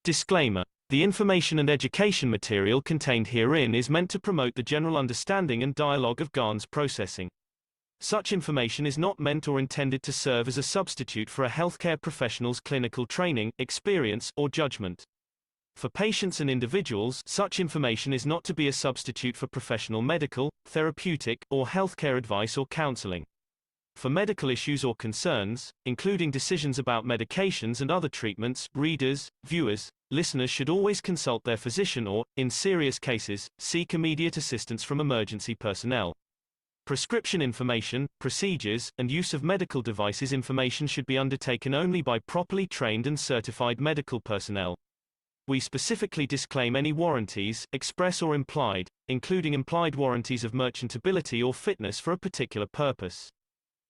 Disclaimer: the information and education material contained herein is meant to promote the general understanding and dialogue of GAN's processing. Such information is not meant or intended to serve as a substitute for a healthcare professional's clinical training, experience, or judgment. For patients and individuals, such information is not to be a substitute for professional medical, therapeutic, or healthcare advice or counseling. For medical issues or concerns, including decisions about medications and other treatments, readers, viewers, listeners should always consult their physician or, in serious cases, seek immediate assistance from emergency personnel. Prescription information, procedures, and use of medical devices information should be undertaken only by properly trained and certified medical personnel. We specifically disclaim any warranties, express or implied, including implied warranties of merchantability or fitness for a particular purpose.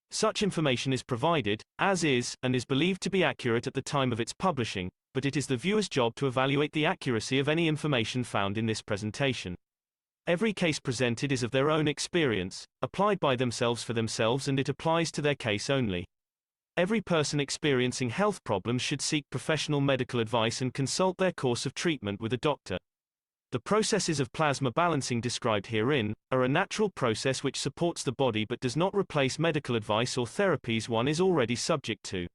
Such information is provided, as is, and is believed to be accurate at the time of its publishing, but it is the viewer's job to evaluate the accuracy of any information found in this presentation. Every case presented is of their own experience, applied by themselves for themselves, and it applies to their case only. Every person experiencing health problems should seek professional medical advice and consult their course of treatment with a doctor. The processes of plasma balancing described herein are a natural process which supports the body but does not replace medical advice or therapies one is already subject to.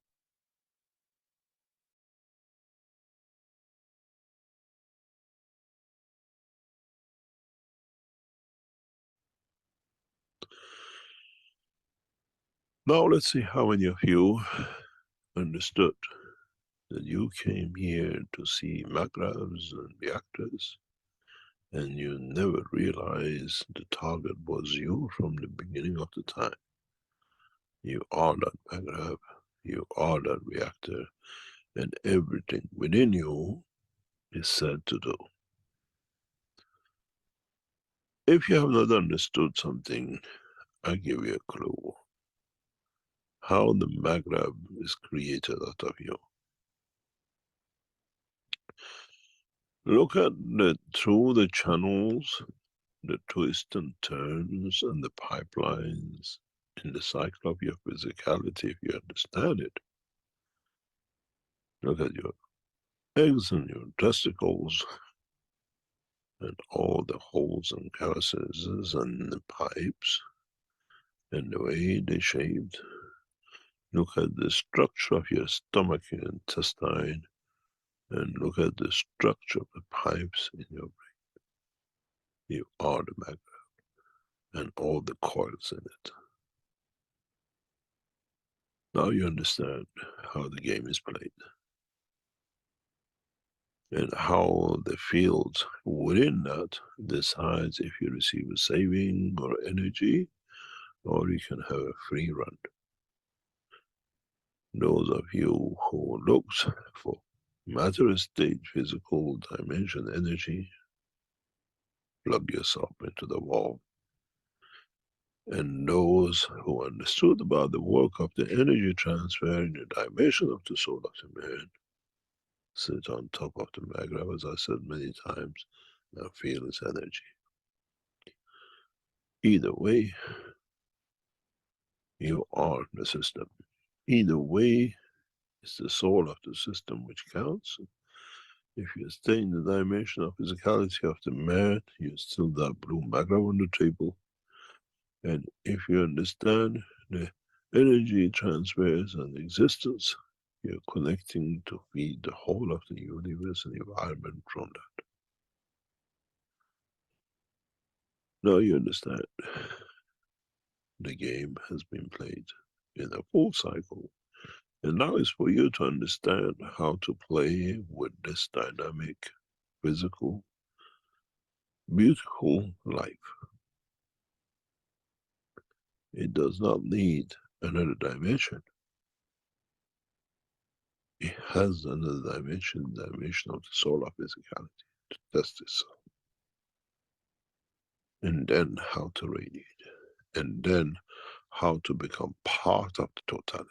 Now let's see how many of you understood that you came here to see magravs and reactors, and you never realized the target was you from the beginning of the time. You are that magrav, you are that reactor, and everything within you is said to do. If you have not understood something, I'll give you a clue. How the magrav is created out of you. Look at through the channels, the twists and turns and the pipelines in the cycle of your physicality, if you understand it. Look at your eggs and your testicles and all the holes and crevices and the pipes and the way they're shaped. Look at the structure of your stomach and intestine, and look at the structure of the pipes in your brain. You are the magnet and all the coils in it. Now you understand how the game is played and how the fields within that decides if you receive a saving or energy, or you can have a free run. Those of you who looks for matter state, physical dimension, energy, plug yourself into the wall. And those who understood about the work of the energy transfer in the dimension of the soul of the man, sit on top of the magrav, as I said many times, and feel its energy. Either way, you are the system. Either way, it's the soul of the system which counts. If you stay in the dimension of physicality of the man, you still that blue magrav on the table. And if you understand the energy transfers and existence, you're connecting to feed the whole of the universe and environment from that. Now you understand the game has been played in a full cycle. And now it's for you to understand how to play with this dynamic, physical, beautiful life. It does not need another dimension. It has another dimension, the dimension of the soul of physicality, to test itself. And then how to radiate. And then how to become part of the totality.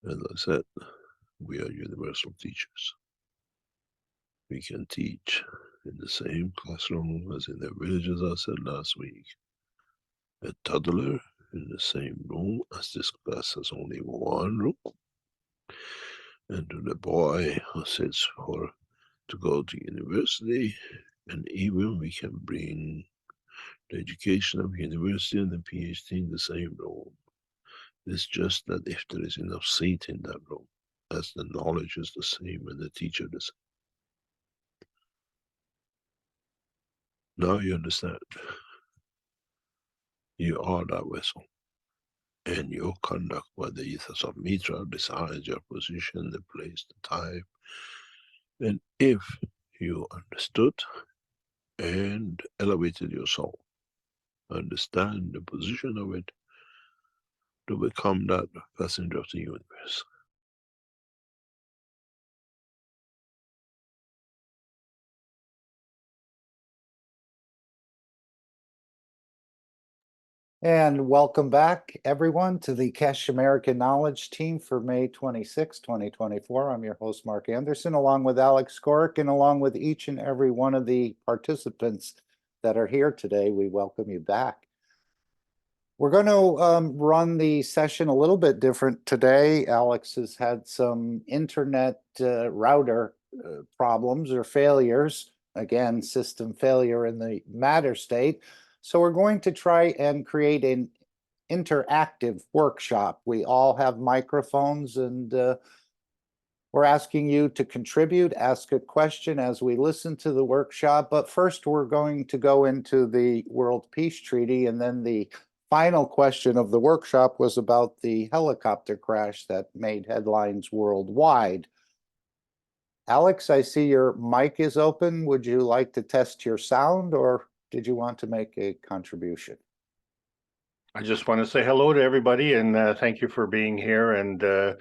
As I said, we are universal teachers. We can teach in the same classroom as in the village, as I said last week. A toddler in the same room as this class has only one room. and to the boy who sits to go to university, and even we can bring the education of university and the PhD in the same room. It's just that if there is enough seat in that room, as the knowledge is the same and the teacher the same. Now you understand. You are that vessel. And your conduct, whether the ethos of Mitra decides your position, the place, the time. And if you understood and elevated your soul, understand the position of it, to become that passenger of the universe. And welcome back, everyone, to the Keshe American Knowledge Team for May 26, 2024. I'm your host, Mark Anderson, along with Alex Skoric, and along with each and every one of the participants that are here today. We welcome you back. We're going to run the session a little bit different today. Alex has had some internet router problems or failures. Again, system failure in the matter state. So we're going to try and create an interactive workshop. We all have microphones, and we're asking you to contribute, ask a question as we listen to the workshop. But first, we're going to go into the World Peace Treaty, and then the final question of the workshop was about the helicopter crash that made headlines worldwide. Alex, I see your mic is open. Would you like to test your sound, or did you want to make a contribution? I just want to say hello to everybody, and thank you for being here and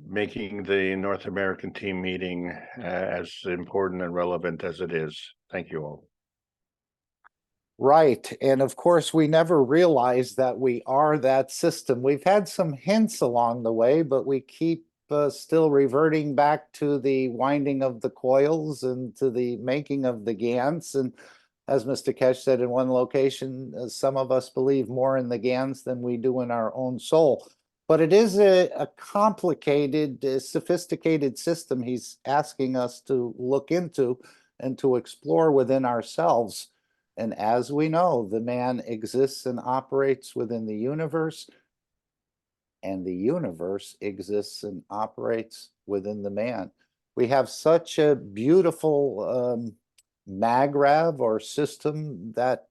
making the North American team meeting as important and relevant as it is. Thank you all. Right. And of course, we never realized that we are that system. We've had some hints along the way, but we keep still reverting back to the winding of the coils and to the making of the GANs. And as Mr. Keshe said in one location, some of us believe more in the GANs than we do in our own soul. But it is a complicated, sophisticated system he's asking us to look into and to explore within ourselves. And as we know, the man exists and operates within the universe, and the universe exists and operates within the man. We have such a beautiful magrav or system that,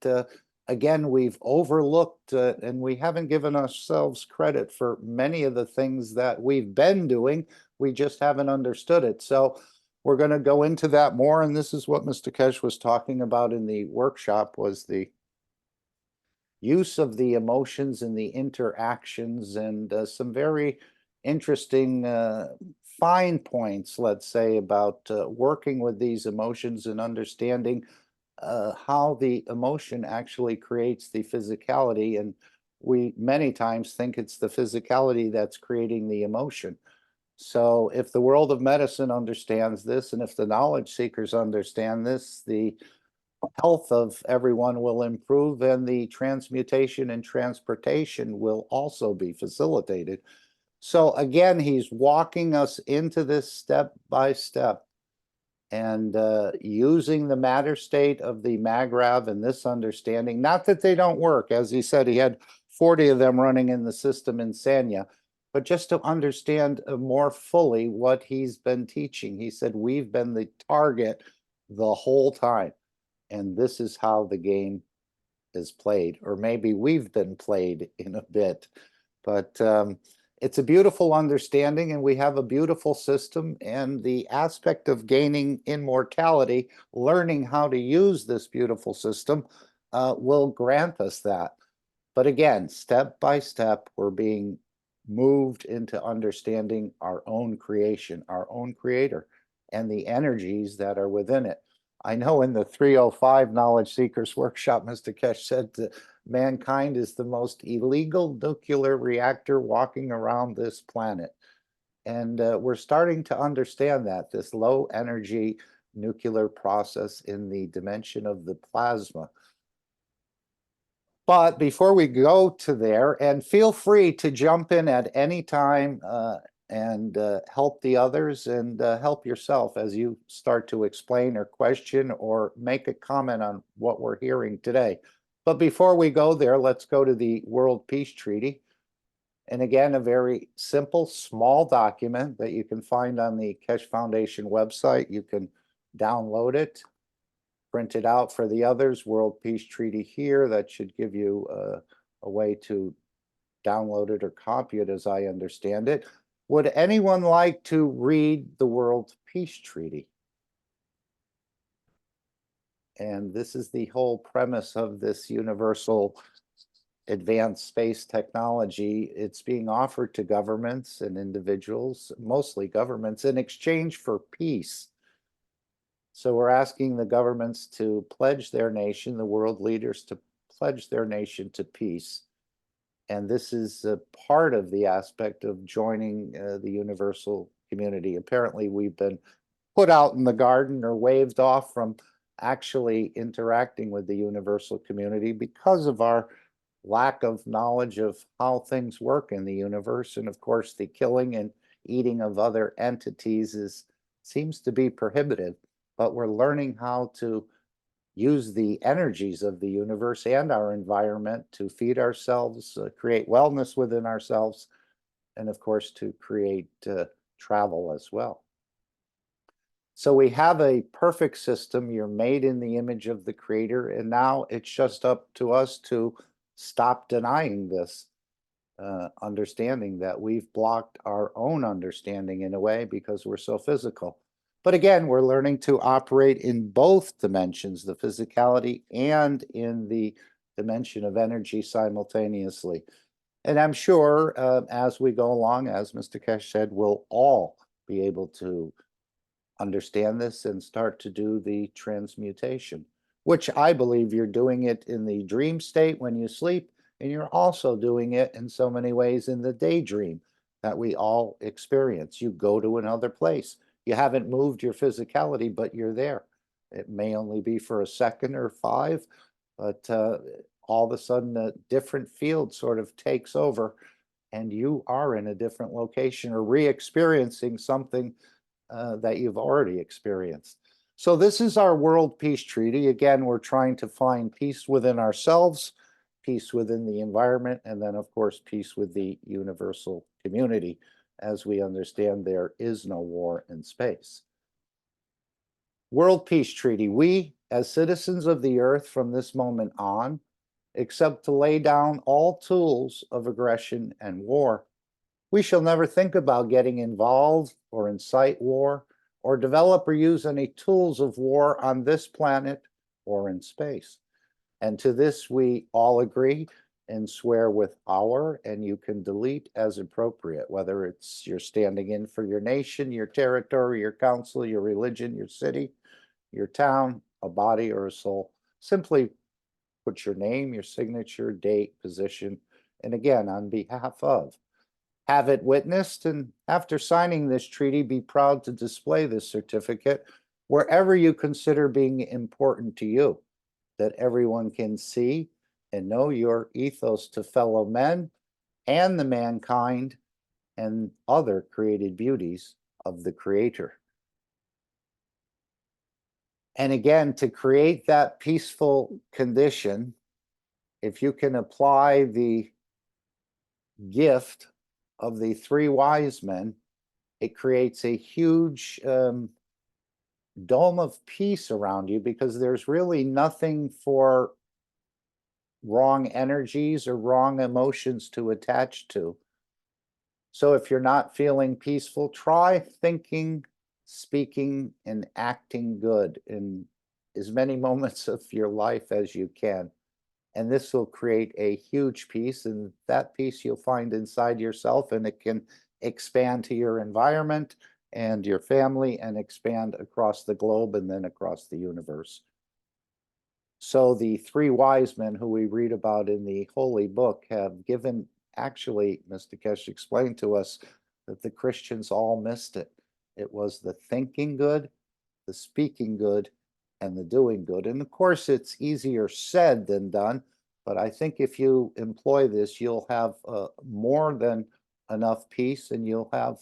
again, we've overlooked and we haven't given ourselves credit for many of the things that we've been doing. We just haven't understood it. So we're going to go into that more, and this is what Mr. Keshe was talking about in the workshop, was the use of the emotions and the interactions, and some very interesting fine points, let's say, about working with these emotions and understanding how the emotion actually creates the physicality. And we many times think it's the physicality that's creating the emotion. So if the world of medicine understands this, and if the knowledge seekers understand this, the health of everyone will improve, and the transmutation and transportation will also be facilitated. So again, he's walking us into this step by step, and using the matter state of the magrav and this understanding, not that they don't work. As he said, he had 40 of them running in the system in Sanya, but just to understand more fully what he's been teaching. He said, we've been the target the whole time, and this is how the game is played, or maybe we've been played in a bit. But it's a beautiful understanding, and we have a beautiful system, and the aspect of gaining immortality, learning how to use this beautiful system, will grant us that. But again, step by step, we're being moved into understanding our own creation, our own creator, and the energies that are within it. I know in the 305 Knowledge Seekers Workshop, Mr. Keshe said that mankind is the most illegal nuclear reactor walking around this planet. And we're starting to understand that, this low energy nuclear process in the dimension of the plasma. But before we go to there, and feel free to jump in at any time, and help the others and help yourself as you start to explain or question or make a comment on what we're hearing today. But before we go there, let's go to the World Peace Treaty. And again, a very simple, small document that you can find on the Keshe Foundation website. You can download it, print it out for the others. World Peace Treaty here. That should give you a way to download it or copy it, as I understand it. Would anyone like to read the World Peace Treaty? And this is the whole premise of this universal advanced space technology. It's being offered to governments and individuals, mostly governments, in exchange for peace. So we're asking the governments to pledge their nation, the world leaders to pledge their nation to peace. And this is a part of the aspect of joining the universal community. Apparently, we've been put out in the garden or waved off from actually interacting with the universal community because of our lack of knowledge of how things work in the universe. And of course, the killing and eating of other entities seems to be prohibitive, but we're learning how to use the energies of the universe and our environment to feed ourselves, create wellness within ourselves, and of course, to create travel as well. So we have a perfect system. You're made in the image of the Creator, and now it's just up to us to stop denying this understanding that we've blocked our own understanding in a way because we're so physical. But again, we're learning to operate in both dimensions, the physicality and in the dimension of energy simultaneously. And I'm sure as we go along, as Mr. Keshe said, we'll all be able to understand this and start to do the transmutation, which I believe you're doing it in the dream state when you sleep, and you're also doing it in so many ways in the daydream that we all experience. You go to another place. You haven't moved your physicality, but you're there. It may only be for a second or 5, but all of a sudden a different field sort of takes over and you are in a different location or re-experiencing something that you've already experienced. So this is our World Peace Treaty. Again, we're trying to find peace within ourselves, peace within the environment, and then of course, peace with the universal community. As we understand, there is no war in space. World Peace Treaty. We, as citizens of the earth from this moment on, accept to lay down all tools of aggression and war. We shall never think about getting involved or incite war or develop or use any tools of war on this planet or in space. And to this we all agree and swear with our, and you can delete as appropriate, whether it's you're standing in for your nation, your territory, your council, your religion, your city, your town, a body or a soul. Simply put your name, your signature, date, position, and again, on behalf of. Have it witnessed, and after signing this treaty, be proud to display this certificate wherever you consider being important to you, that everyone can see and know your ethos to fellow men and the mankind and other created beauties of the Creator. And again, to create that peaceful condition, if you can apply the gift of the 3 wise men, it creates a huge dome of peace around you, because there's really nothing for wrong energies or wrong emotions to attach to. So if you're not feeling peaceful, try thinking, speaking, and acting good in as many moments of your life as you can. And this will create a huge peace, and that peace you'll find inside yourself, and it can expand to your environment and your family and expand across the globe and then across the universe. So the 3 wise men who we read about in the Holy Book have given, actually, Mr. Keshe explained to us that the Christians all missed it. It was the thinking good, the speaking good, and the doing good. And of course, it's easier said than done, but I think if you employ this, you'll have more than enough peace, and you'll have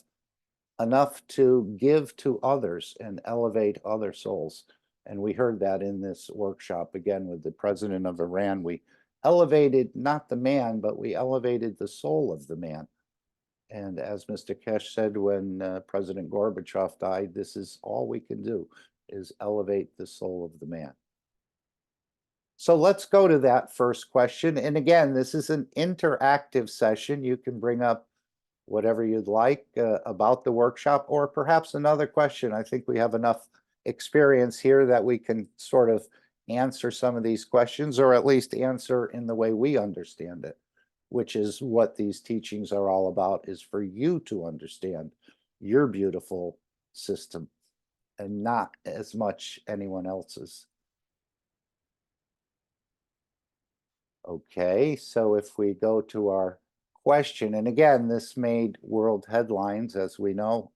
enough to give to others and elevate other souls. And we heard that in this workshop again with the president of Iran. We elevated not the man, but we elevated the soul of the man. And as Mr. Keshe said when President Gorbachev died, this is all we can do, is elevate the soul of the man. So let's go to that first question. And again, this is an interactive session. You can bring up whatever you'd like about the workshop, or perhaps another question. I think we have enough experience here that we can sort of answer some of these questions, or at least answer in the way we understand it, which is what these teachings are all about, is for you to understand your beautiful system and not as much anyone else's. Okay, so if we go to our question, and again, this made world headlines, as we know.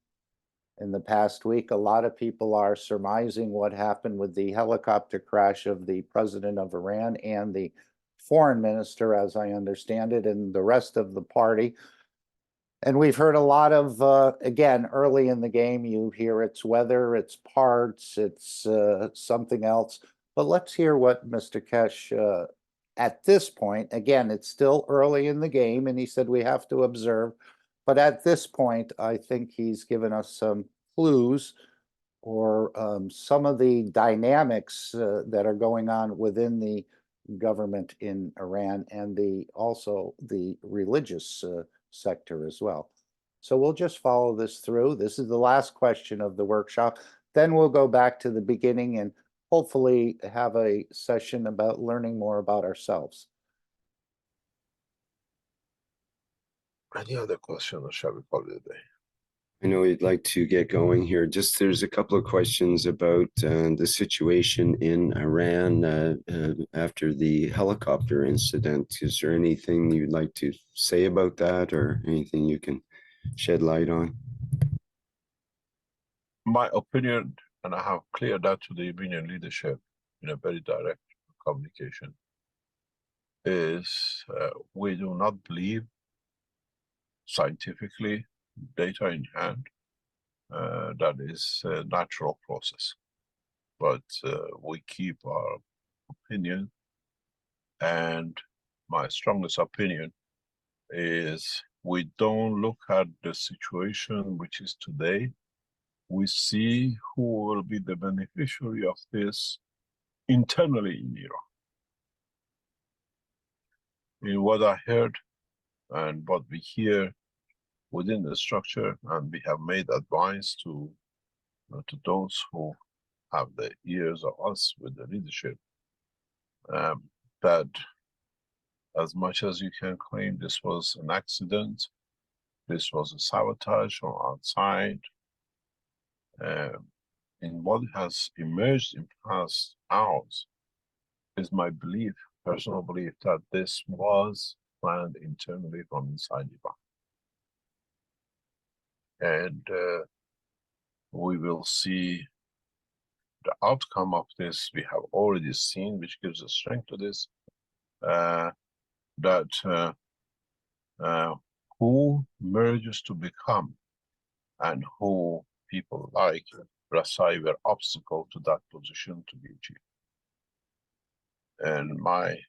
In the past week, a lot of people are surmising what happened with the helicopter crash of the president of Iran and the foreign minister, as I understand it, and the rest of the party. And we've heard a lot of, again, early in the game, you hear it's weather, it's parts, it's something else. But let's hear what Mr. Keshe, at this point, again, it's still early in the game, and he said we have to observe. But at this point, I think he's given us some clues, or some of the dynamics that are going on within the government in Iran, and also the religious sector as well. So we'll just follow this through. This is the last question of the workshop. Then we'll go back to the beginning and hopefully have a session about learning more about ourselves. Any other question, or shall we call it a day? I know you'd like to get going here. Just there's a couple of questions about the situation in Iran after the helicopter incident. Is there anything you'd like to say about that, or anything you can shed light on? My opinion, and I have cleared that to the Iranian leadership in a very direct communication, is we do not believe scientifically, data in hand, that is a natural process. But we keep our opinion, and my strongest opinion is we don't look at the situation which is today. We see who will be the beneficiary of this internally in Iran. In what I heard and what we hear within the structure, and we have made advice to those who have the ears of us with the leadership, that as much as you can claim this was an accident, this was a sabotage from outside, in what has emerged in past hours, is my belief, personal belief, that this was planned internally from inside Iran. And we will see the outcome of this. We have already seen, which gives us strength to this, that who merges to become and who people like Rasai were obstacle to that position to be achieved. And my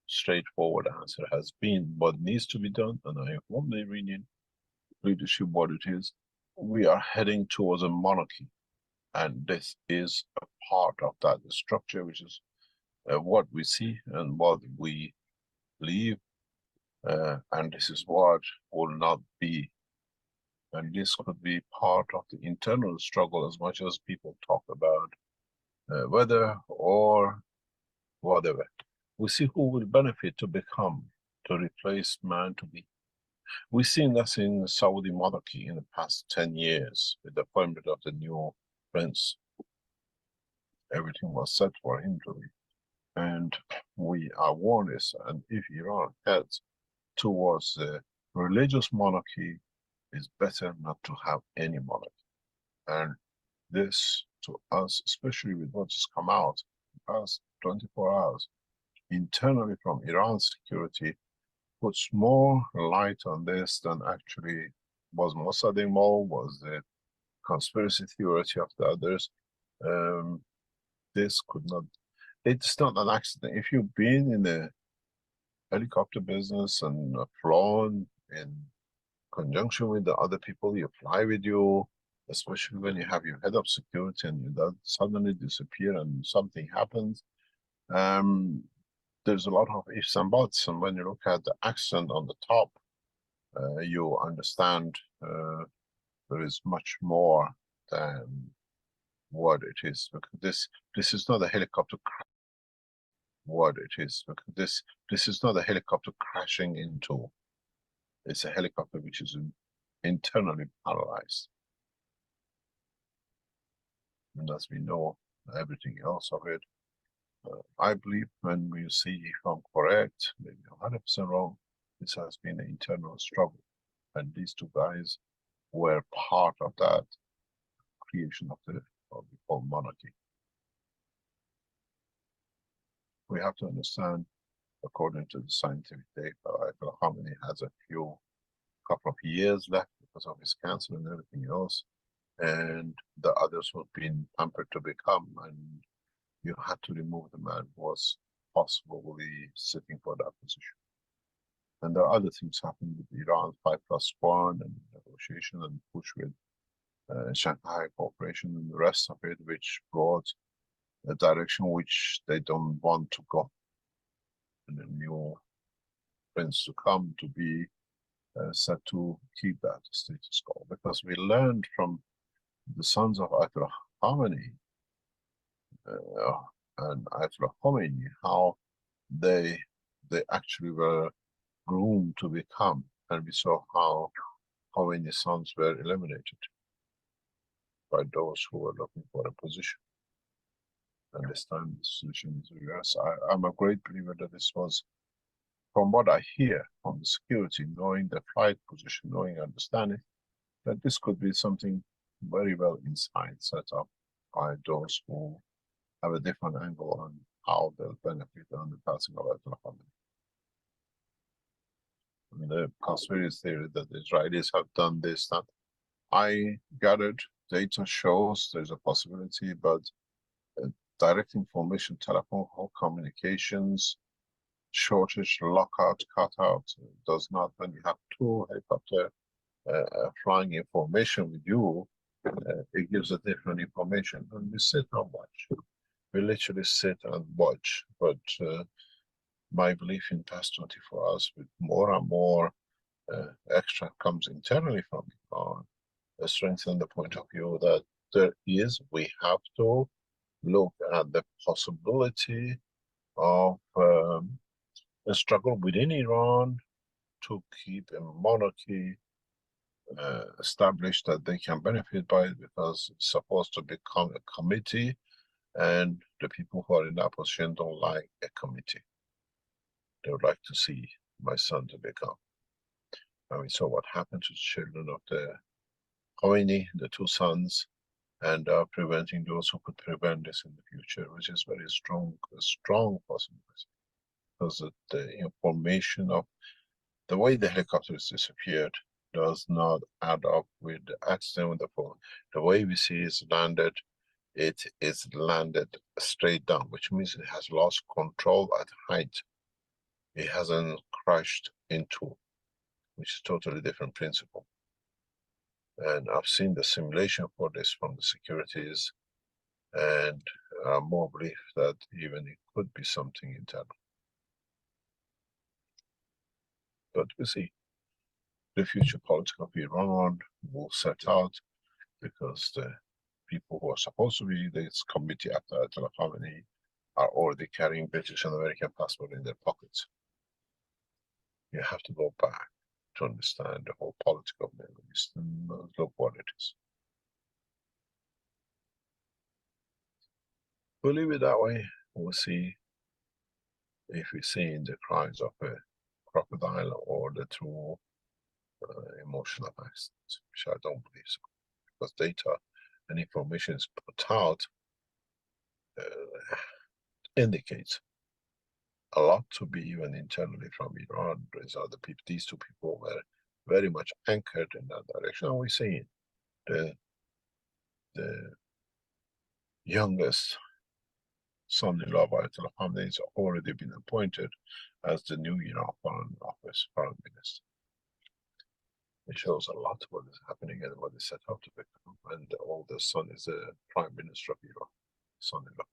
straightforward answer has been what needs to be done, and I inform the Iranian leadership what it is. We are heading towards a monarchy, and this is a part of that structure, which is what we see and what we believe, and this is what will not be. And this could be part of the internal struggle as much as people talk about weather or whatever. We see who will benefit to become, to replace man to be. We've seen this in the Saudi monarchy in the past 10 years with the appointment of the new prince. Everything was set for him to be. And we are warned this, and if Iran heads towards the religious monarchy, it's better not to have any monarchy. And this, to us, especially with what has come out in the past 24 hours, internally from Iran's security, puts more light on this than actually was Mossadegh, was the conspiracy theory of the others. This could not, it's not an accident. If you've been in the helicopter business and flown in conjunction with the other people you fly with you, especially when you have your head of security and you don't suddenly disappear and something happens, there's a lot of ifs and buts. And when you look at the accident on the top, you understand there is much more than what it is. Because this is not a helicopter crash. What it is, because this is not a helicopter crashing into. It's a helicopter which is internally paralyzed. And as we know, everything else of it, I believe when we see, if I'm correct, maybe 100% wrong, this has been an internal struggle. And these two guys were part of that creation of the whole monarchy. We have to understand, according to the scientific data, Ayatollah Khamenei has a couple of years left because of his cancer and everything else, and the others who have been pampered to become, and you had to remove the man who was possibly sitting for that position. And there are other things happening with Iran, 5+1 and negotiation and push with Shanghai Cooperation and the rest of it, which brought a direction which they don't want to go. And a new prince to come to be set to keep that status quo. Because we learned from the sons of Ayatollah Khamenei and Ayatollah Khomeini how they actually were groomed to become, and we saw how Khomeini's sons were eliminated by those who were looking for a position. And this time the solution is reversed. I'm a great believer that this was, from what I hear from the security, knowing the flight position, knowing, understanding, that this could be something very well inside set up by those who have a different angle on how they'll benefit on the passing of Ayatollah Khamenei. The conspiracy theory that the Israelis have done this, that I gathered data shows there's a possibility, but direct information, telephone communications, shortage, lockout, cutout does not. When you have two helicopter flying information with you, it gives a different information. And we sit and watch. We literally sit and watch. But my belief in past 24 hours, with more and more extra comes internally from strengthen the point of view that we have to look at the possibility of a struggle within Iran to keep a monarchy established that they can benefit by it, because it's supposed to become a committee, and the people who are in that position don't like a committee. They would like to see my son to become. And we saw what happened to the children of the Khomeini, the two sons, and preventing those who could prevent this in the future, which is very strong, a strong possibility. Because the information of the way the helicopters disappeared does not add up with the accident with the phone. The way we see it's landed, it is landed straight down, which means it has lost control at height. It hasn't crashed into, which is totally different principle. And I've seen the simulation for this from the securities, and more belief that even it could be something internal. But we see the future politics of Iran will set out, because the people who are supposed to be this committee after Ayatollah Khamenei are already carrying British and American passport in their pockets. You have to go back to understand the whole politics of the Middle East, and look what it is. We'll leave it that way. We'll see if we see in the cries of a crocodile or the true emotional accidents, which I don't believe so. Because data and information is put out indicates a lot to be even internally from Iran. These two people were very much anchored in that direction. And we're seeing the the youngest son-in-law of Ayatollah Khamenei has already been appointed as the new Foreign Minister. It shows a lot what is happening and what is set out to become. And the oldest son is the Prime Minister of Iran, son-in-law.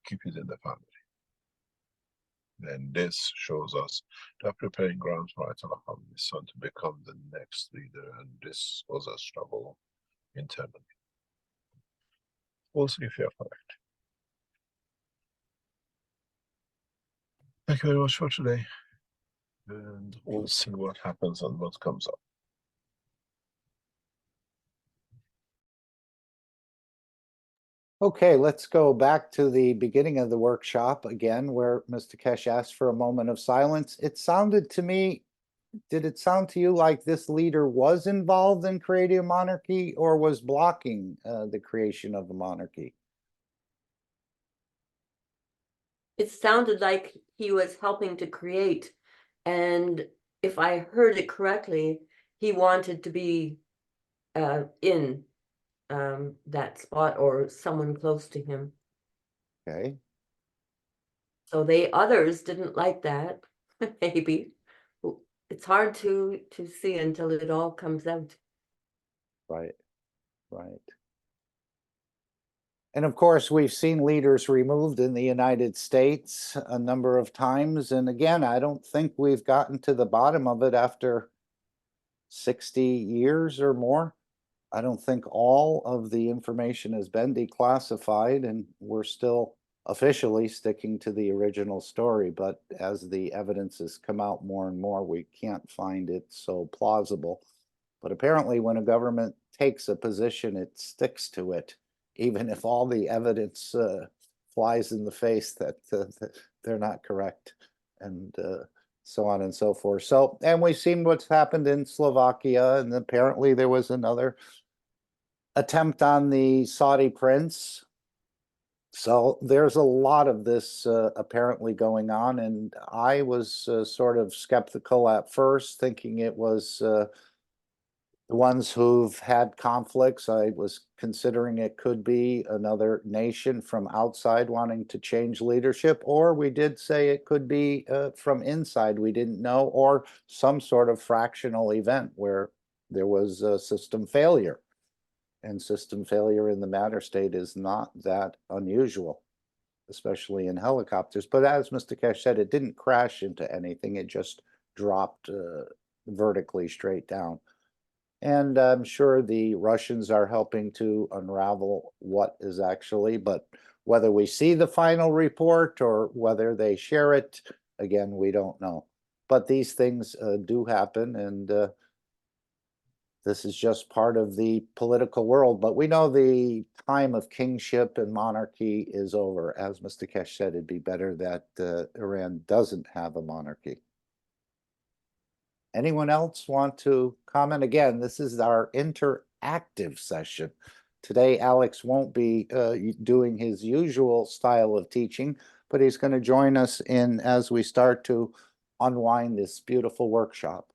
Keep it in the family. Then this shows us they're preparing ground for Ayatollah Khamenei's son to become the next leader, and this was a struggle internally. We'll see if you're correct. Thank you very much for today, and we'll see what happens and what comes up. Okay, let's go back to the beginning of the workshop again, where Mr. Keshe asked for a moment of silence. It sounded to me, did it sound to you like this leader was involved in creating a monarchy or was blocking the creation of a monarchy? It sounded like he was helping to create, and if I heard it correctly, he wanted to be in that spot or someone close to him. Okay. So others didn't like that, maybe. It's hard to see until it all comes out. Right, right. And of course, we've seen leaders removed in the United States a number of times. And again, I don't think we've gotten to the bottom of it after 60 years or more. I don't think all of the information has been declassified, and we're still officially sticking to the original story. But as the evidence has come out more and more, we can't find it so plausible. But apparently, when a government takes a position, it sticks to it, even if all the evidence flies in the face that they're not correct, and so on and so forth. So, and we've seen what's happened in Slovakia, and apparently there was another attempt on the Saudi prince. So there's a lot of this apparently going on, and I was sort of skeptical at first, thinking it was the ones who've had conflicts. I was considering it could be another nation from outside wanting to change leadership, or we did say it could be from inside, we didn't know, or some sort of fractional event where there was a system failure. And system failure in the matter state is not that unusual, especially in helicopters. But as Mr. Keshe said, it didn't crash into anything. It just dropped vertically straight down. And I'm sure the Russians are helping to unravel what is actually, but whether we see the final report or whether they share it, again, we don't know. But these things do happen, and this is just part of the political world. But we know the time of kingship and monarchy is over. As Mr. Keshe said, it'd be better that Iran doesn't have a monarchy. Anyone else want to comment? Again, this is our interactive session. Today, Alex won't be doing his usual style of teaching, but he's going to join us as we start to unwind this beautiful workshop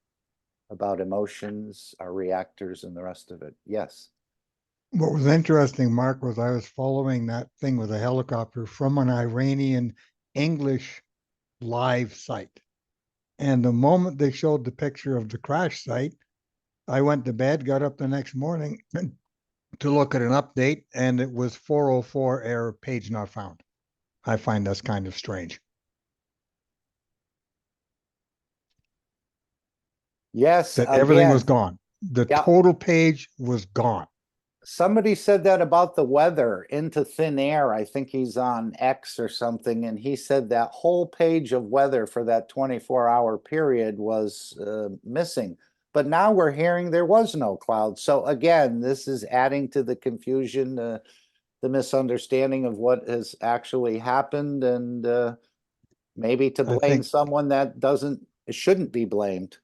about emotions, our reactors, and the rest of it. Yes. What was interesting, Mark, was I was following that thing with a helicopter from an Iranian English live site. And the moment they showed the picture of the crash site, I went to bed, got up the next morning to look at an update, and it was 404 error, page not found. I find that's kind of strange. Yes, that everything was again, gone. The yeah. total page was gone. Somebody said that about the weather into thin air. I think he's on X or something, and he said that whole page of weather for that 24-hour period was missing. But now we're hearing there was no cloud. So again, this is adding to the confusion, the misunderstanding of what has actually happened, and maybe to blame someone that shouldn't be blamed.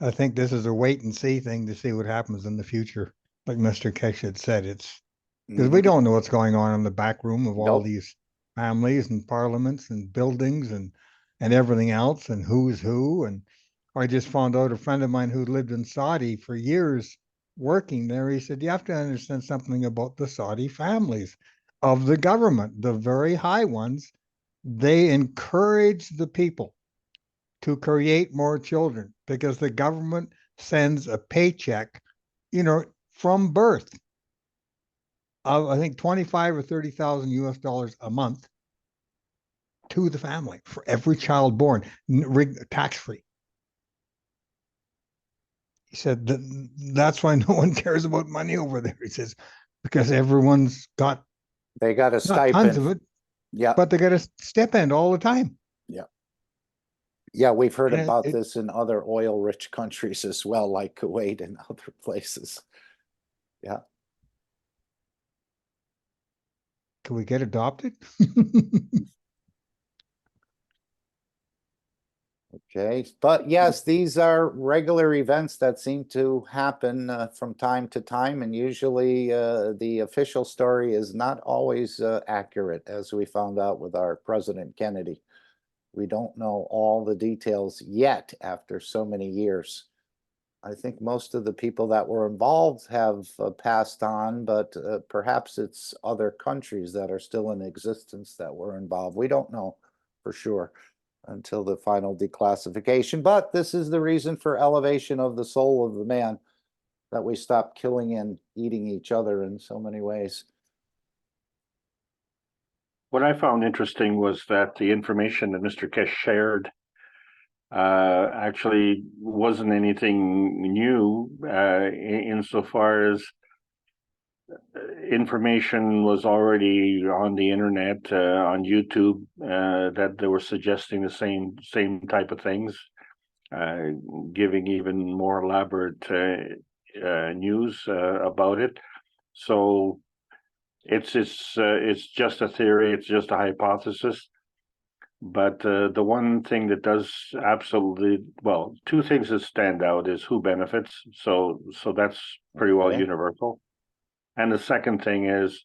I think this is a wait and see thing to see what happens in the future. Like Mr. Keshe had said, it's because we don't know what's going on in the back room of all these families and parliaments and buildings and everything else, and who's who. And I just found out a friend of mine who lived in Saudi for years working there, he said, you have to understand something about the Saudi families of the government, the very high ones. They encourage the people to create more children because the government sends a paycheck, from birth of, I think, 25 or 30,000 US dollars a month to the family for every child born, tax free. He said that's why no one cares about money over there. He says, because everyone's got, They got a not tons of stipend. it, Yeah, but they got a stipend all the time. yeah, we've heard And about this in other oil-rich countries as well, like Kuwait and other places. Yeah. Can we get adopted? Okay, but yes, these are regular events that seem to happen from time to time, and usually the official story is not always accurate, as we found out with our President Kennedy. We don't know all the details yet after so many years. I think most of the people that were involved have passed on, but perhaps it's other countries that are still in existence that were involved. We don't know for sure until the final declassification. But this is the reason for elevation of the soul of the man, that we stop killing and eating each other in so many ways. What I found interesting was that the information that Mr. Keshe shared actually wasn't anything new insofar as information was already on the internet, on YouTube, that they were suggesting the same type of things, giving even more elaborate news about it. So it's just a theory, it's just a hypothesis. But the one thing that does absolutely, well, two things that stand out is who benefits. So that's pretty well Okay. universal. And the second thing is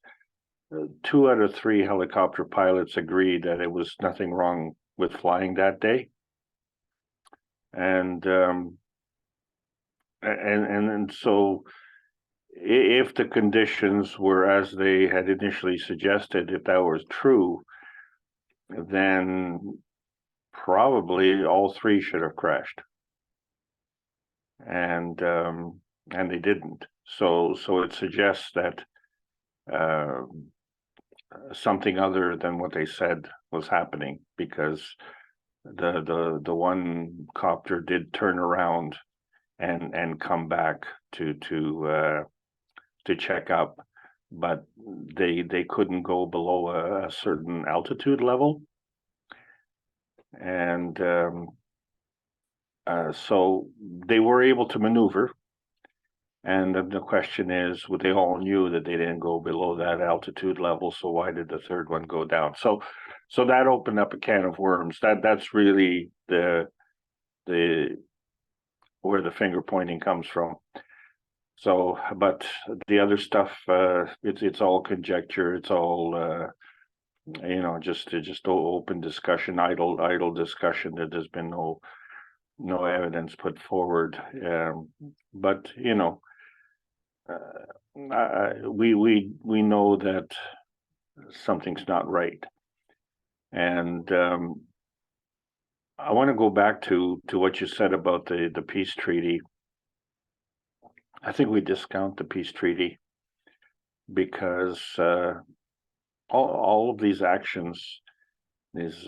2 out of 3 helicopter pilots agreed that it was nothing wrong with flying that day. And so if the conditions were as they had initially suggested, if that was true, then probably all 3 should have crashed. And they didn't. So it suggests that something other than what they said was happening, because the one copter did turn around and come back to check up, but they couldn't go below a certain altitude level, and so they were able to maneuver. And the question is, well, they all knew that they didn't go below that altitude level, so why did the third one go down? So that opened up a can of worms. That's really the where the finger pointing comes from. So, but the other stuff, it's all conjecture. It's all just open discussion, idle discussion. That there's been no evidence put forward. But we know that something's not right, and I want to go back to what you said about the peace treaty. I think we discount the peace treaty because all of these actions, these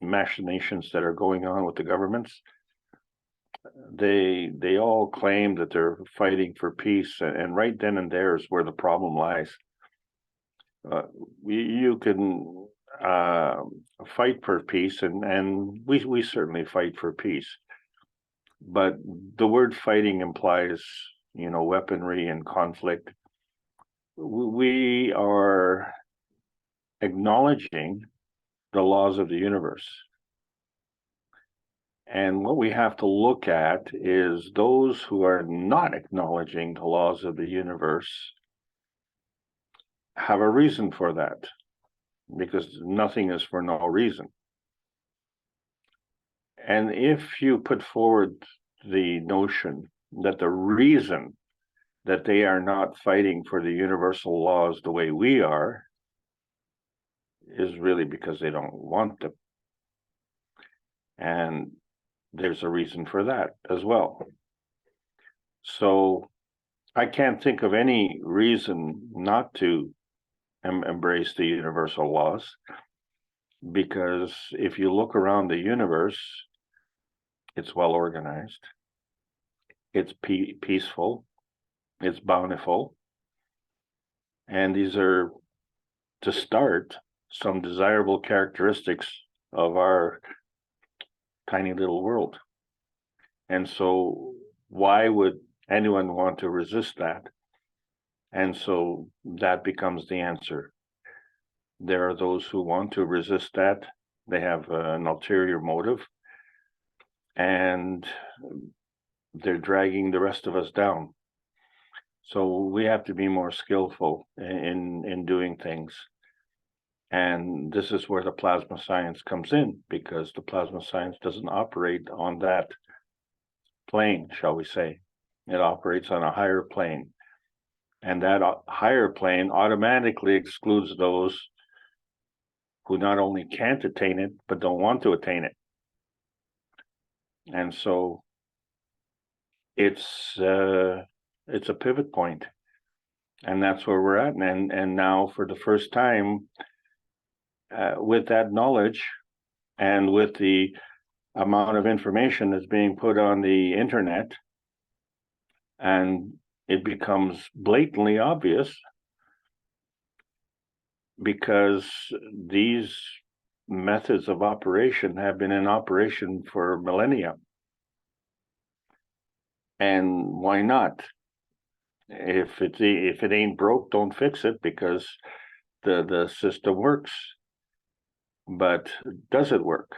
machinations that are going on with the governments, they all claim that they're fighting for peace, and right then and there is where the problem lies. You can fight for peace, and we certainly fight for peace, but the word fighting implies weaponry and conflict. We are acknowledging the laws of the universe. And what we have to look at is those who are not acknowledging the laws of the universe have a reason for that, because nothing is for no reason. And if you put forward the notion that the reason that they are not fighting for the universal laws the way we are is really because they don't want them. And there's a reason for that as well. So I can't think of any reason not to embrace the universal laws, because if you look around the universe, it's well organized, it's peaceful, it's bountiful, and these are, to start, some desirable characteristics of our tiny little world. And so why would anyone want to resist that? And so that becomes the answer. There are those who want to resist that. They have an ulterior motive, and they're dragging the rest of us down. So we have to be more skillful in doing things. And this is where the plasma science comes in, because the plasma science doesn't operate on that plane, shall we say. It operates on a higher plane. And that higher plane automatically excludes those who not only can't attain it, but don't want to attain it. And so it's a pivot point. And that's where we're at. And now, for the first time, with that knowledge and with the amount of information that's being put on the internet, and it becomes blatantly obvious, because these methods of operation have been in operation for millennia. And why not? If it ain't broke, don't fix it, because the system works. But does it work?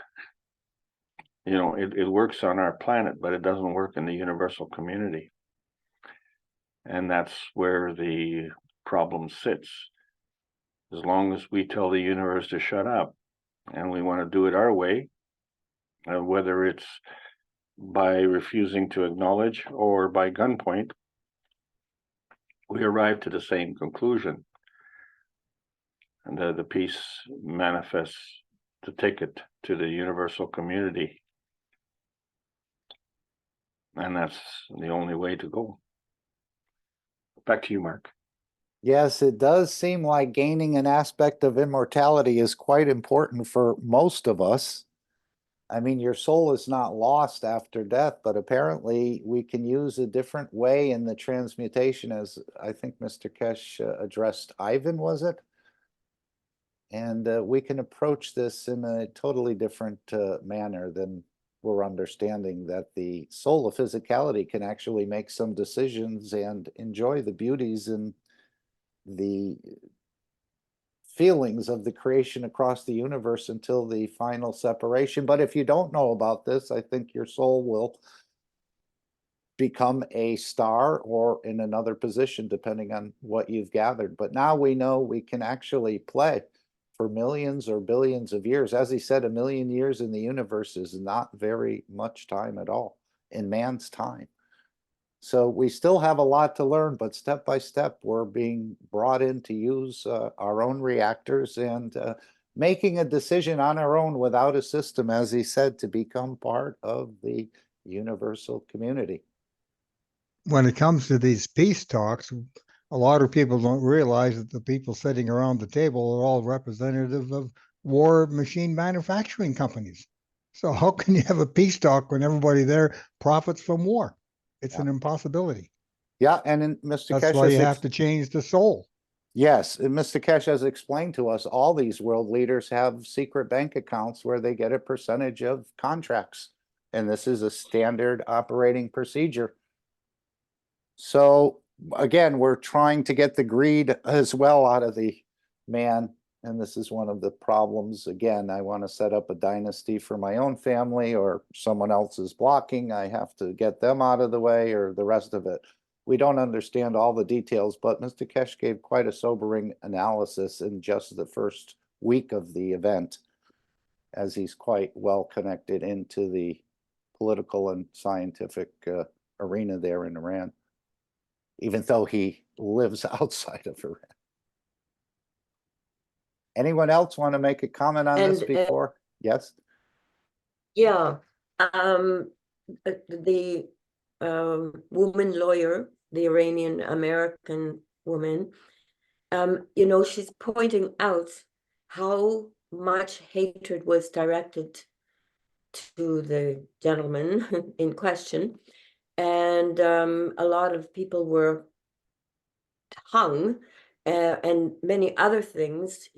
You know, it works on our planet, but it doesn't work in the universal community. And that's where the problem sits. As long as we tell the universe to shut up, and we want to do it our way, whether it's by refusing to acknowledge or by gunpoint, we arrive to the same conclusion. And the peace manifests the ticket to the universal community. And that's the only way to go. Back to you, Mark. Yes, it does seem like gaining an aspect of immortality is quite important for most of us. I mean, your soul is not lost after death, but apparently we can use a different way in the transmutation, as I think Mr. Keshe addressed Ivan, was it? And we can approach this in a totally different manner than we're understanding, that the soul of physicality can actually make some decisions and enjoy the beauties and the feelings of the creation across the universe until the final separation. But if you don't know about this, I think your soul will become a star or in another position, depending on what you've gathered. But now we know we can actually play for millions or billions of years. As he said, 1,000,000 years in the universe is not very much time at all in man's time. So we still have a lot to learn, but step by step, we're being brought in to use our own reactors and making a decision on our own without a system, as he said, to become part of the universal community. When it comes to these peace talks, a lot of people don't realize that the people sitting around the table are all representative of war machine manufacturing companies. So how can you have a peace talk when everybody there profits from war? It's an impossibility. Yeah, and in Mr. That's Keshe why you have to change the soul. Yes, and Mr. Keshe has explained to us, all these world leaders have secret bank accounts where they get a percentage of contracts. And this is a standard operating procedure. So again, we're trying to get the greed as well out of the man. And this is one of the problems. Again, I want to set up a dynasty for my own family, or someone else is blocking. I have to get them out of the way, or the rest of it. We don't understand all the details, but Mr. Keshe gave quite a sobering analysis in just the first week of the event, as he's quite well connected into the political and scientific arena there in Iran. even though he lives outside of Iran. Anyone else want to make a comment on this And, before? Yes? Yeah, the woman lawyer, the Iranian American woman, she's pointing out how much hatred was directed to the gentleman in question, and a lot of people were hung, and many other things.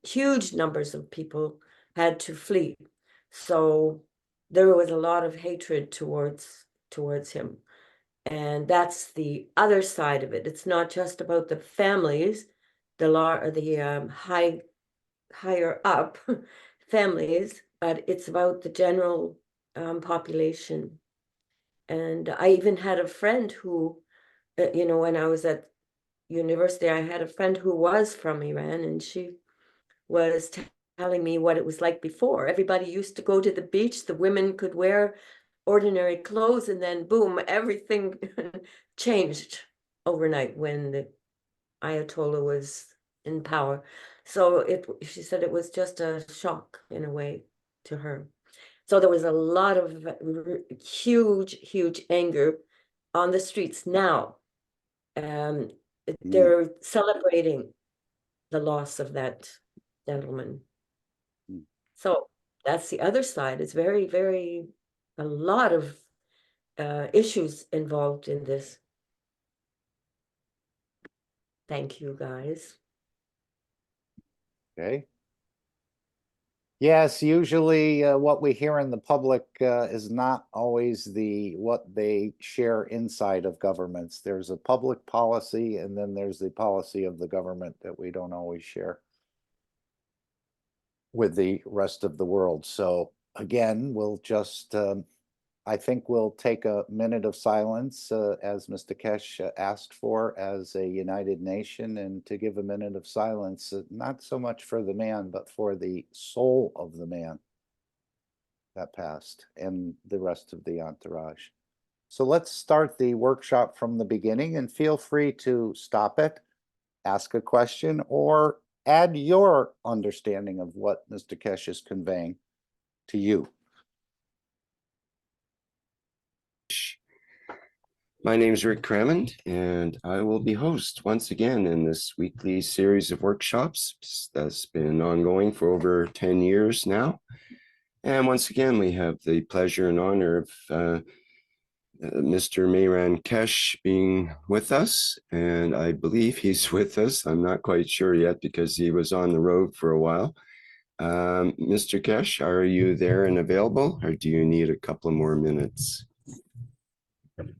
Huge numbers of people had to flee. So there was a lot of hatred towards him. And that's the other side of it. It's not just about the families, the higher up families, but it's about the general population. And I even had a friend who, when I was at university, I had a friend who was from Iran, and she was telling me what it was like before. Everybody used to go to the beach, the women could wear ordinary clothes, and then boom, everything changed overnight when the Ayatollah was in power. So she said it was just a shock in a way to her. So there was a lot of huge anger on the streets now. They're celebrating the loss of that gentleman. So that's the other side. It's very, a lot of issues involved in this. Thank you, guys. Okay. Yes, usually what we hear in the public is not always what they share inside of governments. There's a public policy, and then there's the policy of the government that we don't always share with the rest of the world. So again, we'll just, I think we'll take a minute of silence as Mr. Keshe asked for as a united nation, and to give a minute of silence, not so much for the man, but for the soul of the man that passed and the rest of the entourage. So let's start the workshop from the beginning, and feel free to stop it, ask a question, or add your understanding of what Mr. Keshe is conveying to you. My name is Rick Crammond, and I will be host once again in this weekly series of workshops that's been ongoing for over 10 years now. And once again, we have the pleasure and honor of Mr. Mayran Keshe being with us, and I believe he's with us. I'm not quite sure yet because he was on the road for a while. Mr. Keshe, are you there and available, or do you need a couple more minutes?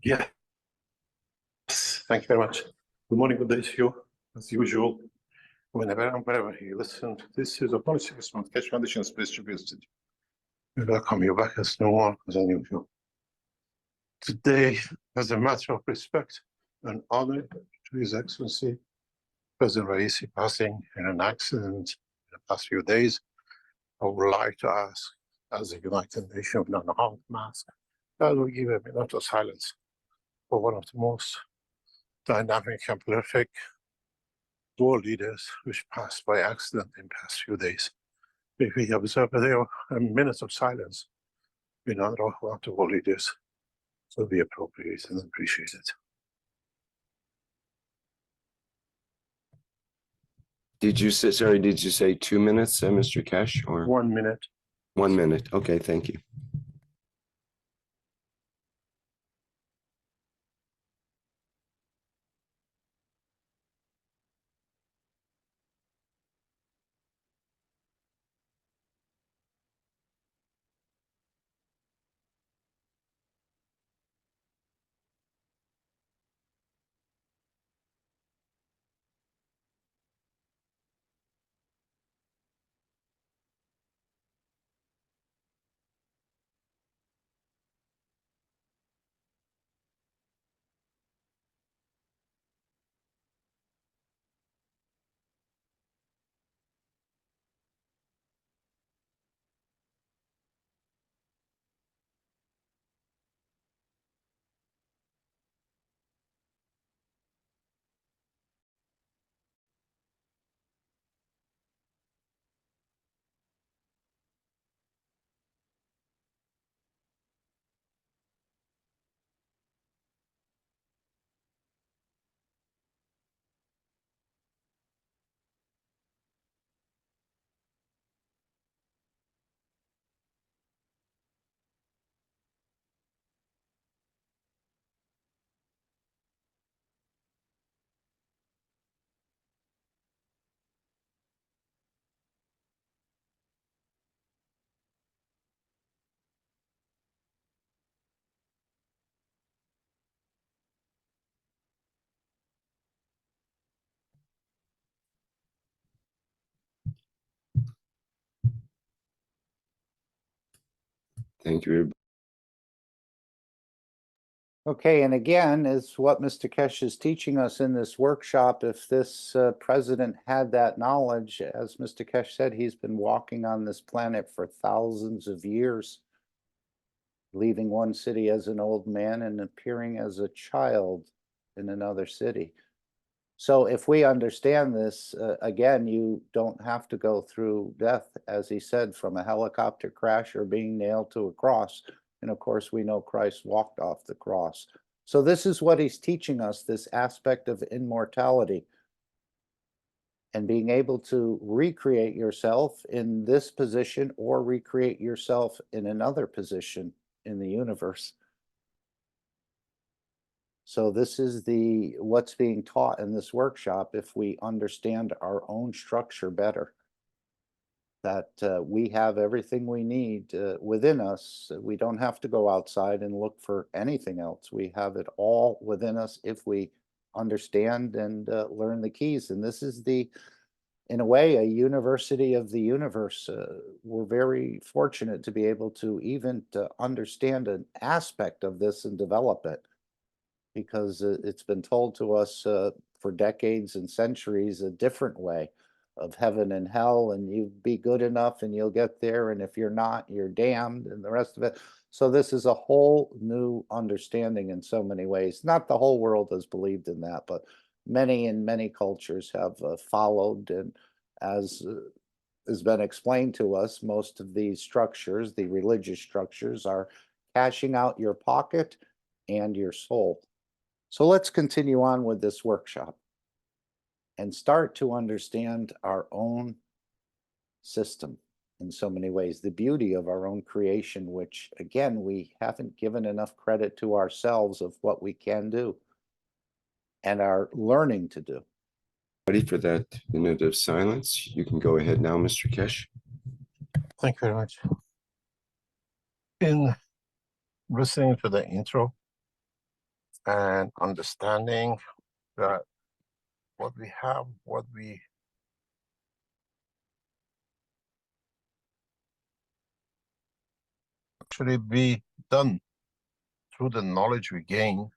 Yeah. Thank you very much. Good morning, good day to you. As usual, whenever and wherever you listen, this is a policy from Keshe Foundation Space Distributed. We welcome you back as no one as unusual. Today, as a matter of respect and honor to His Excellency, President Raisi passing in an accident in the past few days, I would like to ask, as a United Nations with an unarmed mass, that we give a minute of silence for one of the most dynamic and prolific world leaders which passed by accident in the past few days. If we observe a minute of silence in honor of one of the world leaders, so be appropriate and appreciated. Did you say, sorry, did you say 2 minutes, Mr. Keshe, or 1 minute. 1 minute? Okay, thank you. Thank you. Okay, and again, is what Mr. Keshe is teaching us in this workshop. If this president had that knowledge, as Mr. Keshe said, he's been walking on this planet for thousands of years, leaving one city as an old man and appearing as a child in another city. So if we understand this, again, you don't have to go through death, as he said, from a helicopter crash or being nailed to a cross. And of course, we know Christ walked off the cross. So this is what he's teaching us, this aspect of immortality and being able to recreate yourself in this position or recreate yourself in another position in the universe. So this is what's being taught in this workshop if we understand our own structure better. That we have everything we need within us. We don't have to go outside and look for anything else. We have it all within us if we understand and learn the keys. And this is in a way, a university of the universe. We're very fortunate to be able to even understand an aspect of this and develop it, because it's been told to us for decades and centuries a different way of heaven and hell, and you be good enough and you'll get there, and if you're not, you're damned, and the rest of it. So this is a whole new understanding in so many ways. Not the whole world has believed in that, but many in many cultures have followed, and as has been explained to us, most of these structures, the religious structures, are cashing out your pocket and your soul. So let's continue on with this workshop and start to understand our own system in so many ways, the beauty of our own creation, which again, we haven't given enough credit to ourselves of what we can do and are learning to do. Ready for that minute of silence? You can go ahead now, Mr. Keshe. Thank you very much. In listening to the intro and understanding that what we have, what we actually be done through the knowledge we gain,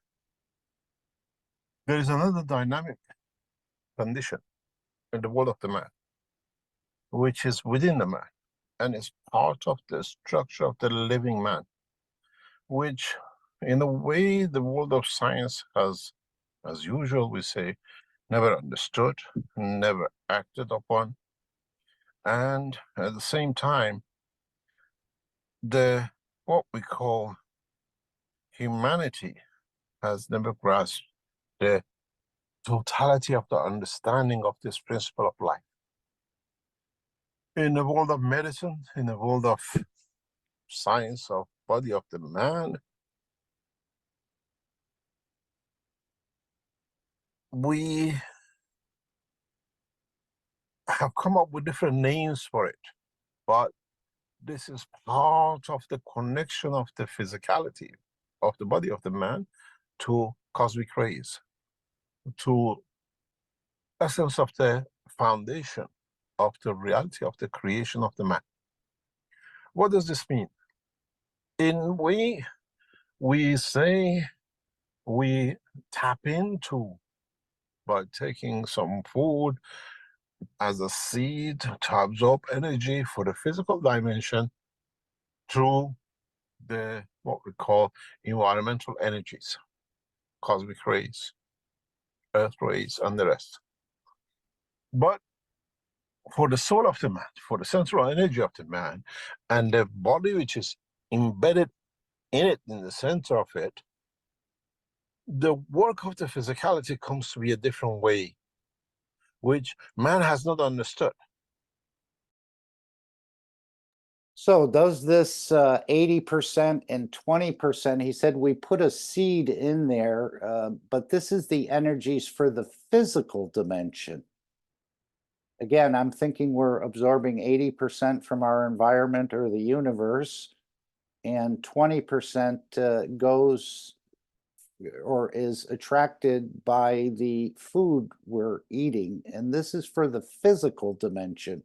there is another dynamic condition in the world of the man, which is within the man and is part of the structure of the living man, which in a way the world of science has, as usual we say, never understood, never acted upon, and at the same time, what we call humanity has never grasped the totality of the understanding of this principle of life. In the world of medicine, in the world of science of body of the man, we have come up with different names for it, but this is part of the connection of the physicality of the body of the man to cosmic rays, to essence of the foundation of the reality of the creation of the man. What does this mean? In way, we say we tap into by taking some food as a seed to absorb energy for the physical dimension through the what we call environmental energies, cosmic rays, earth rays, and the rest. But for the soul of the man, for the central energy of the man, and the body which is embedded in it, in the center of it, the work of the physicality comes to be a different way, which man has not understood. So does this 80% and 20%, he said we put a seed in there, but this is the energies for the physical dimension. Again, I'm thinking we're absorbing 80% from our environment or the universe, and 20% goes or is attracted by the food we're eating. And this is for the physical dimension.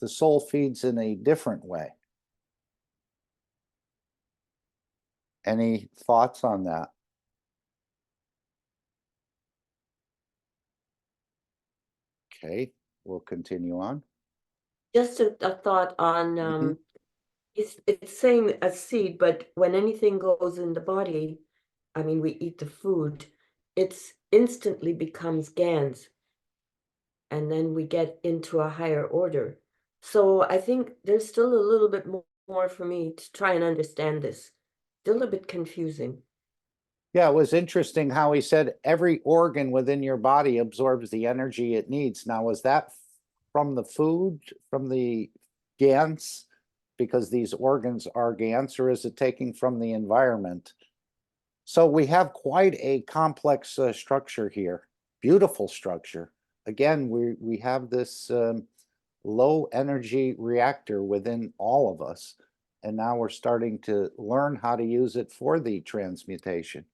The soul feeds in a different way. Any thoughts on that? Okay, we'll continue on. Just a thought on, Mhm. it's saying a seed, but when anything goes in the body, I mean, we eat the food, it's instantly becomes GANs. And then we get into a higher order. So I think there's still a little bit more for me to try and understand this. Still a bit confusing. Yeah, it was interesting how he said every organ within your body absorbs the energy it needs. Now, was that from the food, from the GANs? Because these organs are GANs, or is it taking from the environment? So we have quite a complex structure here, beautiful structure. Again, we have this low energy reactor within all of us, and now we're starting to learn how to use it for the transmutation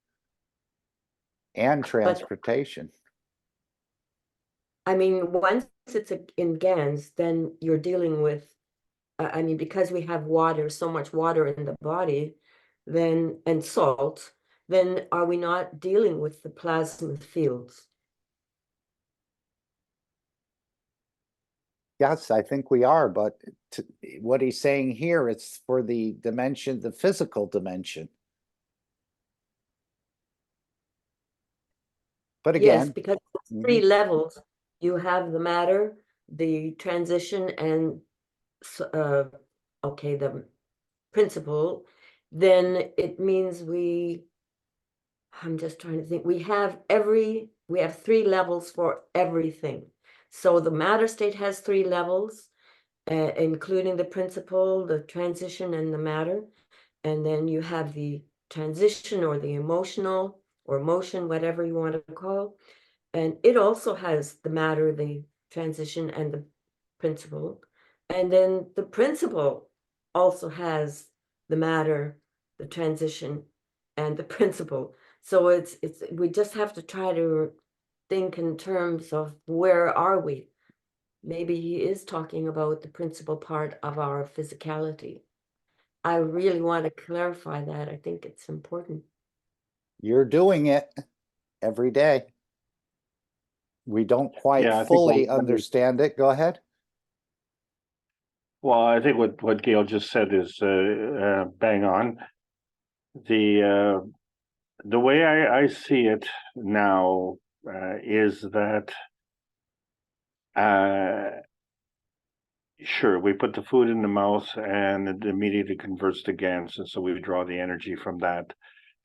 and transportation. I mean, once it's in GANs, then you're dealing with, I mean, because we have water, so much water in the body, then, and salt, then are we not dealing with the plasma fields? Yes, I think we are, but what he's saying here, it's for the dimension, the physical dimension. But Yes, again, because it's 3 levels. You have the matter, the transition, and okay, the principle. Then it means I'm just trying to think, we have 3 levels for everything. So the matter state has 3 levels, including the principle, the transition, and the matter. And then you have the transition or the emotional or motion, whatever you want to call. And it also has the matter, the transition, and the principle. And then the principle also has the matter, the transition, and the principle. So we just have to try to think in terms of where are we? Maybe he is talking about the principal part of our physicality. I really want to clarify that. I think it's important. you're doing it every day. We don't quite Yeah, I think fully what we- understand it. Go ahead. Well, I think what Gail just said is bang on. The way I see it now is that sure, we put the food in the mouth and it immediately converts to GANs, and so we draw the energy from that,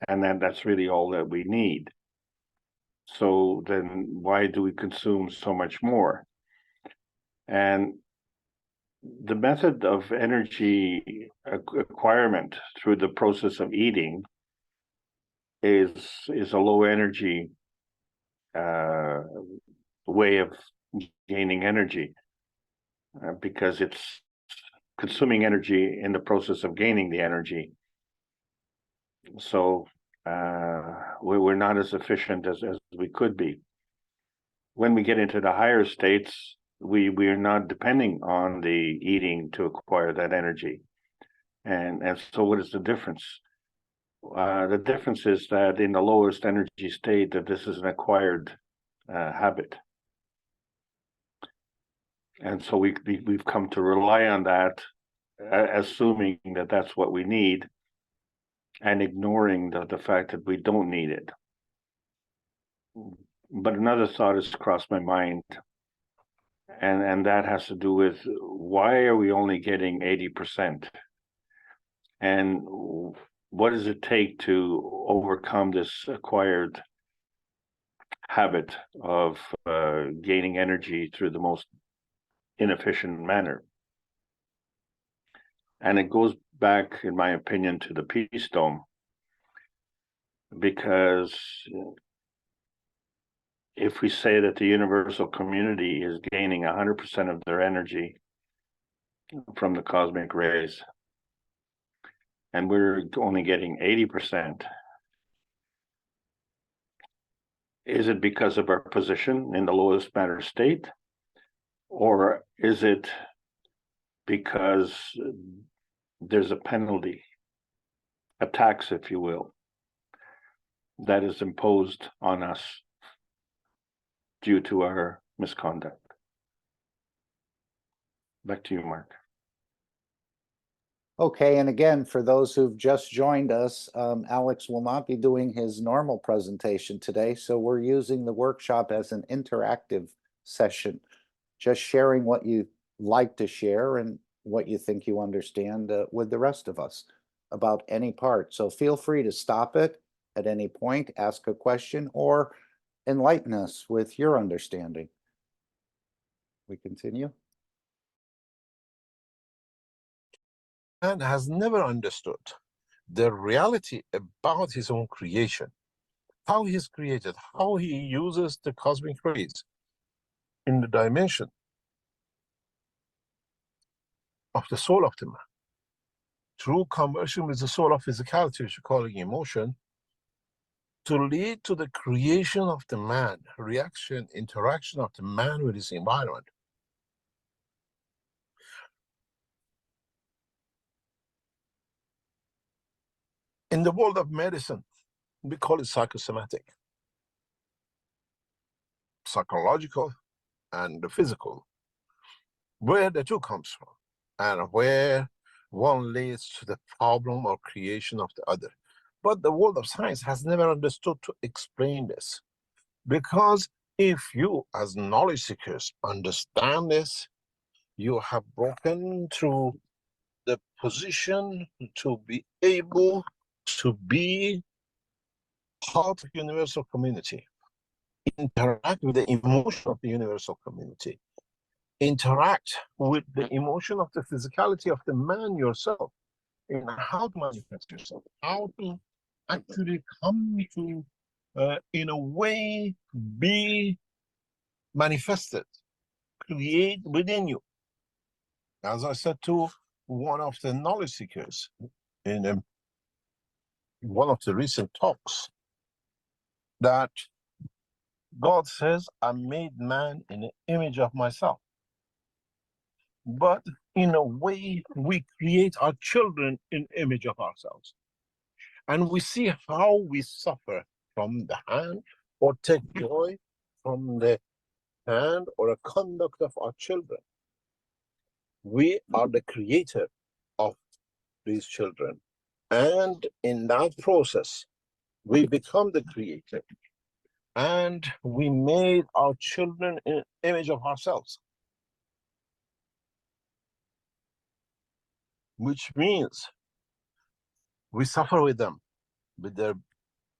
and then that's really all that we need. So then why do we consume so much more? And the method of energy acquirement through the process of eating is a low energy way of gaining energy because it's consuming energy in the process of gaining the energy. So we're not as efficient as we could be. When we get into the higher states, we are not depending on the eating to acquire that energy. And so what is the difference? The difference is that in the lowest energy state, that this is an acquired habit. And so we've come to rely on that, assuming that that's what we need, and ignoring the fact that we don't need it. But another thought has crossed my mind, and that has to do with why are we only getting 80%? And what does it take to overcome this acquired habit of gaining energy through the most inefficient manner? And it goes back, in my opinion, to the peace dome, because if we say that the universal community is gaining 100% of their energy from the cosmic rays, and we're only getting 80%, is it because of our position in the lowest matter state? Or is it because there's a penalty a tax, if you will, that is imposed on us due to our misconduct. Back to you, Mark. Okay, and again, for those who've just joined us, Alex will not be doing his normal presentation today, so we're using the workshop as an interactive session, just sharing what you like to share and what you think you understand with the rest of us about any part. So feel free to stop it at any point, ask a question, or enlighten us with your understanding. We continue. Man has never understood the reality about his own creation, how he's created, how he uses the cosmic rays in the dimension of the soul of the man. Through conversion with the soul of physicality, which we're calling emotion, to lead to the creation of the man, reaction, interaction of the man with his environment. In the world of medicine, we call it psychosomatic. Psychological and the physical, where the two comes from, and where one leads to the problem or creation of the other. But the world of science has never understood to explain this. Because if you, as knowledge seekers, understand this, you have broken through the position to be able to be part of the universal community, interact with the emotion of the universal community, interact with the emotion of the physicality of the man yourself, in how to manifest yourself, how to actually come to, in a way, be manifested, create within you. As I said to one of the knowledge seekers in one of the recent talks, that God says, I made man in the image of myself. But in a way, we create our children in image of ourselves. And we see how we suffer from the hand or take joy from the hand or a conduct of our children. We are the creator of these children. And in that process, we become the creator. And we made our children in image of ourselves. Which means we suffer with them, with their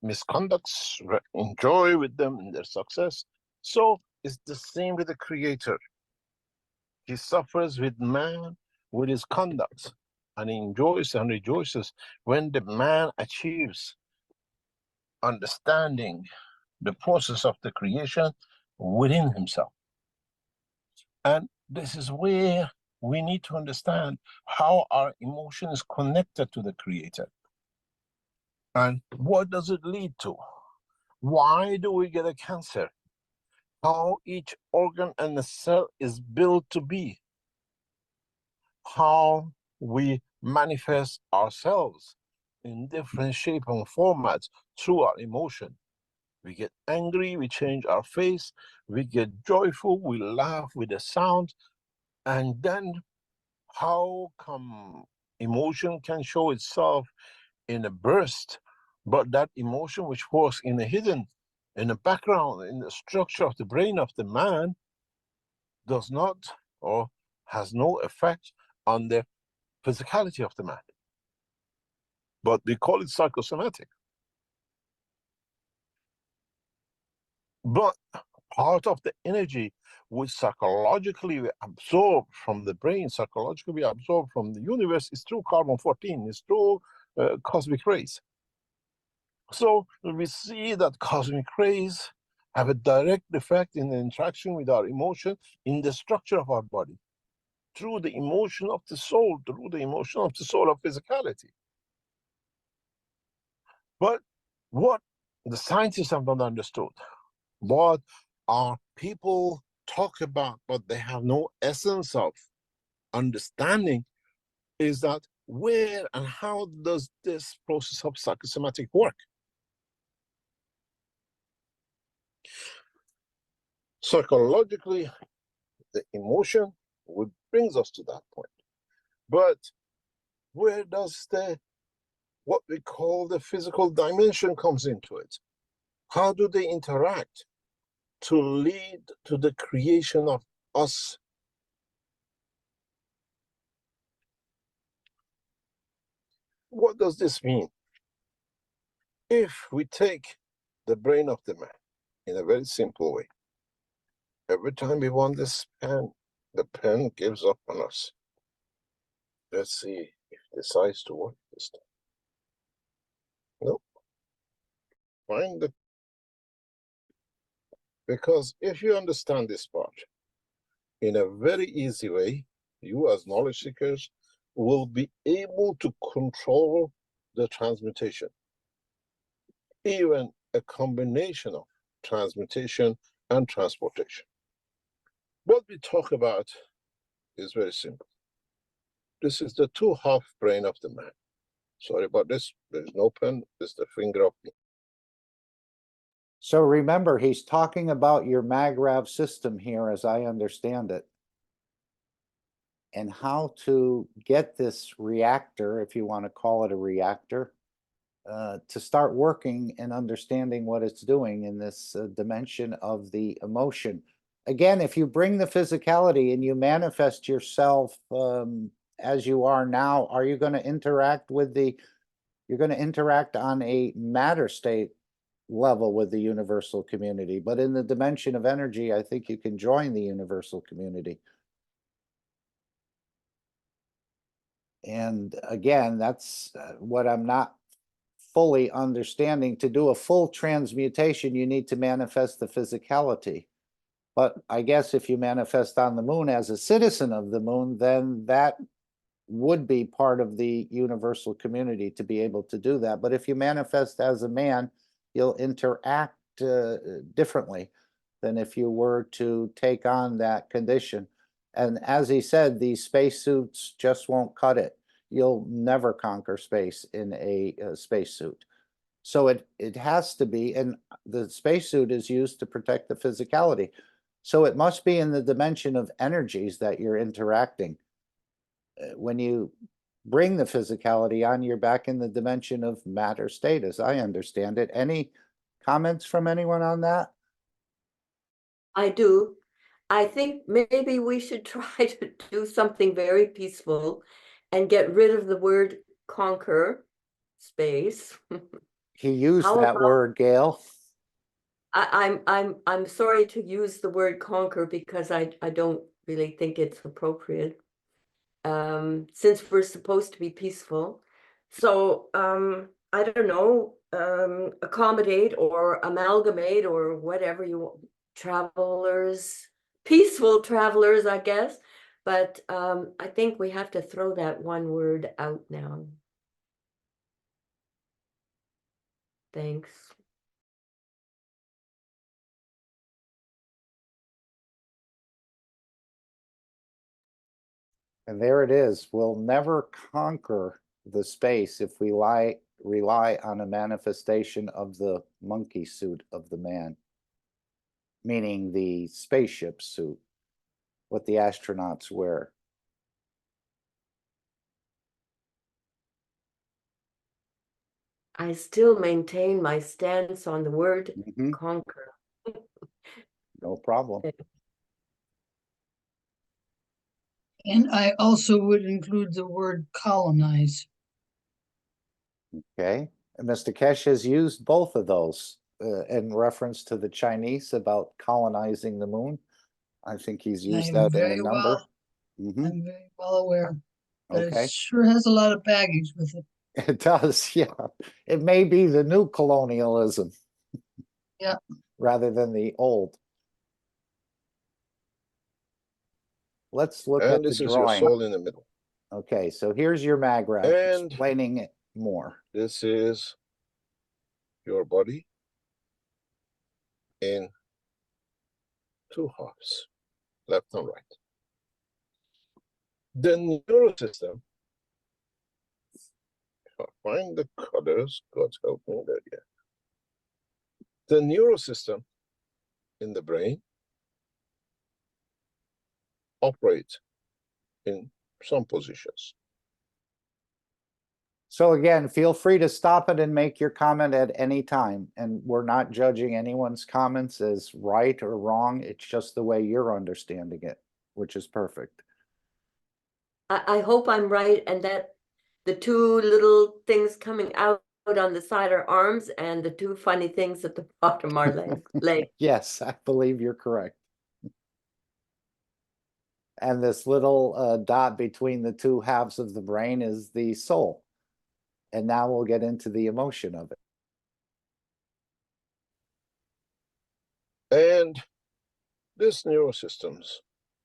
misconducts, enjoy with them in their success. So it's the same with the creator. He suffers with man, with his conduct, and he enjoys and rejoices when the man achieves understanding the process of the creation within himself. And this is where we need to understand how our emotion is connected to the creator. And what does it lead to? Why do we get a cancer? How each organ and the cell is built to be. How we manifest ourselves in different shape and formats through our emotion. We get angry, we change our face, we get joyful, we laugh with a sound, and then how come emotion can show itself in a burst, but that emotion which was in a hidden, in the background, in the structure of the brain of the man, does not or has no effect on the physicality of the man. But we call it psychosomatic. But part of the energy which psychologically we absorb from the brain, psychologically we absorb from the universe, is through carbon-14, is through cosmic rays. So we see that cosmic rays have a direct effect in the interaction with our emotion in the structure of our body, through the emotion of the soul, through the emotion of the soul of physicality. But what the scientists have not understood, what our people talk about, but they have no essence of understanding, is that where and how does this process of psychosomatic work? Psychologically, the emotion would brings us to that point. But where does the what we call the physical dimension comes into it? How do they interact to lead to the creation of us? What does this mean? If we take the brain of the man in a very simple way, every time we want this pen, the pen gives up on us. Let's see if it decides to work this time. Nope. Find the because if you understand this part in a very easy way, you as knowledge seekers will be able to control the transmutation. Even a combination of transmutation and transportation. What we talk about is very simple. This is the two-half brain of the man. Sorry about this, there's no pen, this is the finger of me. So remember, he's talking about your MagRav system here, as I understand it, and how to get this reactor, if you want to call it a reactor, to start working and understanding what it's doing in this dimension of the emotion. Again, if you bring the physicality and you manifest yourself as you are now, are you going to interact with you're going to interact on a matter state level with the universal community, but in the dimension of energy, I think you can join the universal community. And again, that's what I'm not fully understanding. To do a full transmutation, you need to manifest the physicality. But I guess if you manifest on the moon as a citizen of the moon, then that would be part of the universal community to be able to do that. But if you manifest as a man, you'll interact differently than if you were to take on that condition. And as he said, these spacesuits just won't cut it. You'll never conquer space in a spacesuit. So it has to be, and the spacesuit is used to protect the physicality. So it must be in the dimension of energies that you're interacting. When you bring the physicality on, you're back in the dimension of matter state, as I understand it. Any comments from anyone on that? I do. I think maybe we should try to do something very peaceful and get rid of the word conquer space. He used How that about- word, Gail. I'm sorry to use the word conquer because I don't really think it's appropriate. Since we're supposed to be peaceful. So I don't know, accommodate or amalgamate or whatever you want, travelers, peaceful travelers, I guess. But I think we have to throw that one word out now. Thanks. And there it is. We'll never conquer the space if we rely on a manifestation of the monkey suit of the man, meaning the spaceship suit, what the astronauts wear. I still maintain my stance on the word conquer. No problem. And I also would include the word colonize. Okay. And Mr. Keshe has used both of those in reference to the Chinese about colonizing the moon. I think he's used that in a number. I'm very well aware that Okay. it sure has a lot of baggage with it. It does, yeah. It may be the new colonialism. Yeah. Rather than the old. Let's look at And the this is your drawing. soul in the middle. Okay, so here's your MagRav And explaining it more. this is your body in two halves, left and right. The neural system find the colors. God help me there. Yeah. The neurosystem in the brain operates in some positions. So again, feel free to stop it and make your comment at any time. And we're not judging anyone's comments as right or wrong. It's just the way you're understanding it, which is perfect. I hope I'm right and that the two little things coming out on the side are arms and the two funny things at the bottom are legs. Yes, I believe you're correct. And this little dot between the two halves of the brain is the soul. And now we'll get into the emotion of it. And these neurosystems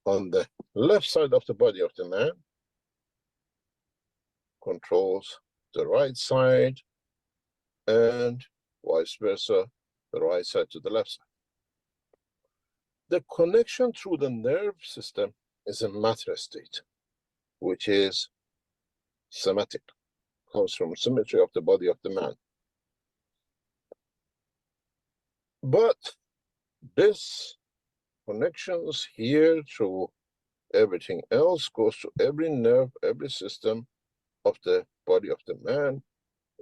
on the left side of the body of the man controls the right side and vice versa, the right side to the left side. The connection through the nerve system is a matter state, which is somatic, comes from symmetry of the body of the man. But this connections here through everything else goes to every nerve, every system of the body of the man.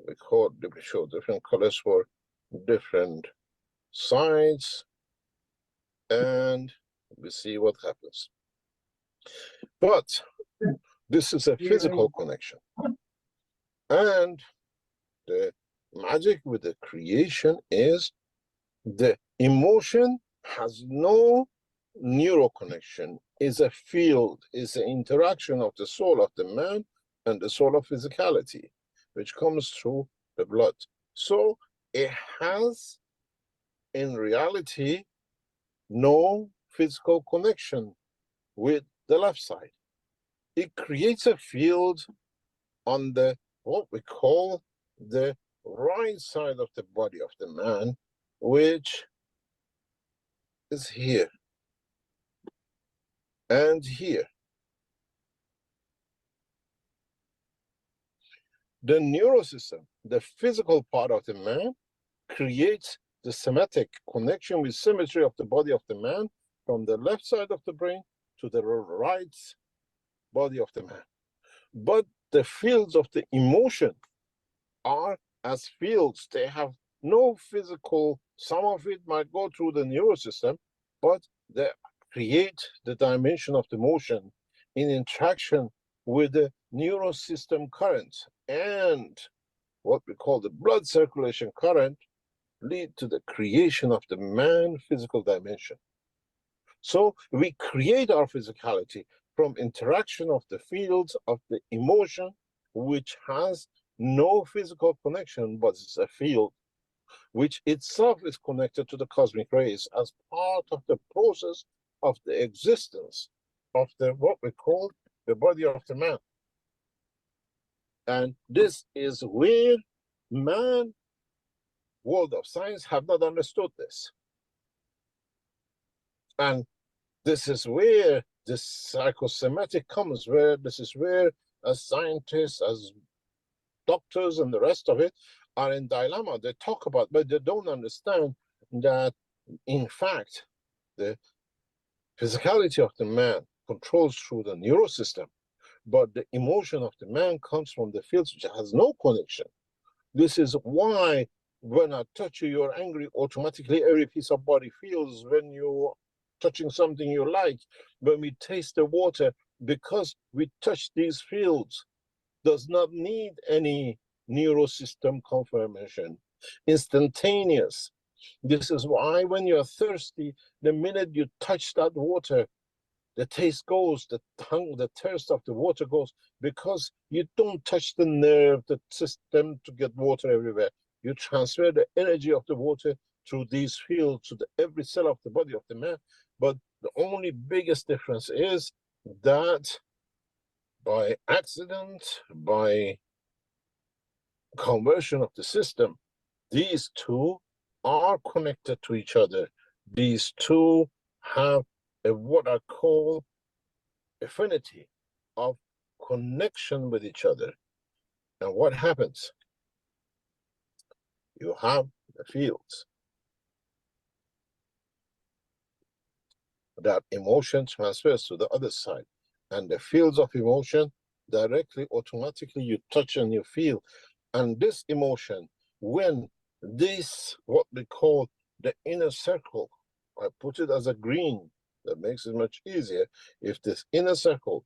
We show different colors for different sides, and we see what happens. But this is a physical connection. And the magic with the creation is the emotion has no neural connection, is a field, is an interaction of the soul of the man and the soul of physicality, which comes through the blood. So it has, in reality, no physical connection with the left side. It creates a field on the, what we call the right side of the body of the man, which is here and here. The neurosystem, the physical part of the man, creates the somatic connection with symmetry of the body of the man from the left side of the brain to the right body of the man. But the fields of the emotion are as fields. They have no physical, some of it might go through the neurosystem, but they create the dimension of the motion in interaction with the neurosystem current, and what we call the blood circulation current lead to the creation of the man physical dimension. So we create our physicality from interaction of the fields of the emotion, which has no physical connection, but it's a field which itself is connected to the cosmic rays as part of the process of the existence of the what we call the body of the man. And this is where man, world of science, have not understood this. And this is where the psychosomatic comes, where this is where as scientists, as doctors and the rest of it are in dilemma. They talk about, but they don't understand that in fact, the physicality of the man controls through the neurosystem, but the emotion of the man comes from the fields which has no connection. This is why when I touch you, you're angry, automatically every piece of body feels when you're touching something you like. When we taste the water, because we touch these fields, does not need any neurosystem confirmation. Instantaneous. This is why when you're thirsty, the minute you touch that water, the taste goes, the tongue, the thirst of the water goes, because you don't touch the nerve, the system to get water everywhere. You transfer the energy of the water through these fields to every cell of the body of the man. But the only biggest difference is that by accident, by conversion of the system, these two are connected to each other. These two have a what I call affinity of connection with each other. And what happens? you have the fields. That emotion transfers to the other side. And the fields of emotion directly, automatically you touch and you feel. And this emotion, when this, what we call the inner circle, I put it as a green, that makes it much easier. If this inner circle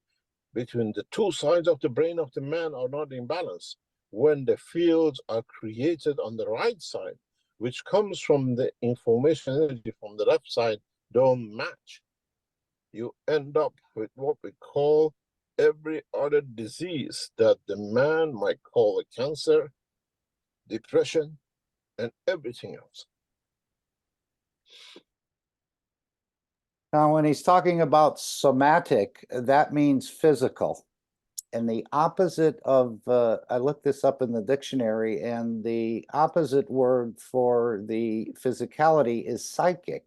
between the two sides of the brain of the man are not in balance, when the fields are created on the right side, which comes from the information energy from the left side, don't match, you end up with what we call every other disease that the man might call a cancer, depression, and everything else. Now, when he's talking about somatic, that means physical. And the opposite of, I looked this up in the dictionary, and the opposite word for the physicality is psychic.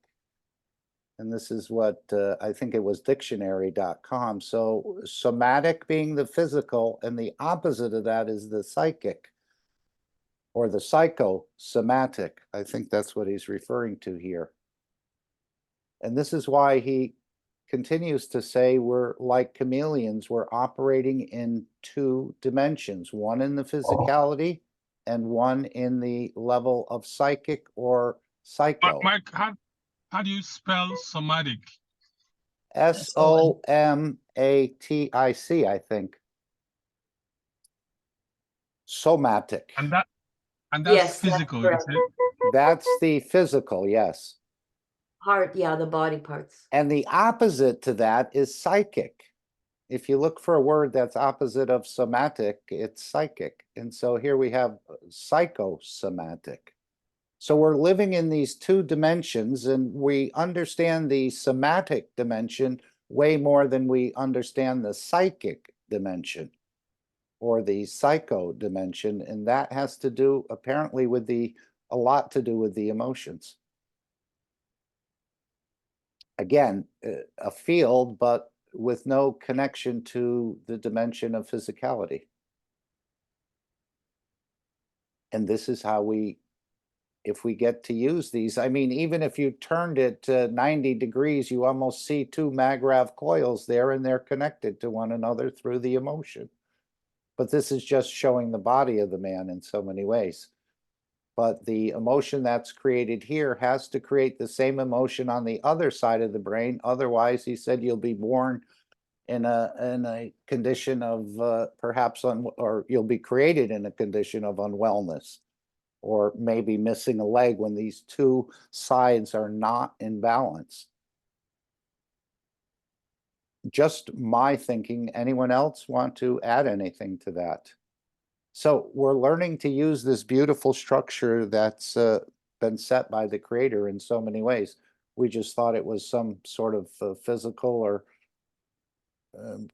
And this is what I think it was dictionary.com. So somatic being the physical, and the opposite of that is the psychic or the psychosomatic. I think that's what he's referring to here. And this is why he continues to say we're like chameleons. We're operating in two dimensions, one in the physicality and one in the level of psychic or psycho. Mike, how do you spell somatic? Somatic, I think. Somatic. And that's Yes, that's physical, correct. is it? That's the physical, yes. Heart, yeah, the body parts. And the opposite to that is psychic. If you look for a word that's opposite of somatic, it's psychic. And so here we have psychosomatic. So we're living in these two dimensions, and we understand the somatic dimension way more than we understand the psychic dimension or the psycho dimension. And that has to do apparently with a lot to do with the emotions. Again, a field, but with no connection to the dimension of physicality. And this is how if we get to use these, I mean, even if you turned it 90 degrees, you almost see two Magrav coils there, and they're connected to one another through the emotion. But this is just showing the body of the man in so many ways. But the emotion that's created here has to create the same emotion on the other side of the brain. Otherwise, he said, you'll be born in a condition of perhaps, or you'll be created in a condition of unwellness, or maybe missing a leg when these two sides are not in balance. Just my thinking. Anyone else want to add anything to that? So we're learning to use this beautiful structure that's been set by the creator in so many ways. We just thought it was some sort of physical or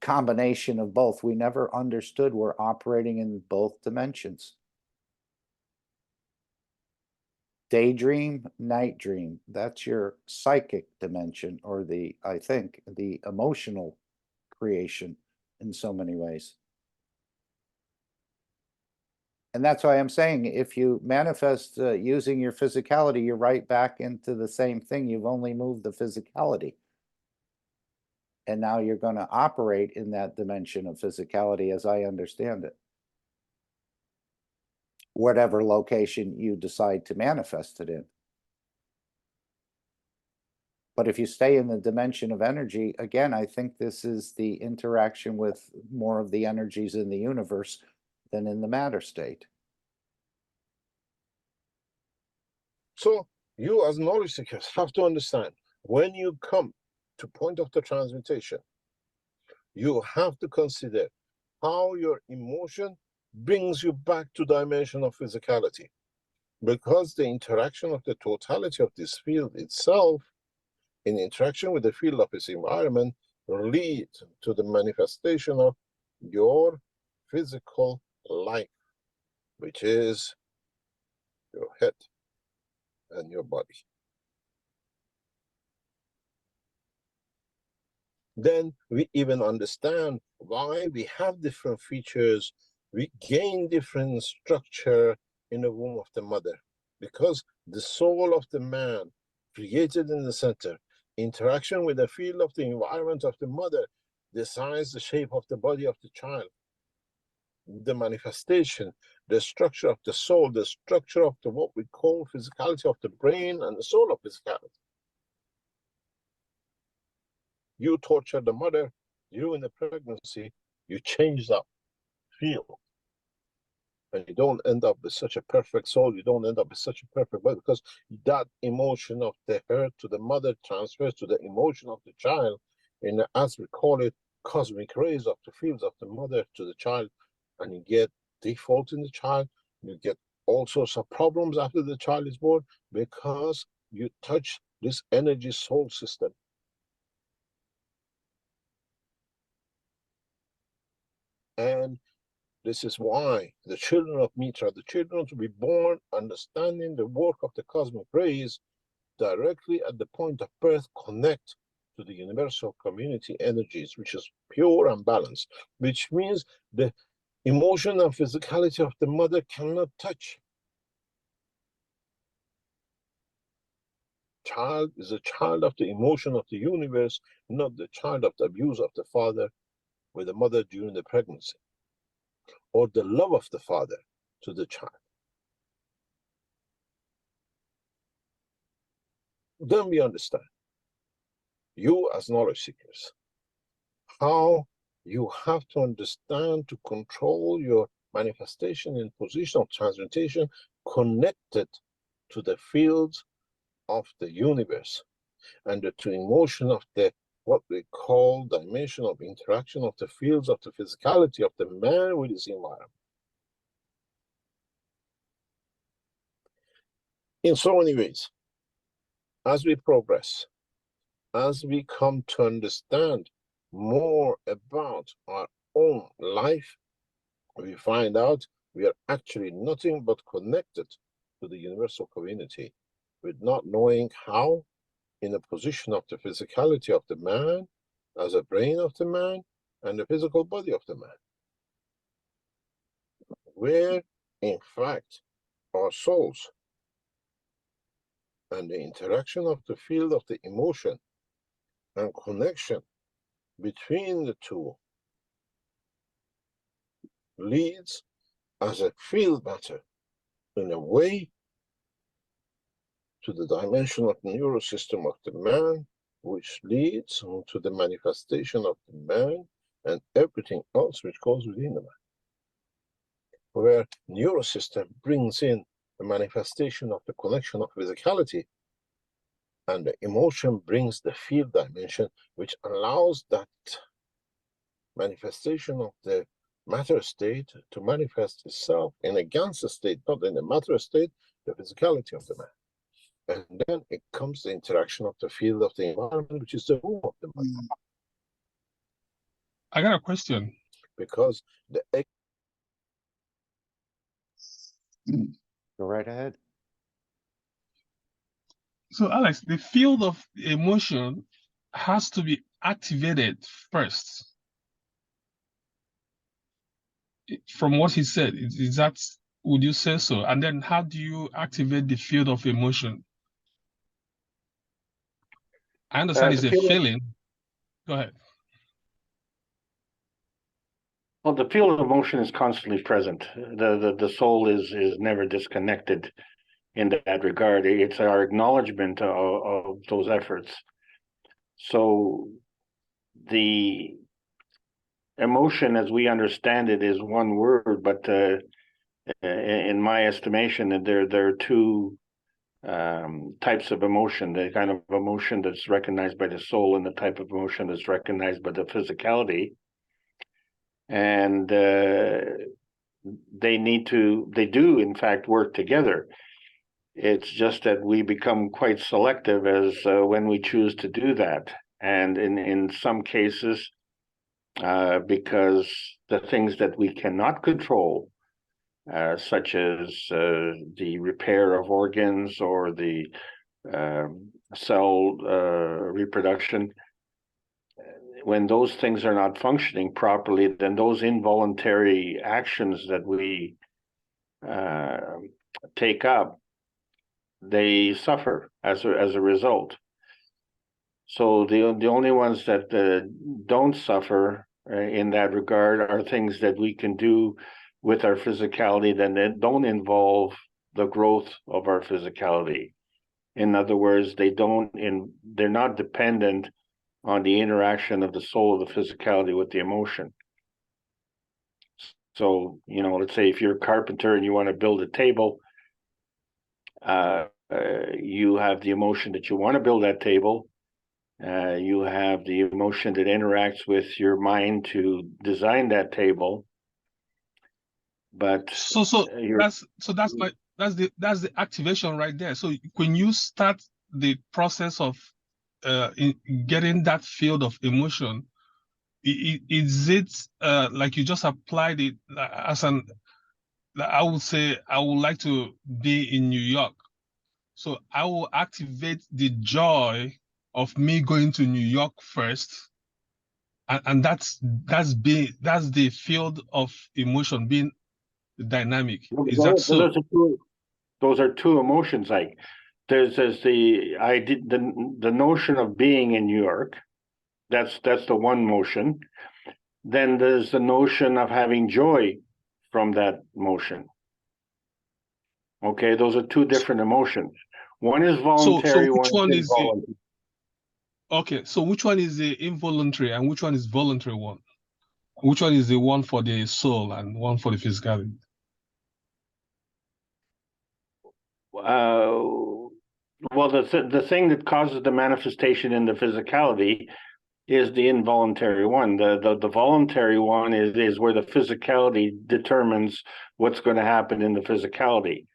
combination of both. We never understood we're operating in both dimensions. Daydream, night dream, that's your psychic dimension, or I think, the emotional creation in so many ways. And that's why I'm saying, if you manifest using your physicality, you're right back into the same thing. You've only moved the physicality. And now you're going to operate in that dimension of physicality as I understand it. Whatever location you decide to manifest it in. But if you stay in the dimension of energy, again, I think this is the interaction with more of the energies in the universe than in the matter state. So you as knowledge seekers have to understand, when you come to point of the transmutation, you have to consider how your emotion brings you back to dimension of physicality. Because the interaction of the totality of this field itself, in interaction with the field of its environment, leads to the manifestation of your physical life, which is your head and your body. Then we even understand why we have different features. We gain different structure in the womb of the mother. because the soul of the man created in the center, interaction with the field of the environment of the mother, decides the shape of the body of the child. The manifestation, the structure of the soul, the structure of the what we call physicality of the brain and the soul of physicality. You torture the mother, you in the pregnancy, you change that field. And you don't end up with such a perfect soul, you don't end up with such a perfect body, because that emotion of the hurt to the mother transfers to the emotion of the child, and as we call it, cosmic rays of the fields of the mother to the child, and you get default in the child, you get all sorts of problems after the child is born, because you touch this energy soul system. And this is why the children of Mitra, the children to be born understanding the work of the cosmic rays directly at the point of birth, connect to the universal community energies, which is pure and balanced, which means the emotion and physicality of the mother cannot touch. Child is a child of the emotion of the universe, not the child of the abuse of the father with the mother during the pregnancy, or the love of the father to the child. Then we understand, you as knowledge seekers, how you have to understand to control your manifestation in position of transmutation connected to the fields of the universe and to emotion of the what we call dimension of interaction of the fields of the physicality of the man with his environment. In so many ways, as we progress, as we come to understand more about our own life, we find out we are actually nothing but connected to the universal community, with not knowing how, in the position of the physicality of the man, as a brain of the man, and the physical body of the man, where, in fact, our souls and the interaction of the field of the emotion and connection between the two leads as a field matter in a way to the dimension of the neurosystem of the man, which leads to the manifestation of the man and everything else which goes within the man. Where neurosystem brings in the manifestation of the connection of physicality, and the emotion brings the field dimension, which allows that manifestation of the matter state to manifest itself in a Gansa state, not in the matter state, the physicality of the man. And then it comes the interaction of the field of the environment, which is the womb of the man. I got a question. Because the egg. Go right ahead. So, Alex, the field of emotion has to be activated first. From what he said, is that, would you say so? And then how do you activate the field of emotion? I understand it's a feeling. Go ahead. Well, the field of emotion is constantly present. The soul is never disconnected in that regard. It's our acknowledgement of those efforts. So the emotion, as we understand it, is one word, but in my estimation, there are two types of emotion: the kind of emotion that's recognized by the soul and the type of emotion that's recognized by the physicality. And they do in fact work together. It's just that we become quite selective as when we choose to do that. And in some cases, because the things that we cannot control, such as the repair of organs or the cell reproduction, when those things are not functioning properly, then those involuntary actions that we take up they suffer as a result. So the only ones that don't suffer in that regard are things that we can do with our physicality that don't involve the growth of our physicality. In other words, they're not dependent on the interaction of the soul of the physicality with the emotion. So, let's say if you're a carpenter and you want to build a table, you have the emotion that you want to build that table. You have the emotion that interacts with your mind to design that table. But that's the activation right there. So when you start the process of getting that field of emotion, is it like you just applied it as I would say I would like to be in New York, so I will activate the joy of me going to New York first, and that's the field of emotion being dynamic. Is that so? Those are two emotions. Like there's the notion of being in New York. That's the one motion. Then there's the notion of having joy from that motion. Okay, those are two different emotions. One is voluntary, so which one is involuntary. Okay, so which one is the involuntary and which one is voluntary one? Which one is the one for the soul and one for the physicality? Well, the thing that causes the manifestation in the physicality is the involuntary one. The voluntary one is where the physicality determines what's going to happen in the physicality.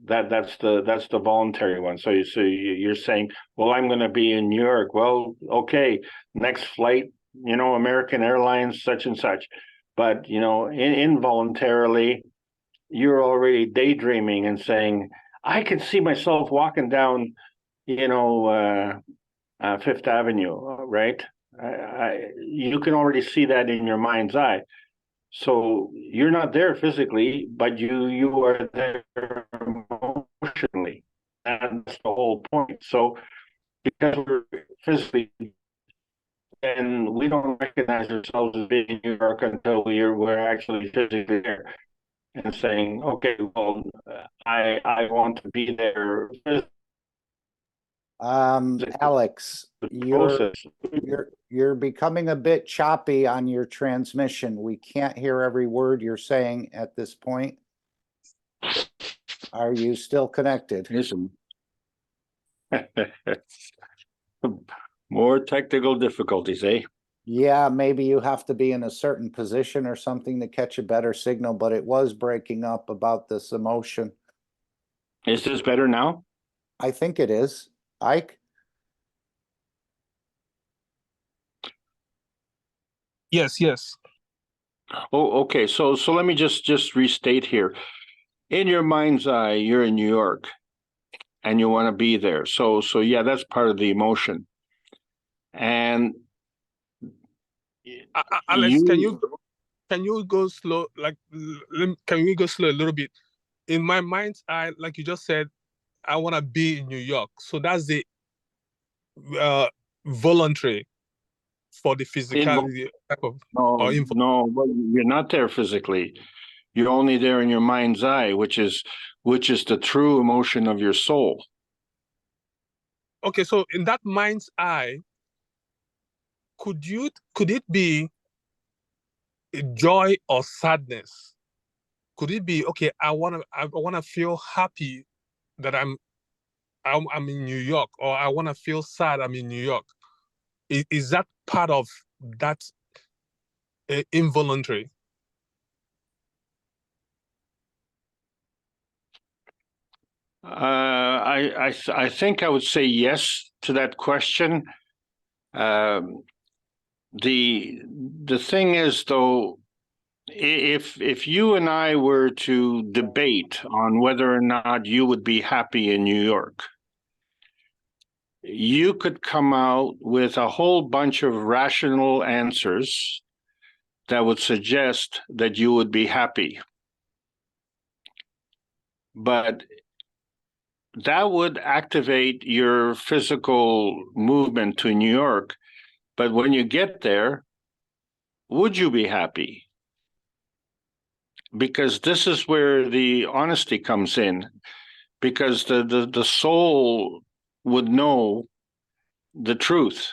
That's the voluntary one. So you're saying, well, I'm going to be in New York. Well, okay, next flight, American Airlines, such and such. But involuntarily, you're already daydreaming and saying, I can see myself walking down, Fifth Avenue, right? You can already see that in your mind's eye. So you're not there physically, but you are there emotionally. And that's the whole point. So because we're physically, and we don't recognize ourselves as being in New York until we're actually physically there and saying, okay, well, I want to be there. Alex, you're becoming a bit choppy on your transmission. We can't hear every word you're saying at this point. Are you still connected? Listen. More technical difficulties, eh? Yeah, maybe you have to be in a certain position or something to catch a better signal, but it was breaking up about this emotion. Is this better now? I think it is. Ike? Yes. Oh, okay. So let me just restate here. In your mind's eye, you're in New York and you want to be there. So yeah, that's part of the emotion. And Alex, can you go slow? Like, can we go slow a little bit? In my mind's eye, like you just said, I want to be in New York. So that's the voluntary for the physicality type of. No, well, you're not there physically. You're only there in your mind's eye, which is the true emotion of your soul. Okay, so in that mind's eye, could it be joy or sadness? Could it be, okay, I wanna feel happy that I'm in New York, or I wanna feel sad I'm in New York? Is that part of that involuntary? I think I would say yes to that question. The thing is, though, if you and I were to debate on whether or not you would be happy in New York, you could come out with a whole bunch of rational answers that would suggest that you would be happy. But that would activate your physical movement to New York. But when you get there, would you be happy? Because this is where the honesty comes in, because the soul would know the truth.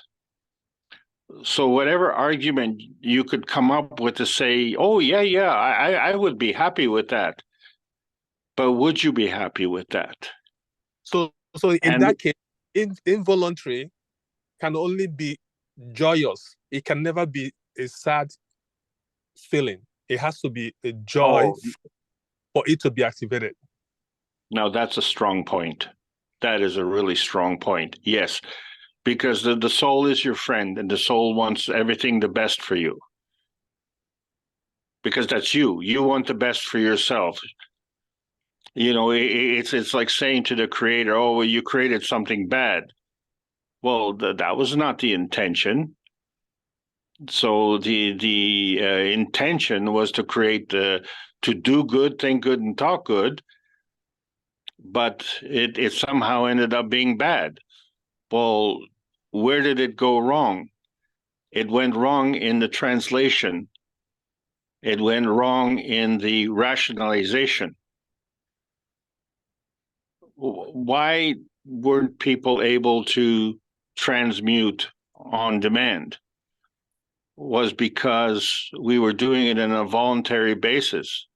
So whatever argument you could come up with to say, oh, yeah, I would be happy with that. But would you be happy with that? So in that case, involuntary can only be joyous. It can never be a sad feeling. It has to be a joy for it to be activated. Now that's a strong point. That is a really strong point. Yes, because the soul is your friend, and the soul wants everything the best for you. Because that's you. You want the best for yourself. You know, it's like saying to the creator, oh, well, you created something bad. Well, that was not the intention. So the intention was to create to do good, think good, and talk good, but it somehow ended up being bad. Well, where did it go wrong? It went wrong in the translation. It went wrong in the rationalization. Why weren't people able to transmute on demand? Was because we were doing it on a voluntary basis.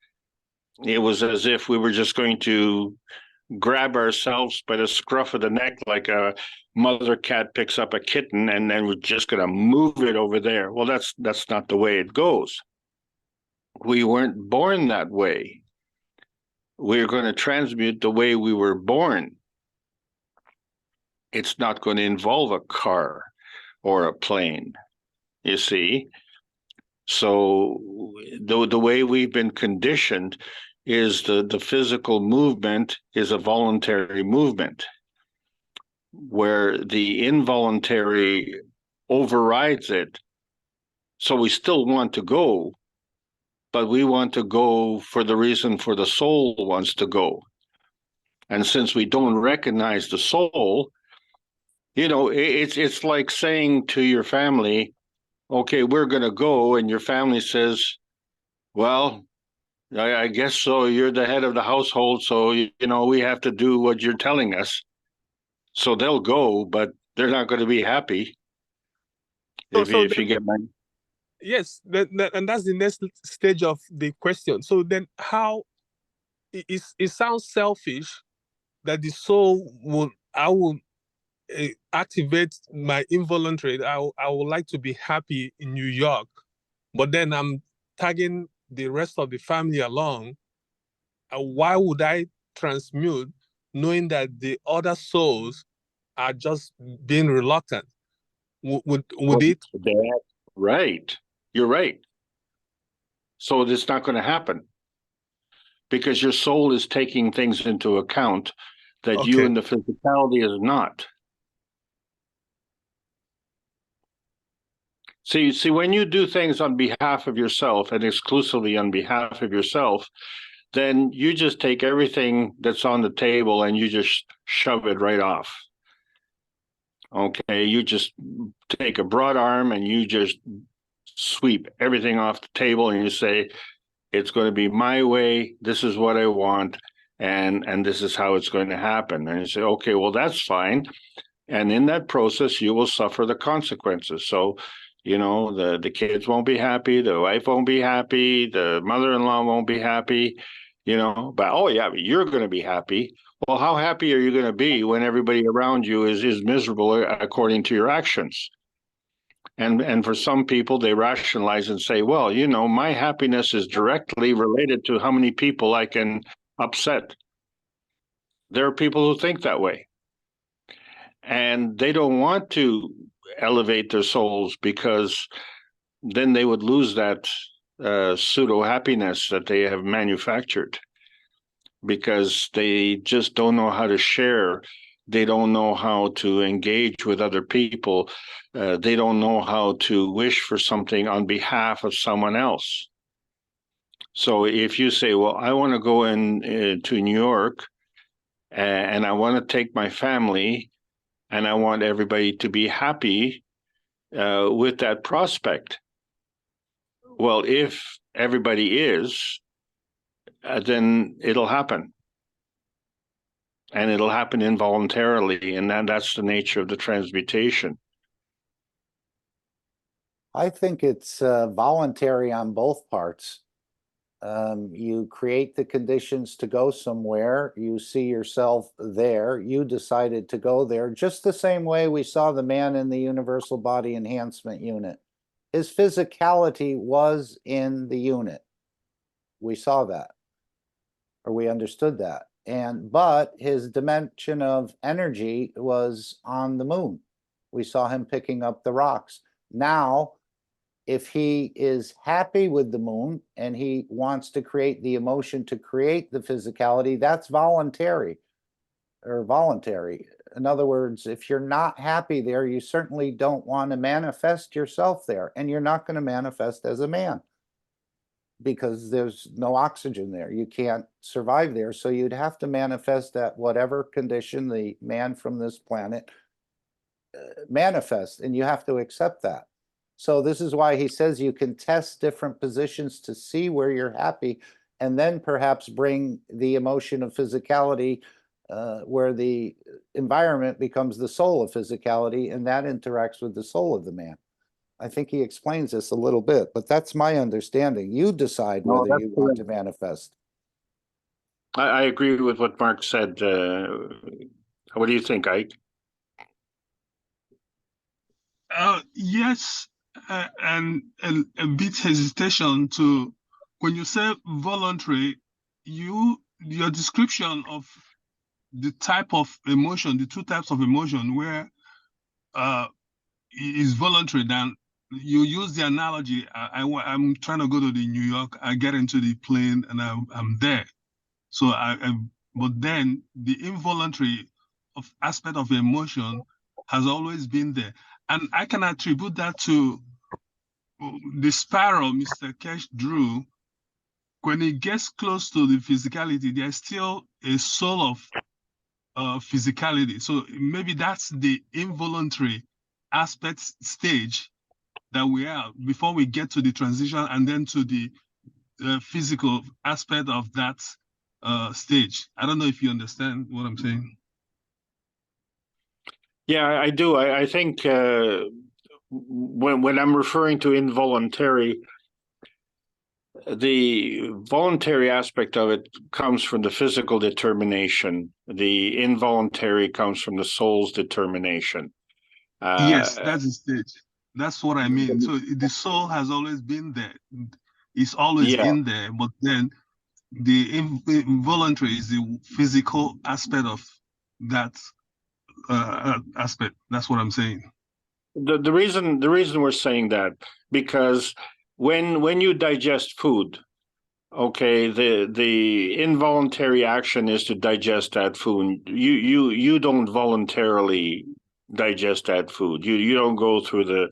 It was as if we were just going to grab ourselves by the scruff of the neck like a mother cat picks up a kitten, and then we're just going to move it over there. Well, that's not the way it goes. We weren't born that way. We're going to transmute the way we were born. It's not going to involve a car or a plane, you see. So the way we've been conditioned is the physical movement is a voluntary movement, where the involuntary overrides it. So we still want to go, but we want to go for the reason for the soul wants to go. And since we don't recognize the soul, you know, it's like saying to your family, okay, we're going to go, and your family says, well, I guess so. You're the head of the household, so, you know, we have to do what you're telling us. So they'll go, but they're not going to be happy. If you get my... Yes, and that's the next stage of the question. So then how, it sounds selfish that the soul I will activate my involuntary. I would like to be happy in New York, but then I'm tagging the rest of the family along. Why would I transmute knowing that the other souls are just being reluctant? Would it? Right. You're right. So it's not going to happen, because your soul is taking things into account that you and the physicality is not. See, when you do things on behalf of yourself and exclusively on behalf of yourself, then you just take everything that's on the table and you just shove it right off. Okay, you just take a broad arm and you just sweep everything off the table, and you say, it's going to be my way, this is what I want, and this is how it's going to happen. And you say, okay, well, that's fine. And in that process, you will suffer the consequences. So, you know, the kids won't be happy, the wife won't be happy, the mother-in-law won't be happy, you know, but, oh yeah, but you're going to be happy. Well, how happy are you going to be when everybody around you is miserable according to your actions? And for some people, they rationalize and say, well, you know, my happiness is directly related to how many people I can upset. There are people who think that way. And they don't want to elevate their souls, because then they would lose that pseudo happiness that they have manufactured, because they just don't know how to share. They don't know how to engage with other people. They don't know how to wish for something on behalf of someone else. So if you say, well, I want to go to New York, and I want to take my family, and I want everybody to be happy with that prospect. Well, if everybody is, then it'll happen. And it'll happen involuntarily, and that's the nature of the transmutation. I think it's voluntary on both parts. You create the conditions to go somewhere, you see yourself there, you decided to go there, just the same way we saw the man in the Universal Body Enhancement Unit. His physicality was in the unit. We saw that, or we understood that. But his dimension of energy was on the moon. We saw him picking up the rocks. Now, if he is happy with the moon and he wants to create the emotion to create the physicality, that's voluntary. In other words, if you're not happy there, you certainly don't want to manifest yourself there, and you're not going to manifest as a man because there's no oxygen there. You can't survive there. So you'd have to manifest at whatever condition the man from this planet manifests, and you have to accept that. So this is why he says you can test different positions to see where you're happy, and then perhaps bring the emotion of physicality where the environment becomes the soul of physicality, and that interacts with the soul of the man. I think he explains this a little bit, but that's my understanding. You decide whether you want to manifest. I agree with what Mark said. What do you think, Ike? Yes, and a bit hesitation to, when you say voluntary, your description of the type of emotion, the two types of emotion where is voluntary, then you use the analogy. I'm trying to go to the New York, I get into the plane and I'm there. So but then the involuntary aspect of emotion has always been there. And I can attribute that to the sparrow Mr. Keshe drew. When it gets close to the physicality, there's still a soul of physicality. So maybe that's the involuntary aspect stage that we are before we get to the transition and then to the physical aspect of that stage. I don't know if you understand what I'm saying. Yeah, I do. I think when I'm referring to involuntary, the voluntary aspect of it comes from the physical determination. The involuntary comes from the soul's determination. Yes, that's the stage. That's what I mean. So the soul has always been there. It's always in there, but then the involuntary is the physical aspect of that aspect. That's what I'm saying. The reason we're saying that, because when you digest food, okay, the involuntary action is to digest that food. You don't voluntarily digest that food. You don't go through the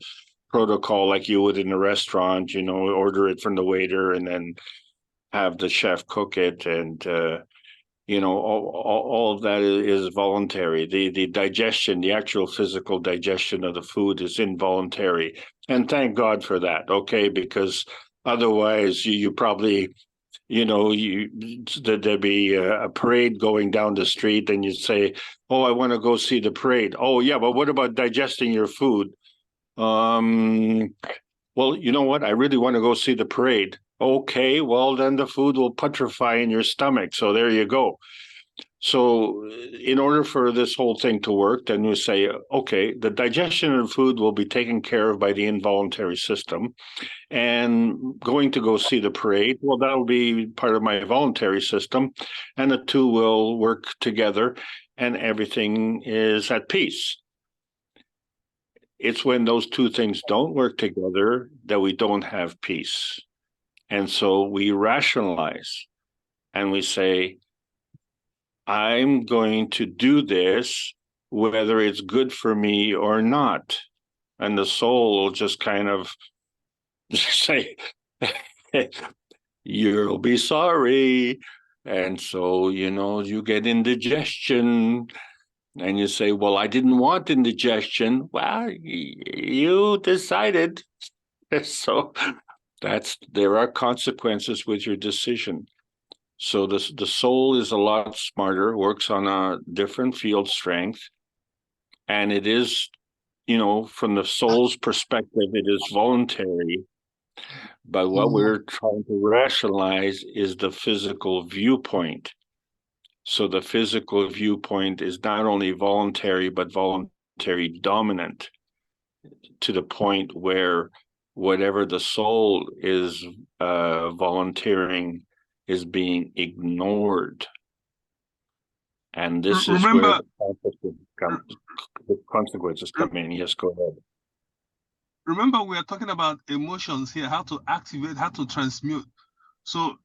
protocol like you would in a restaurant, order it from the waiter and then have the chef cook it, and all of that is voluntary. The digestion, the actual physical digestion of the food is involuntary, and thank God for that. Okay, because otherwise you probably there'd be a parade going down the street, and you'd say, "Oh, I want to go see the parade." Oh, yeah, but what about digesting your food? Well, you know what? I really want to go see the parade. Okay, well, then the food will putrefy in your stomach. So there you go. So in order for this whole thing to work, then you say, okay, the digestion of food will be taken care of by the involuntary system. And going to go see the parade, well, that'll be part of my voluntary system. And the two will work together and everything is at peace. It's when those two things don't work together that we don't have peace. And so we rationalize and we say, I'm going to do this whether it's good for me or not. And the soul will just kind of say, you'll be sorry. And so, you get indigestion and you say, well, I didn't want indigestion. Well, you decided. So there are consequences with your decision. So the soul is a lot smarter, works on a different field strength. And it is, from the soul's perspective, it is voluntary. But what we're trying to rationalize is the physical viewpoint. So the physical viewpoint is not only voluntary, but voluntary dominant, to the point where whatever the soul is volunteering is being ignored. And this is where the consequences come in. Yes, go ahead. Remember, we are talking about emotions here, how to activate, how to transmute. So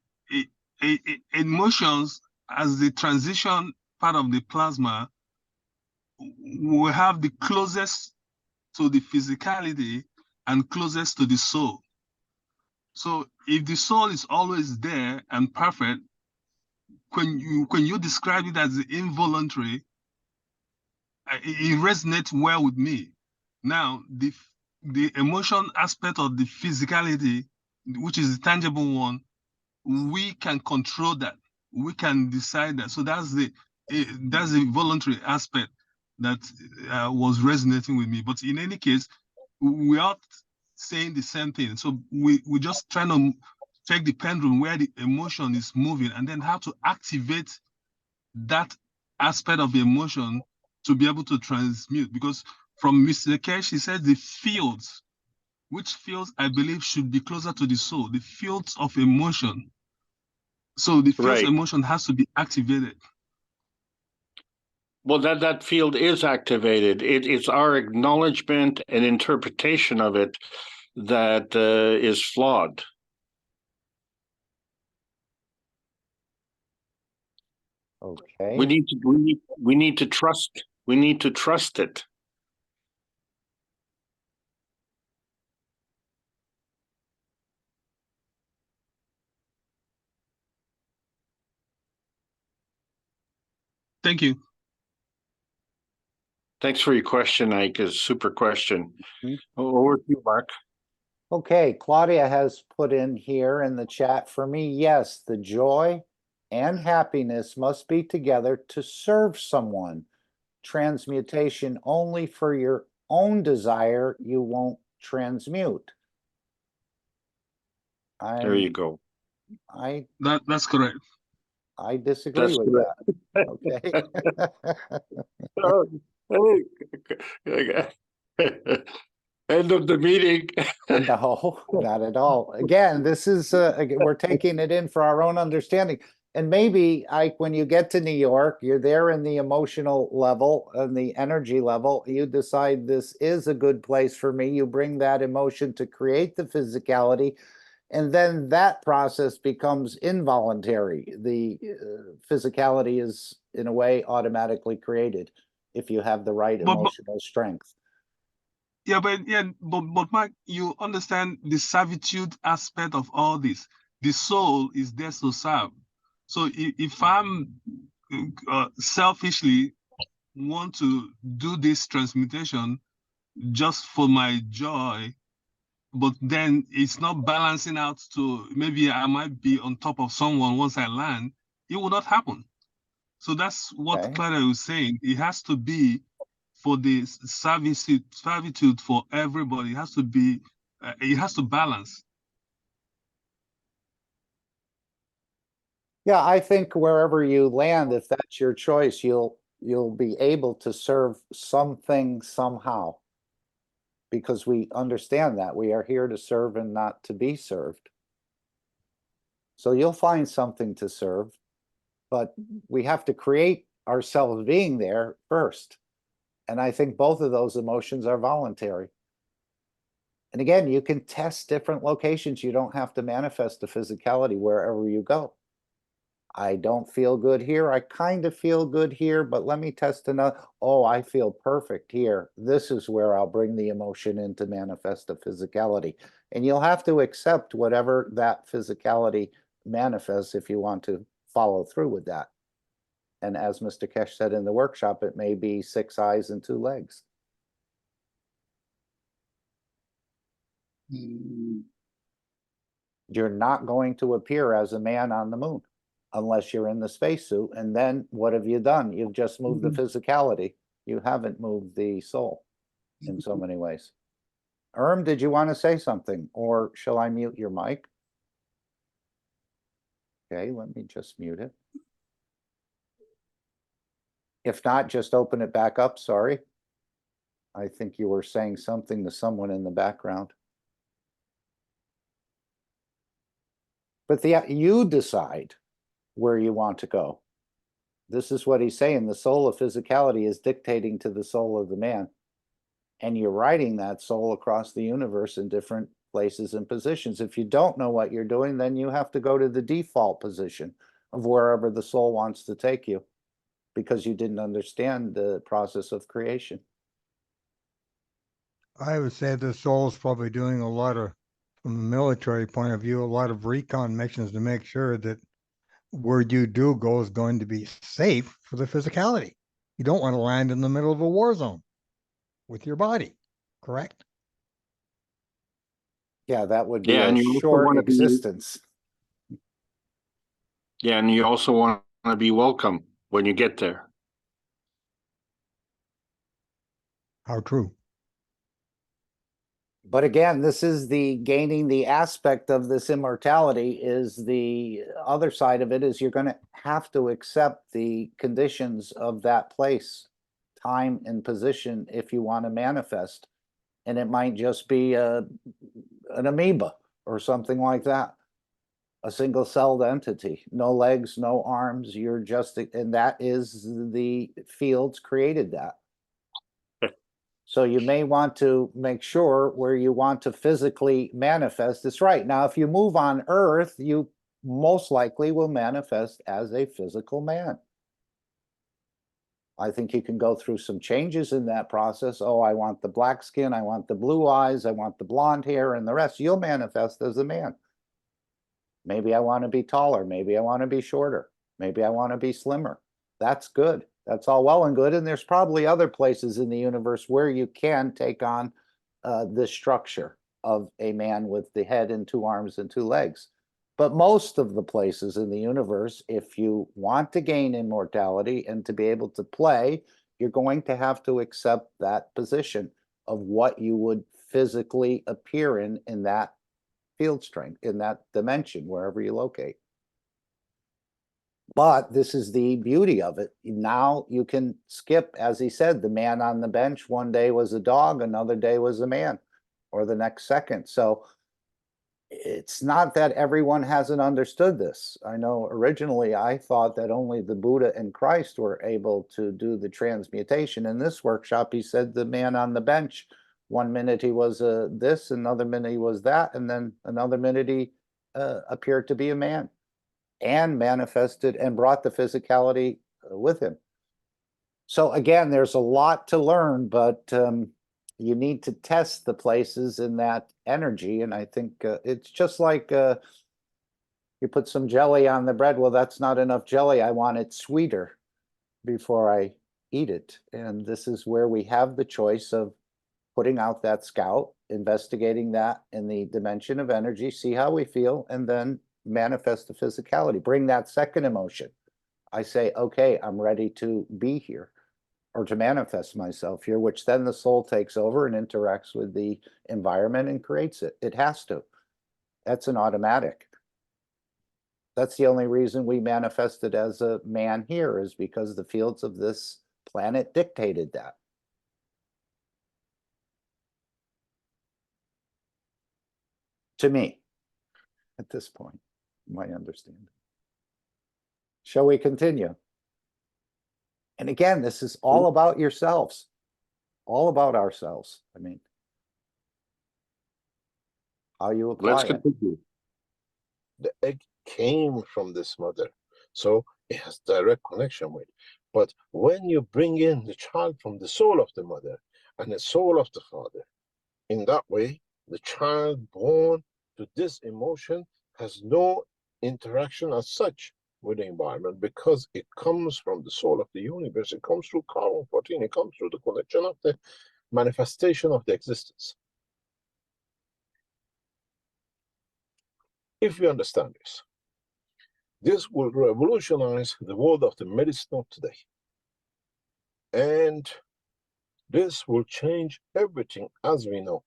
emotions, as the transition part of the plasma, will have the closest to the physicality and closest to the soul. So if the soul is always there and perfect, when you describe it as involuntary, it resonates well with me. Now, the emotion aspect of the physicality, which is the tangible one, we can control that. We can decide that. So that's the voluntary aspect that was resonating with me. But in any case, we are saying the same thing. So we're just trying to check the pendulum where the emotion is moving, and then how to activate that aspect of the emotion to be able to transmute. Because from Mr. Keshe, he said the fields, which fields I believe should be closer to the soul, the fields of emotion. So the fields of emotion has to be activated. Well, that field is activated. It's our acknowledgement and interpretation of it that is flawed. Okay. We need to trust. We need to trust it. Thank you. Thanks for your question, Ike. It's a super question. Over to you, Mark. Okay, Claudia has put in here in the chat for me, yes, the joy and happiness must be together to serve someone. Transmutation only for your own desire, you won't transmute. There you go. That's correct. I disagree with that. Okay. End of the meeting. No, not at all. Again, this is we're taking it in for our own understanding. And maybe, Ike, when you get to New York, you're there in the emotional level and the energy level, you decide this is a good place for me. You bring that emotion to create the physicality, and then that process becomes involuntary. The physicality is, in a way, automatically created if you have the right emotional strength. Yeah, but Mark, you understand the servitude aspect of all this. The soul is there to serve. So if I'm selfishly want to do this transmutation just for my joy, but then it's not balancing out to maybe I might be on top of someone once I land, it will not happen. So that's what Clara was saying. It has to be for the servitude for everybody. It has to be, it has to balance. Yeah, I think wherever you land, if that's your choice, you'll be able to serve something somehow, because we understand that we are here to serve and not to be served. So you'll find something to serve, but we have to create ourselves being there first. And I think both of those emotions are voluntary. And again, you can test different locations. You don't have to manifest the physicality wherever you go. I don't feel good here. I kind of feel good here, but let me test another. Oh, I feel perfect here. This is where I'll bring the emotion in to manifest the physicality. And you'll have to accept whatever that physicality manifests if you want to follow through with that. And as Mr. Keshe said in the workshop, it may be 6 eyes and 2 legs. You're not going to appear as a man on the moon unless you're in the spacesuit. And then what have you done? You've just moved the physicality. You haven't moved the soul in so many ways. Did you want to say something, or shall I mute your mic? Okay, let me just mute it. If not, just open it back up. Sorry. I think you were saying something to someone in the background. But you decide where you want to go. This is what he's saying. The soul of physicality is dictating to the soul of the man. And you're riding that soul across the universe in different places and positions. If you don't know what you're doing, then you have to go to the default position of wherever the soul wants to take you, because you didn't understand the process of creation. I would say the soul's probably doing a lot of, from a military point of view, a lot of recon missions to make sure that where you do go is going to be safe for the physicality. You don't want to land in the middle of a war zone with your body, correct? Yeah, that would be Yeah, a and you also short want to be, existence. yeah, and you also want to be welcome when you get there. How true. But again, this is the gaining the aspect of this immortality. Is the other side of it is you're going to have to accept the conditions of that place, time, and position if you want to manifest. And it might just be an amoeba or something like that, a single-celled entity, no legs, no arms. You're just, and that is the fields created that. So you may want to make sure where you want to physically manifest is right. Now, if you move on Earth, you most likely will manifest as a physical man. I think you can go through some changes in that process. Oh, I want the black skin, I want the blue eyes, I want the blonde hair, and the rest. You'll manifest as a man. Maybe I want to be taller, maybe I want to be shorter, maybe I want to be slimmer. That's good. That's all well and good. And there's probably other places in the universe where you can take on the structure of a man with the head and 2 arms and 2 legs. But most of the places in the universe, if you want to gain immortality and to be able to play, you're going to have to accept that position of what you would physically appear in that field strength, in that dimension, wherever you locate. But this is the beauty of it. Now you can skip, as he said, the man on the bench one day was a dog, another day was a man, or the next second. So it's not that everyone hasn't understood this. I know originally I thought that only the Buddha and Christ were able to do the transmutation. In this workshop, he said the man on the bench, one minute he was this, another minute he was that, and then another minute he appeared to be a man and manifested and brought the physicality with him. So again, there's a lot to learn, but you need to test the places in that energy. And I think it's just like you put some jelly on the bread. Well, that's not enough jelly. I want it sweeter before I eat it. And this is where we have the choice of putting out that scout, investigating that in the dimension of energy, see how we feel, and then manifest the physicality. Bring that second emotion. I say, okay, I'm ready to be here, or to manifest myself here, which then the soul takes over and interacts with the environment and creates it. It has to. That's an automatic. That's the only reason we manifested as a man here, is because the fields of this planet dictated that. To me, at this point, my understanding. Shall we continue? And again, this is all about yourselves, all about ourselves. I mean, how you apply Let's it. continue. The egg came from this mother, so it has direct connection with. But when you bring in the child from the soul of the mother and the soul of the father, in that way, the child born to this emotion has no interaction as such with the environment because it comes from the soul of the universe. It comes through carbon 14. It comes through the connection of the manifestation of the existence. If we understand this will revolutionize the world of the medicine of today. And this will change everything as we know.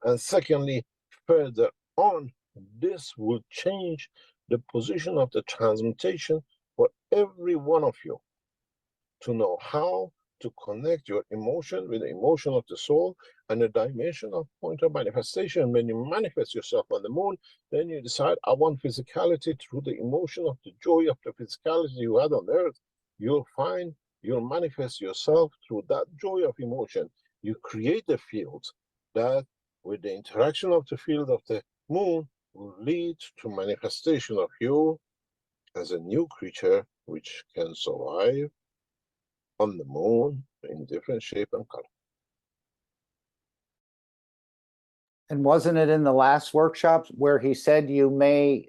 And secondly, further on, this will change the position of the transmutation for every one of you to know how to connect your emotion with the emotion of the soul and the dimension of point of manifestation. When you manifest yourself on the moon, then you decide, I want physicality through the emotion of the joy of the physicality you had on earth. You'll find you'll manifest yourself through that joy of emotion. You create a field that, with the interaction of the field of the moon, will lead to manifestation of you as a new creature which can survive on the moon in different shape and color. And wasn't it in the last workshop where he said you may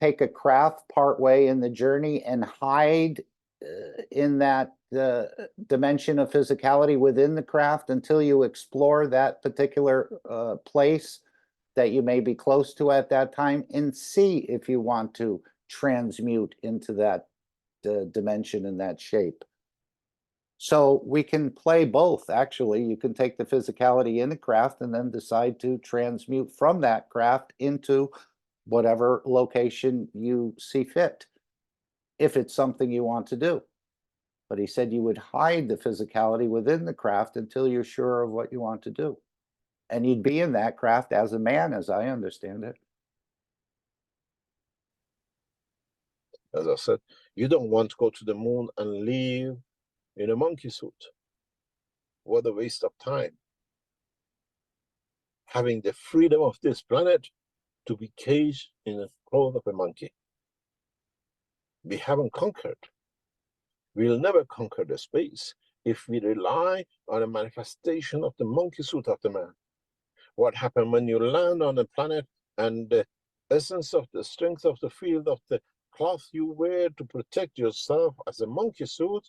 take a craft partway in the journey and hide in that dimension of physicality within the craft until you explore that particular place that you may be close to at that time, and see if you want to transmute into that dimension in that shape? So we can play both, actually. You can take the physicality in the craft and then decide to transmute from that craft into whatever location you see fit, if it's something you want to do. But he said you would hide the physicality within the craft until you're sure of what you want to do. And you'd be in that craft as a man, as I understand it. As I said, you don't want to go to the moon and live in a monkey suit. What a waste of time. Having the freedom of this planet to be caged in the cloth of a monkey. We haven't conquered. We'll never conquer the space if we rely on a manifestation of the monkey suit of the man. What happens when you land on a planet and the essence of the strength of the field of the cloth you wear to protect yourself as a monkey suit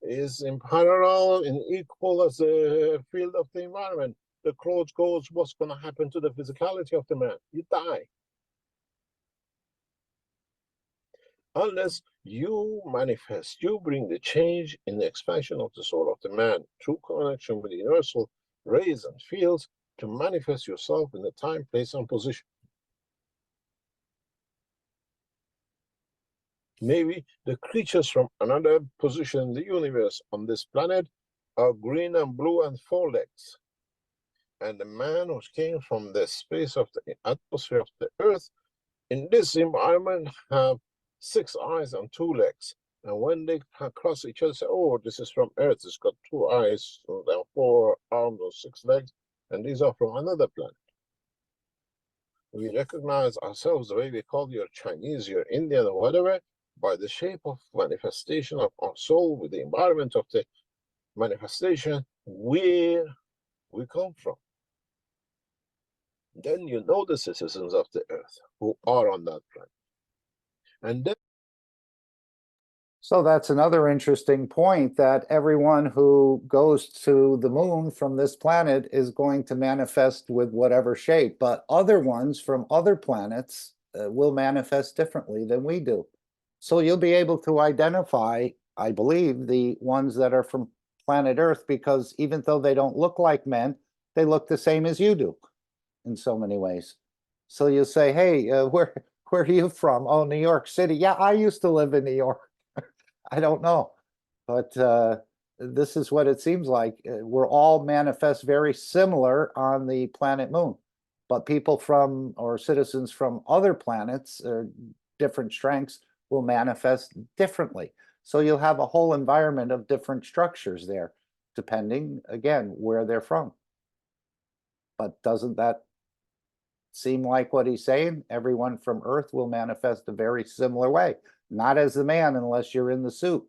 is in parallel and equal as the field of the environment. The clothes goes, what's going to happen to the physicality of the man? You die. Unless you manifest, you bring the change in the expansion of the soul of the man through connection with the universal rays and fields to manifest yourself in the time, place, and position. Maybe the creatures from another position in the universe on this planet are green and blue and 4 legs. And the man who came from the space of the atmosphere of the earth in this environment have 6 eyes and 2 legs. And when they cross each other, say, oh, this is from earth, it's got 2 eyes and 4 arms or 6 legs, and these are from another planet. We recognize ourselves the way we call you're Chinese, you're Indian, or whatever, by the shape of manifestation of our soul with the environment of the manifestation where we come from. Then you know the citizens of the earth who are on that planet. And then So that's another interesting point, that everyone who goes to the moon from this planet is going to manifest with whatever shape, but other ones from other planets will manifest differently than we do. So you'll be able to identify, I believe, the ones that are from planet Earth, because even though they don't look like men, they look the same as you do in so many ways. So you'll say, hey, where are you from? Oh, New York City. Yeah, I used to live in New York. I don't know, but this is what it seems like. We're all manifest very similar on the planet Moon, but people from, or citizens from other planets or different strengths will manifest differently. So you'll have a whole environment of different structures there, depending, again, where they're from. But doesn't that seem like what he's saying? Everyone from Earth will manifest a very similar way. Not as a man unless you're in the suit.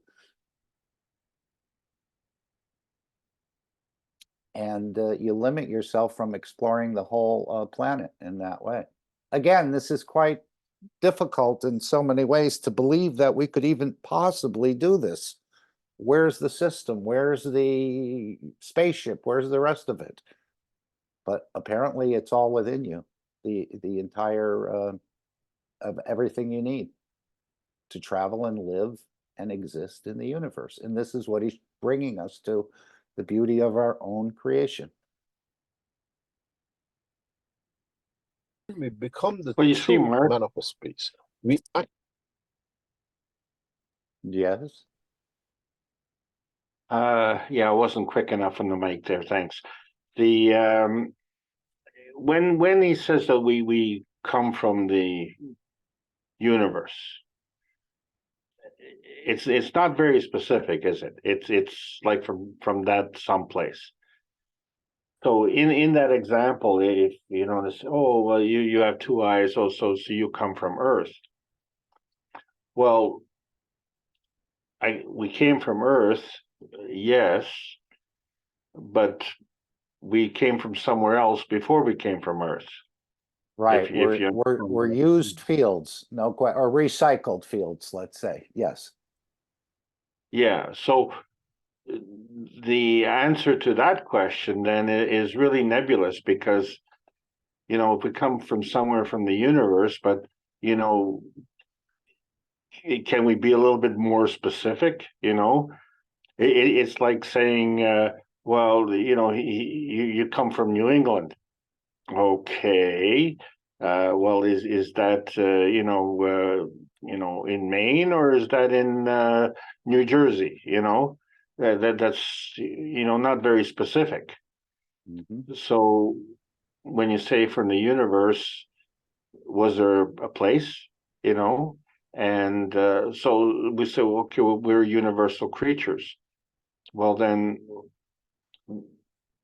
And you limit yourself from exploring the whole planet in that way. Again, this is quite difficult in so many ways to believe that we could even possibly do this. Where's the system? Where's the spaceship? Where's the rest of it? But apparently it's all within you, the entire of everything you need to travel and live and exist in the universe. And this is what he's bringing us to, the beauty of our own creation. We become the Well, you see, true Mark, man of space. We act. Yes. yeah, I wasn't quick enough on the mic there. Thanks. The when he says that we come from the universe, it's not very specific, is it? It's like from that someplace. So in that example, if you notice, oh well, you have two eyes, oh so you come from Earth. Well, we came from Earth, yes, but we came from somewhere else before we came from Earth. Right, If you we're used fields, or recycled fields, let's say, yes. Yeah, so the answer to that question then is really nebulous because, you know, if we come from somewhere from the universe, but, you know, can we be a little bit more specific? You know, it's like saying, well, you know, you come from New England. Okay. Well, is that, you know, in Maine or is that in New Jersey? You know, that's, you know, not very specific. Mhm. So when you say from the universe, was there a place, you know? And so we say, well, okay, well, we're universal creatures. Well, then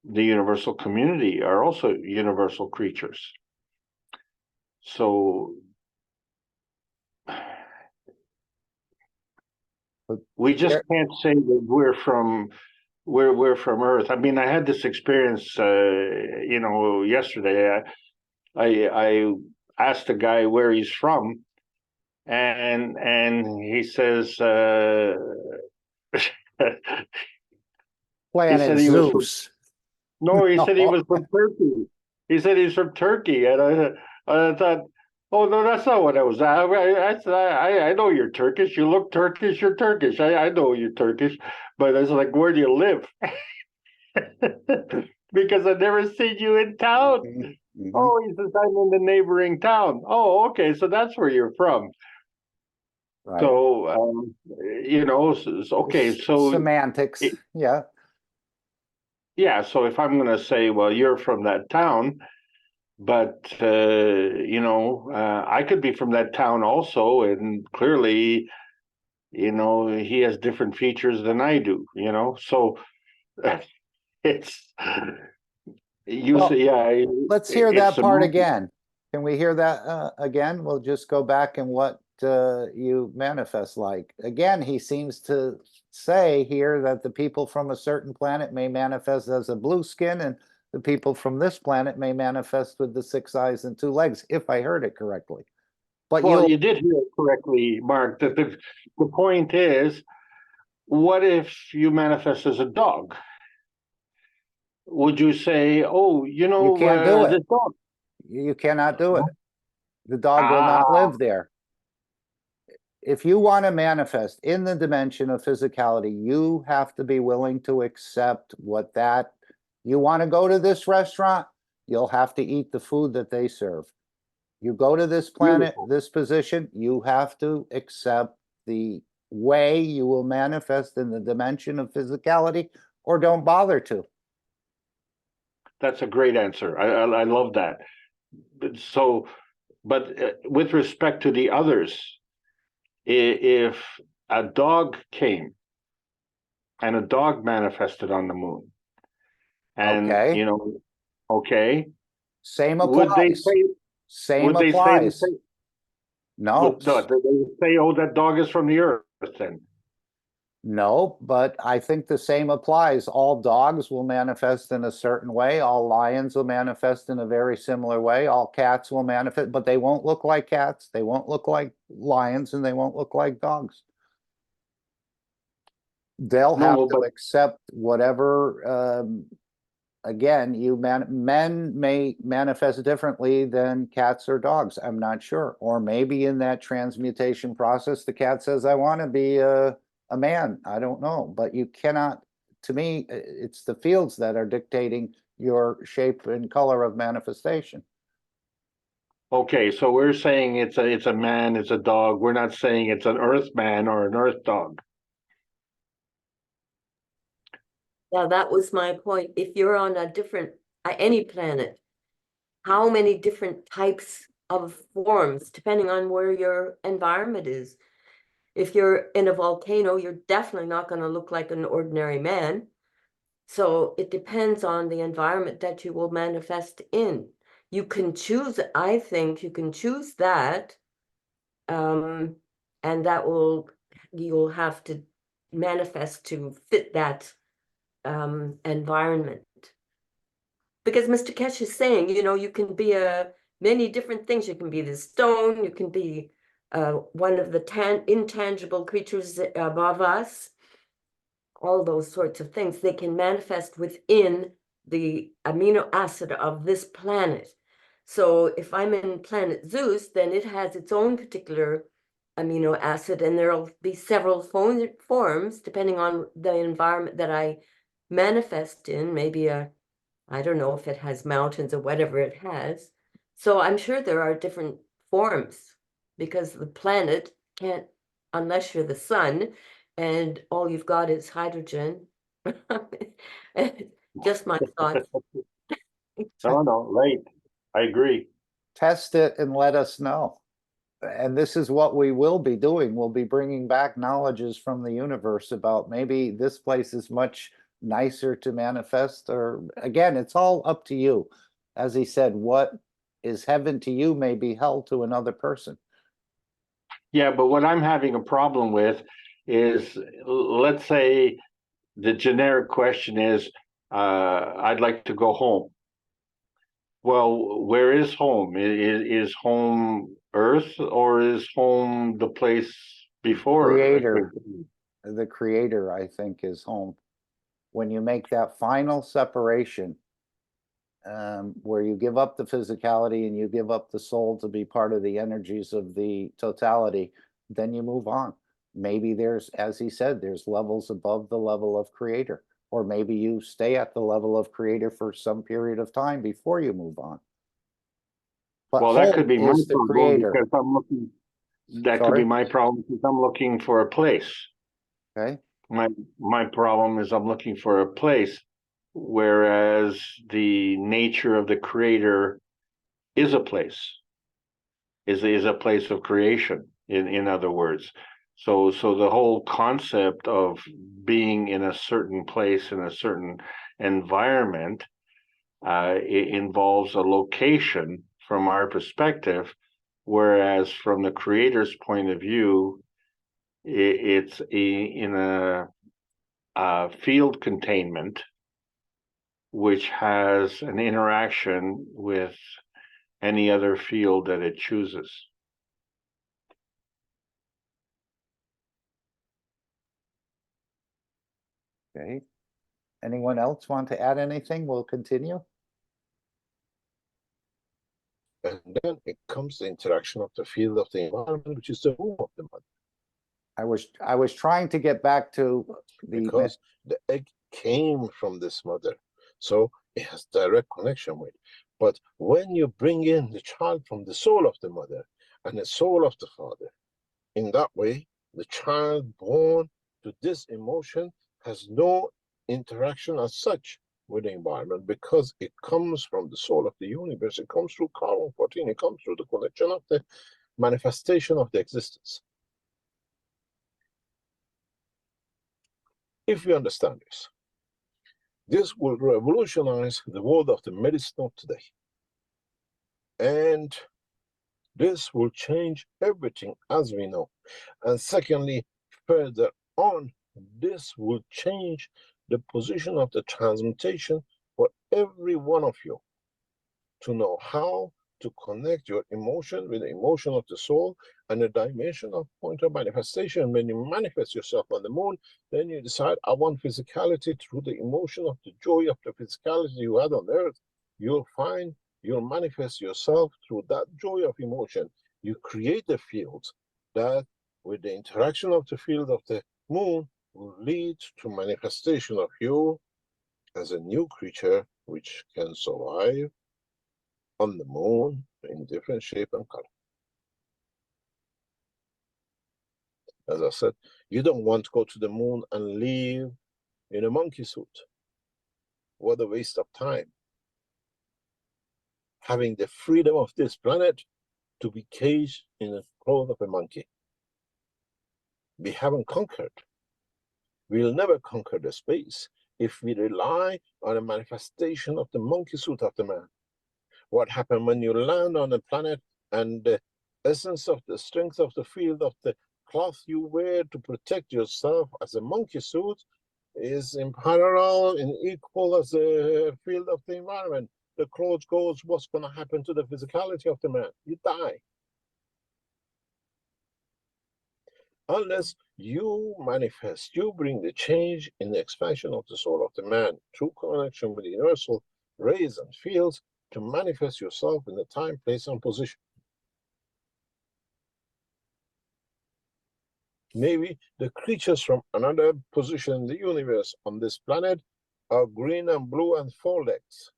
the universal community are also universal creatures. So we just can't say that we're from Earth. I mean, I had this experience, you know, yesterday. I asked the guy where he's from, and he says he Planet said he was from, Zeus. no, he said he was from Turkey. He said he's from Turkey, and I thought, oh no, that's not what I was. I know you're Turkish. You look Turkish. You're Turkish. I know you're Turkish, but I was like, where do you live? Because I've never seen you in town. Mhm. Oh, he says I'm in the neighboring town. Oh, okay, so that's where you're from. Right. So, you know, okay, so Semantics, yeah. yeah, so if I'm going to say, well, you're from that town, but you know, I could be from that town also, and clearly, you know, he has different features than I do. You know, so it's you Well, say, yeah, let's hear it's that a part movie. again. Can we hear that again? We'll just go back and what you manifest like. Again, he seems to say here that the people from a certain planet may manifest as a blue skin, and the people from this planet may manifest with the 6 eyes and 2 legs, if I heard it correctly. But Well, you did hear it correctly, Mark. That the point is, what if you manifest as a dog? Would you say, oh, you you know, can't do it. this dog? You cannot do it. The dog will Ah, not live there. If you want to manifest in the dimension of physicality, you have to be willing to accept what that, you want to go to this restaurant, you'll have to eat the food that they serve. You go to this planet, beautiful. this position, you have to accept the way you will manifest in the dimension of physicality, or don't bother to. That's a great answer. I love that. So, but with respect to the others, if a dog came and a dog manifested on the moon, and Okay. you know, okay, Same would they applies. say? Same Would they say the applies. same? No. Would they say, "Oh, that dog is from the Earth"? Then No, but I think the same applies. All dogs will manifest in a certain way. All lions will manifest in a very similar way. All cats will manifest, but they won't look like cats. They won't look like lions, and they won't look like dogs. They'll have No, to but accept whatever, again, men may manifest differently than cats or dogs. I'm not sure. Or maybe in that transmutation process, the cat says, I want to be a man. I don't know. But you cannot, to me, it's the fields that are dictating your shape and color of manifestation. okay, so we're saying it's a man, it's a dog. We're not saying it's an earth man or an earth dog. Yeah, that was my point. If you're on a different, any planet, how many different types of forms, depending on where your environment is. If you're in a volcano, you're definitely not going to look like an ordinary man. So it depends on the environment that you will manifest in. You can choose, I think you can choose that. And that you'll have to manifest to fit that environment. Because Mr. Keshe is saying, you can be many different things. You can be the stone, you can be one of the intangible creatures above us, all those sorts of things. They can manifest within the amino acid of this planet. So if I'm in planet Zeus, then it has its own particular amino acid, and there'll be several forms depending on the environment that I manifest in. Maybe I don't know if it has mountains or whatever it has. So I'm sure there are different forms, because the planet can't, unless you're the sun and all you've got is hydrogen. Just my thoughts. No, right. I agree. Test it and let us know. And this is what we will be doing. We'll be bringing back knowledges from the universe about maybe this place is much nicer to manifest, or again, it's all up to you. As he said, what is heaven to you may be hell to another person. Yeah, but what I'm having a problem with is, let's say the generic question is, I'd like to go home. Well, where is home? Is home Earth, or is home the place before? Creator, the creator, I think, is home. When you make that final separation, where you give up the physicality and you give up the soul to be part of the energies of the totality, then you move on. Maybe there's, as he said, there's levels above the level of creator, or maybe you stay at the level of creator for some period of time before you move on. But well, that could be my is the problem, creator. because I'm looking. That could be my problem, because I'm looking for a place. Okay. My problem is I'm looking for a place, whereas the nature of the creator is a place, is a place of creation, in other words. So the whole concept of being in a certain place, in a certain environment, it involves a location from our perspective, whereas from the creator's point of view, it's in a field containment, which has an interaction with any other field that it chooses. Okay. Anyone else want to add anything? We'll continue. And then it comes the interaction of the field of the environment, which is the womb of the mother. I was trying to get back to the, because the egg came from this mother, so it has direct connection with. But when you bring in the child from the soul of the mother and the soul of the father, in that way, the child born to this emotion has no interaction as such with the environment, because it comes from the soul of the universe. It comes through carbon 14. It comes through the connection of the manifestation of the existence. If we understand this will revolutionize the world of the medicine of today. And this will change everything as we know. And secondly, further on, This will change the position of the transmutation for every one of you to know how to connect your emotion with the emotion of the soul and the dimension of point of manifestation. When you manifest yourself on the moon, then you decide, I want physicality through the emotion of the joy of the physicality you had on earth. You'll find you'll manifest yourself through that joy of emotion. You create a field that, with the interaction of the field of the moon, will lead to manifestation of you as a new creature which can survive on the moon in different shape and color. As I said, you don't want to go to the moon and live in a monkey suit. What a waste of time. Having the freedom of this planet to be caged in the cloth of a monkey. We haven't conquered. We'll never conquer the space if we rely on a manifestation of the monkey suit of the man. What happened when you land on a planet and the essence of the strength of the field of the cloth you wear to protect yourself as a monkey suit is in parallel and equal as the field of the environment. The clothes goes, what's going to happen to the physicality of the man? You die. Unless you manifest, you bring the change in the expansion of the soul of the man through connection with the universal rays and fields to manifest yourself in the time, place, and position. Maybe the creatures from another position in the universe on this planet are green and blue and 4 legs.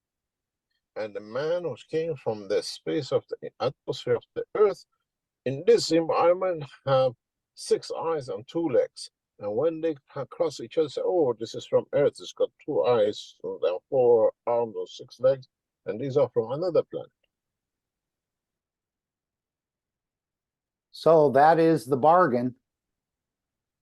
And the man who came from the space of the atmosphere of the earth in this environment have 6 eyes and 2 legs. And when they cross each other, say, oh, this is from earth, it's got 2 eyes, and 4 arms or 6 legs, and these are from another planet. So that is the bargain.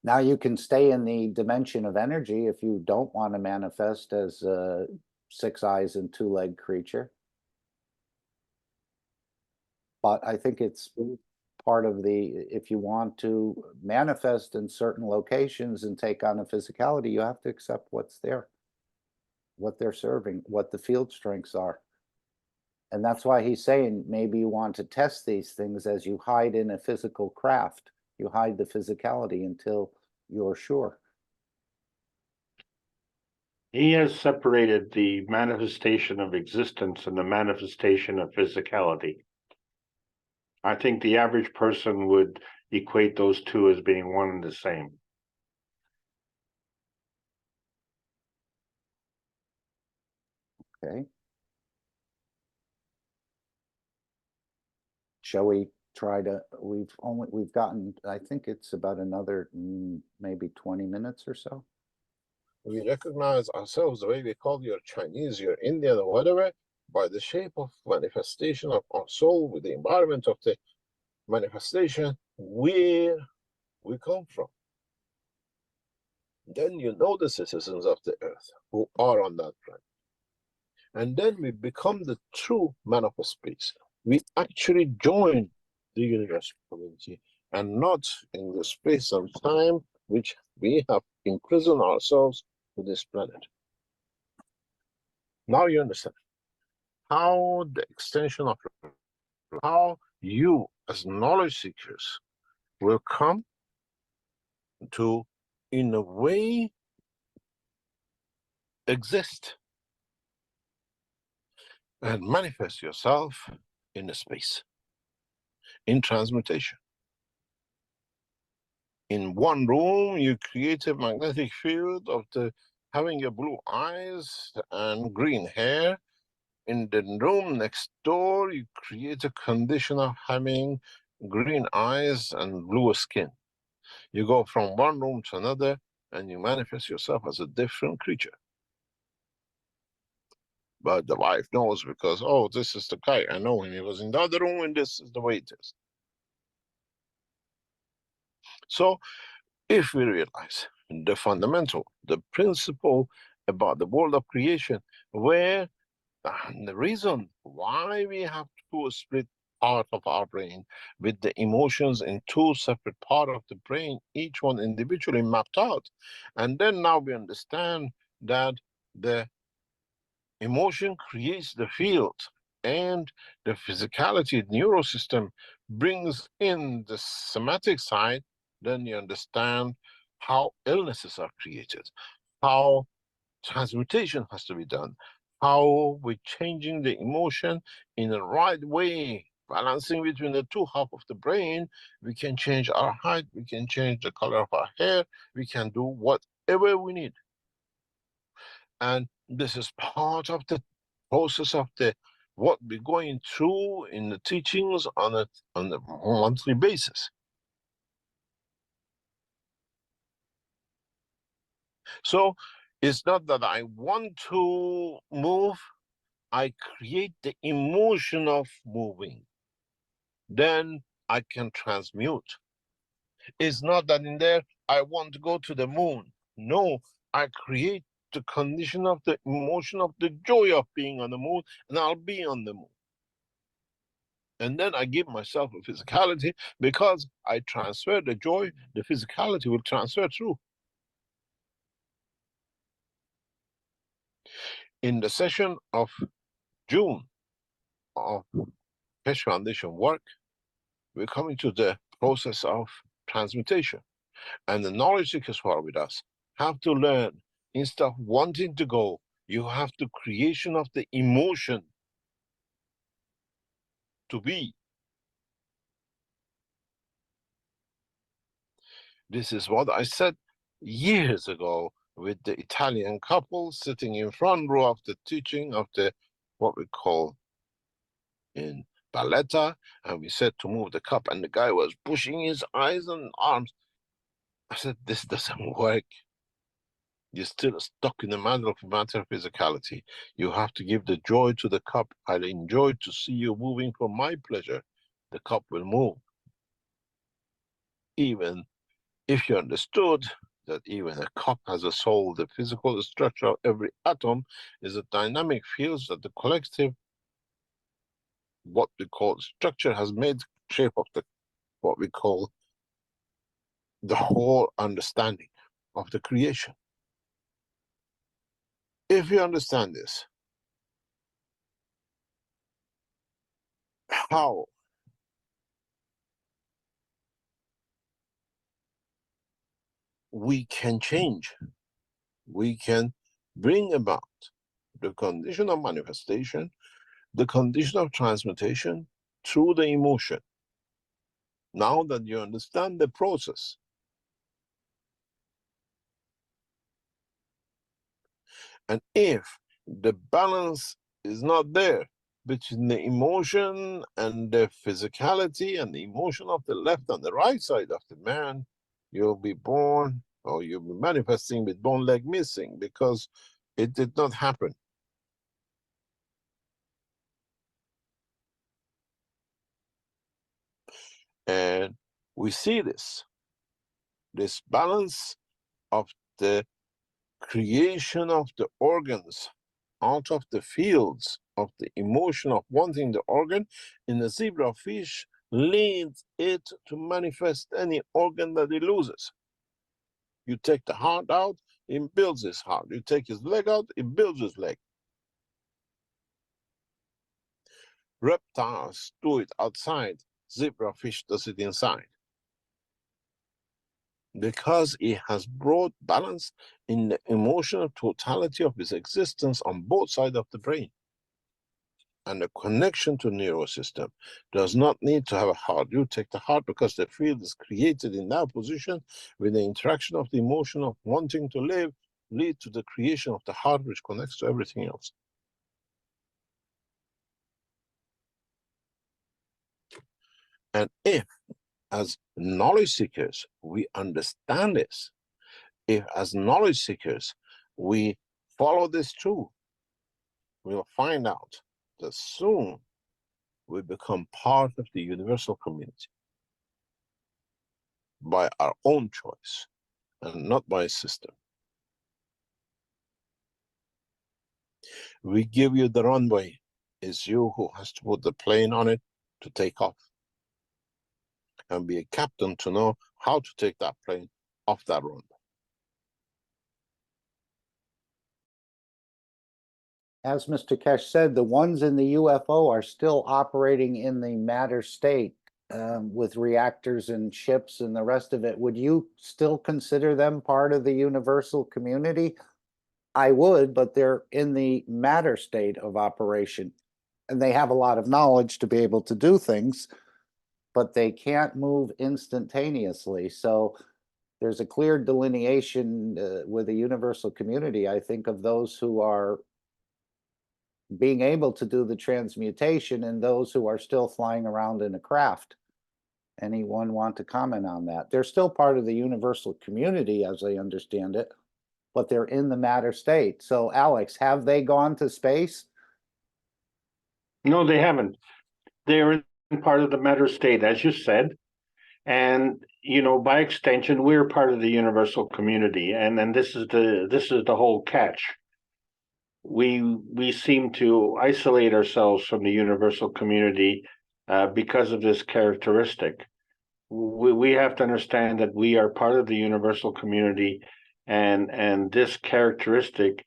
Now you can stay in the dimension of energy if you don't want to manifest as a 6 eyes and 2 leg creature. But I think it's part of the, if you want to manifest in certain locations and take on a physicality, you have to accept what's there, what they're serving, what the field strengths are. And that's why he's saying maybe you want to test these things as you hide in a physical craft. You hide the physicality until you're sure. He has separated the manifestation of existence and the manifestation of physicality. I think the average person would equate those two as being one and the same. Okay. Shall we try to, we've gotten, I think it's about another maybe 20 minutes or so. We recognize ourselves the way we call your Chinese, your Indian, or whatever, by the shape of manifestation of our soul with the environment of the manifestation where we come from. Then you know the citizens of the earth who are on that planet. And then we become the true man of space. We actually join the universal community and not in the space and time which we have imprisoned ourselves to this planet. Now you understand how the extension of how you as knowledge seekers will come to, in a way, exist and manifest yourself in a space, in transmutation. In one room, you create a magnetic field of the having your blue eyes and green hair. In the room next door, you create a condition of having green eyes and blue skin. You go from one room to another and you manifest yourself as a different creature. But the wife knows because, oh, this is the guy. I know him. He was in the other room and this is the way it is. So if we realize the fundamental, the principle about the world of creation, where the reason why we have to split part of our brain with the emotions in two separate parts of the brain, each one individually mapped out. And then now we understand that the emotion creates the field and the physicality neurosystem brings in the somatic side. Then you understand how illnesses are created, how transmutation has to be done, how we're changing the emotion in the right way, balancing between the two halves of the brain. We can change our height, we can change the color of our hair, we can do whatever we need. And this is part of the process of what we're going through in the teachings on a monthly basis. So it's not that I want to move, I create the emotion of moving. Then I can transmute. It's not that in there, I want to go to the moon. No, I create the condition of the emotion of the joy of being on the moon, and I'll be on the moon. And then I give myself a physicality because I transfer the joy, the physicality will transfer through. In the session of June of Keshe Foundation work, we're coming to the process of transmutation. And the knowledge seekers who are with us have to learn, instead of wanting to go, you have the creation of the emotion to be. This is what I said years ago with the Italian couple sitting in front row of the teaching of the, what we call in Balletta, and we said to move the cup, and the guy was pushing his eyes and arms. I said, this doesn't work. You're still stuck in the matter of physicality. You have to give the joy to the cup. I'll enjoy to see you moving for my pleasure. The cup will move. Even if you understood that even a cup has a soul, the physical structure of every atom is a dynamic field that the collective, what we call structure, has made shape of the, what we call the whole understanding of the creation. If you understand this, how we can change, we can bring about the condition of manifestation, the condition of transmutation through the emotion. Now that you understand the process, and if the balance is not there between the emotion and the physicality and the emotion of the left and the right side of the man, you'll be born, or you'll be manifesting with bone leg missing, because it did not happen. And we see this balance of the creation of the organs out of the fields of the emotion of wanting the organ in the zebrafish leads it to manifest any organ that it loses. You take the heart out, it builds his heart. You take his leg out, it builds his leg. Reptiles do it outside, zebrafish does it inside. Because it has brought balance in the emotional totality of its existence on both sides of the brain. And the connection to neural system does not need to have a heart. You take the heart because the field is created in that position with the interaction of the emotion of wanting to live lead to the creation of the heart, which connects to everything else. And if, as knowledge seekers, we understand this, if as knowledge seekers, we follow this through, we'll find out that soon we become part of the universal community by our own choice and not by a system. We give you the runway. It's you who has to put the plane on it to take off and be a captain to know how to take that plane off that runway. As Mr. Keshe said, the ones in the UFO are still operating in the matter state with reactors and ships and the rest of it. Would you still consider them part of the universal community? I would, but they're in the matter state of operation. And they have a lot of knowledge to be able to do things, but they can't move instantaneously. So there's a clear delineation with the universal community, I think, of those who are being able to do the transmutation and those who are still flying around in a craft. Anyone want to comment on that? They're still part of the universal community, as I understand it, but they're in the matter state. So, Alex, have they gone to space? No, they haven't. They're in part of the matter state, as you said. And, you know, by extension, we're part of the universal community. And then this is the whole catch. We seem to isolate ourselves from the universal community because of this characteristic. We have to understand that we are part of the universal community, and this characteristic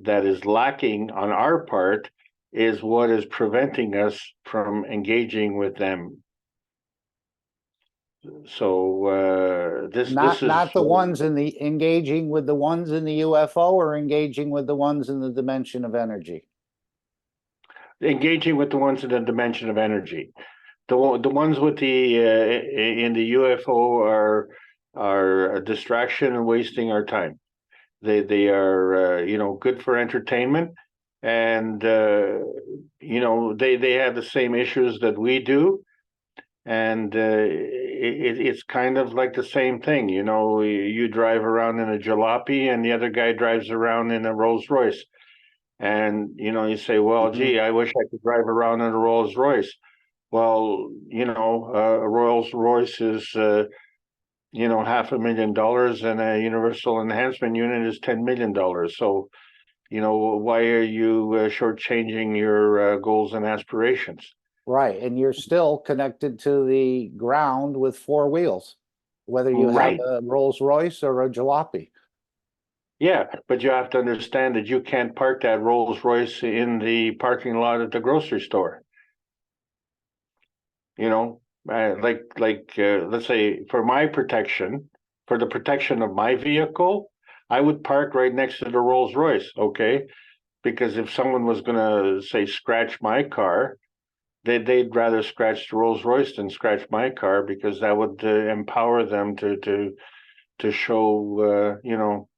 that is lacking on our part is what is preventing us from engaging with them. So this is not the ones in the engaging with the ones in the UFO, or engaging with the ones in the dimension of energy? engaging with the ones in the dimension of energy. The ones with the in the UFO are a distraction and wasting our time. They are you know, good for entertainment, and you know, they have the same issues that we do, and it's kind of like the same thing. You know, you drive around in a jalopy and the other guy drives around in a Rolls Royce, and you know, you say, well, gee, I wish I could drive around in a Rolls Royce. Well, you know, a Rolls Royce is you know, $500,000, and a universal enhancement unit is $10 million. So, you know, why are you shortchanging your goals and aspirations? Right, and you're still connected to the ground with four wheels, whether you have Right. a Rolls Royce or a jalopy. Yeah, but you have to understand that you can't park that Rolls Royce in the parking lot at the grocery store. You know, let's say for my protection, for the protection of my vehicle, I would park right next to the Rolls Royce, okay? Because if someone was gonna, say, scratch my car, they'd rather scratch the Rolls Royce than scratch my car, because that would empower them to show you know,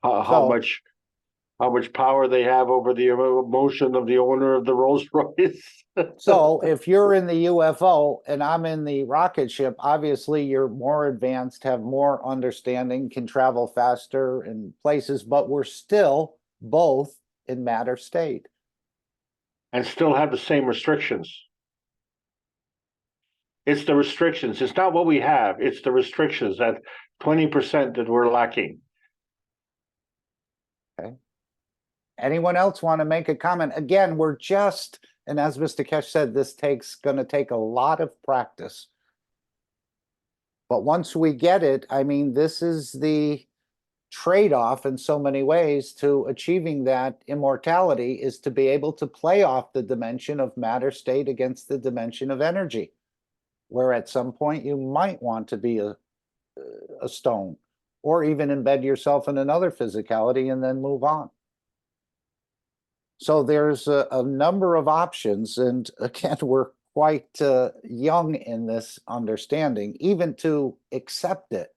how much power they have over the emotion of the owner of the Rolls Royce. So if you're in the UFO and I'm in the rocket ship, obviously you're more advanced, have more understanding, can travel faster in places, but we're still both in matter state. And still have the same restrictions. It's the restrictions. It's not what we have. It's the restrictions, that 20% that we're lacking. Okay. Anyone else want to make a comment? Again, we're just, and as Mr. Keshe said, this going to take a lot of practice. But once we get it, I mean, this is the trade-off in so many ways to achieving that immortality, is to be able to play off the dimension of matter state against the dimension of energy, where at some point you might want to be a stone, or even embed yourself in another physicality and then move on. So there's a number of options, and again, we're quite young in this understanding, even to accept it.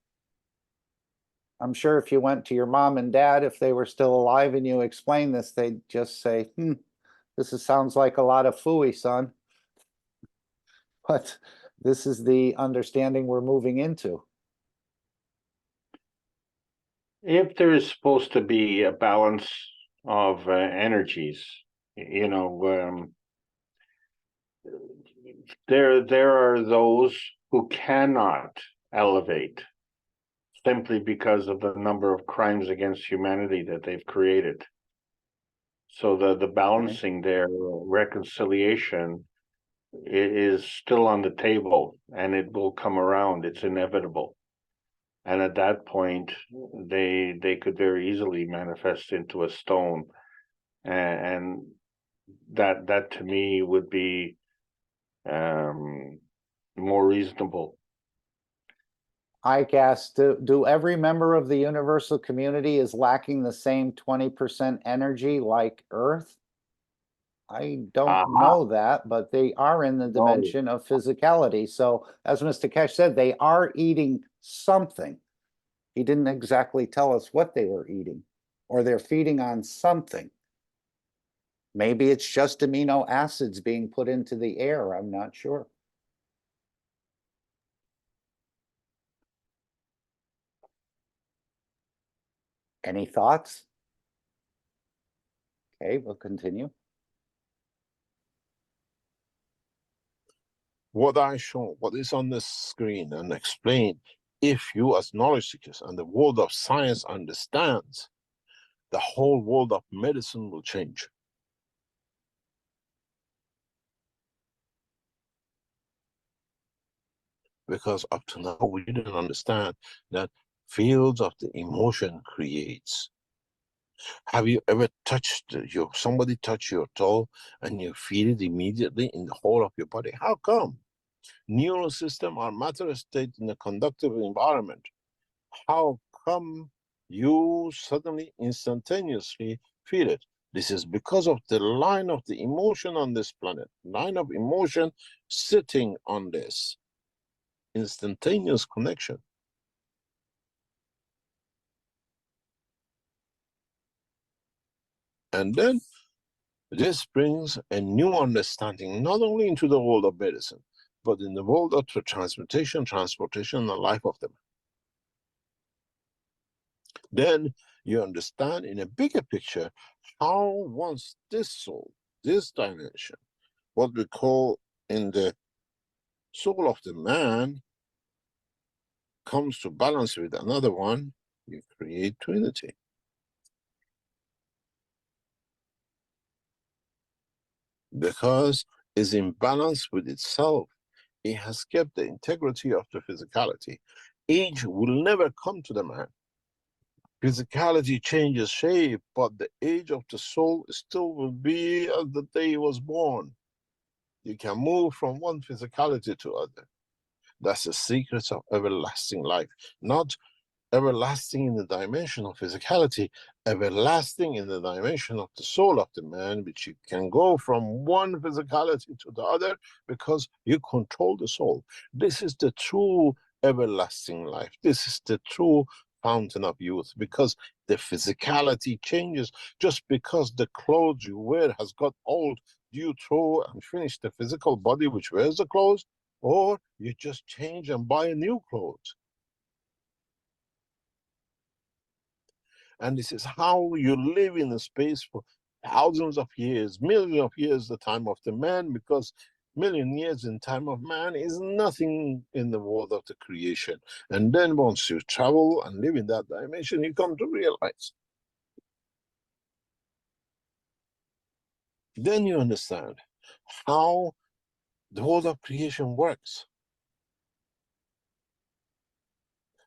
I'm sure if you went to your mom and dad, if they were still alive, and you explain this, they'd just say, sounds like a lot of phooey, son. But this is the understanding we're moving into. If there is supposed to be a balance of energies, you know, there are those who cannot elevate simply because of the number of crimes against humanity that they've created. So the balancing there, reconciliation is still on the table, and it will come around. It's inevitable. And at that point, they could very easily manifest into a stone, and that to me would be more reasonable. I guess, do every member of the universal community is lacking the same 20% energy like Earth? I don't know that, but they are in the dimension of physicality. So as Mr. Keshe said, they are eating something. He didn't exactly tell us what they were eating, or they're feeding on something. Maybe it's just amino acids being put into the air. I'm not sure. Any thoughts? Okay, we'll continue. What I show, what is on the screen, and explain, if you as knowledge seekers and the world of science understands, the whole world of medicine will change. Because up to now, we didn't understand that fields of the emotion creates. Have you ever touched somebody touch your toe and you feel it immediately in the whole of your body? How come? Neural system or matter state in a conductive environment. How come you suddenly instantaneously feel it? This is because of the line of the emotion on this planet, line of emotion sitting on this instantaneous connection. And then this brings a new understanding, not only into the world of medicine, but in the world of transmutation, transportation, and the life of them. Then you understand in a bigger picture how once this soul, this dimension, what we call in the soul of the man, comes to balance with another one, you create Trinity. Because it's in balance with itself. It has kept the integrity of the physicality. Age will never come to the man. Physicality changes shape, but the age of the soul still will be as the day he was born. You can move from one physicality to other. That's the secret of everlasting life. Not everlasting in the dimension of physicality, everlasting in the dimension of the soul of the man, which you can go from one physicality to the other because you control the soul. This is the true everlasting life. This is the true fountain of youth, because the physicality changes. Just because the clothes you wear has got old, do you throw and finish the physical body which wears the clothes, or you just change and buy new clothes? And this is how you live in a space for thousands of years, millions of years, the time of the man, because million years in time of man is nothing in the world of the creation. And then once you travel and live in that dimension, you come to realize. Then you understand how the world of creation works.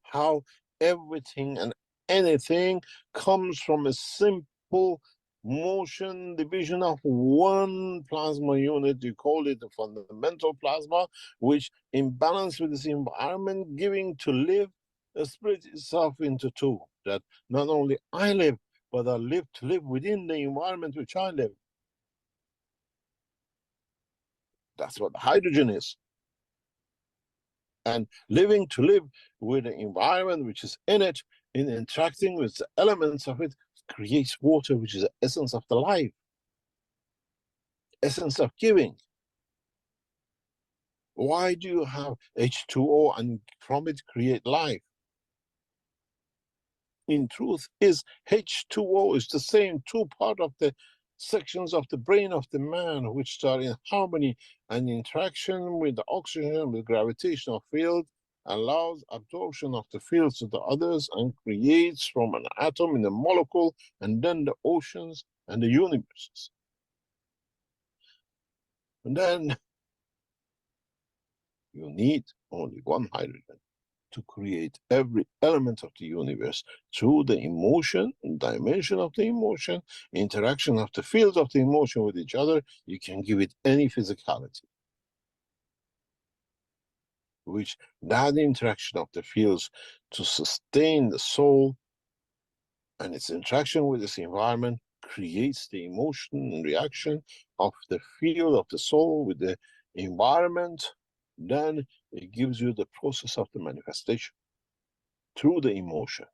How everything and anything comes from a simple motion division of one plasma unit. You call it the fundamental plasma, which in balance with this environment, giving to live, split itself into two. That not only I live, but I live to live within the environment which I live. That's what hydrogen is. And living to live with the environment which is in it, in interacting with the elements of it, creates water, which is the essence of the life, essence of giving. Why do you have H2O and from it create life? In truth, is H2O is the same two part of the sections of the brain of the man which are in harmony and interaction with the oxygen, with gravitational field, allows absorption of the fields to the others and creates from an atom in a molecule and then the oceans and the universes. And then you need only one hydrogen to create every element of the universe through the emotion, dimension of the emotion, interaction of the fields of the emotion with each other. You can give it any physicality, which that interaction of the fields to sustain the soul and its interaction with this environment creates the emotion and reaction of the field of the soul with the environment. Then it gives you the process of the manifestation through the emotion.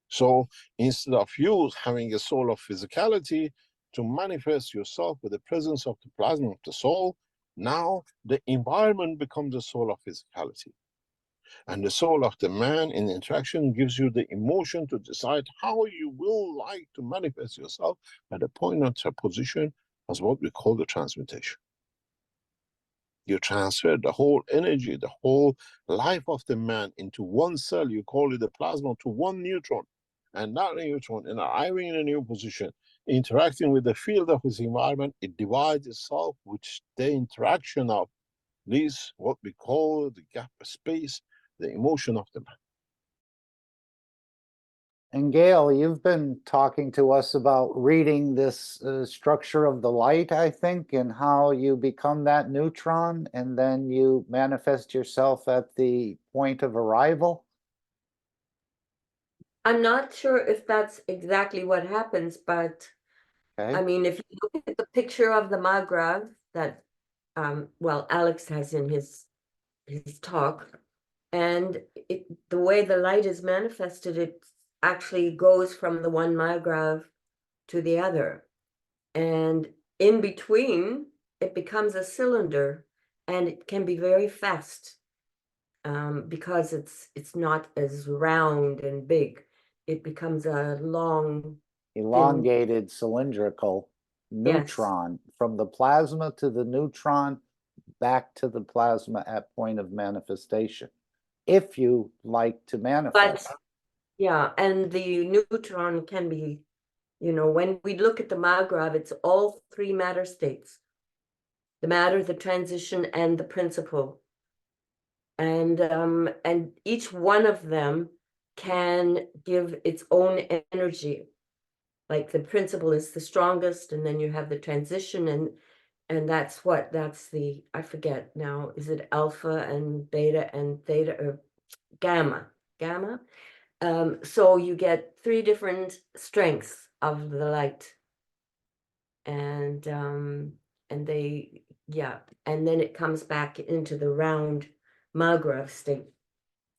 So instead of you having a soul of physicality to manifest yourself with the presence of the plasma of the soul, now the environment becomes the soul of physicality. And the soul of the man in interaction gives you the emotion to decide how you will like to manifest yourself at a point of position as what we call the transmutation. You transfer the whole energy, the whole life of the man into one cell, you call it the plasma, to one neutron. And that neutron, in arriving in a new position, interacting with the field of his environment, it divides itself, which the interaction of this, what we call the gap space, the emotion of the man. And Gail, you've been talking to us about reading this structure of the light, I think, and how you become that neutron and then you manifest yourself at the point of arrival. I'm not sure if that's exactly what happens, but Okay. I mean, if you look at the picture of the Magrav that, well, Alex has in his talk, and the way the light is manifested, it actually goes from the one Magrav to the other. And in between, it becomes a cylinder, and it can be very fast because it's not as round and big. It becomes a long, Elongated cylindrical neutron from the plasma to the neutron back to the plasma at point of manifestation, if you like to manifest. But yeah, and the neutron can be, you know, when we look at the Magrav, it's all three matter states: the matter, the transition, and the principle. And each one of them can give its own energy. Like the principle is the strongest, and then you have the transition, and that's the, I forget now, is it alpha and beta and theta or gamma? So you get three different strengths of the light, and they, yeah, and then it comes back into the round Magrav state.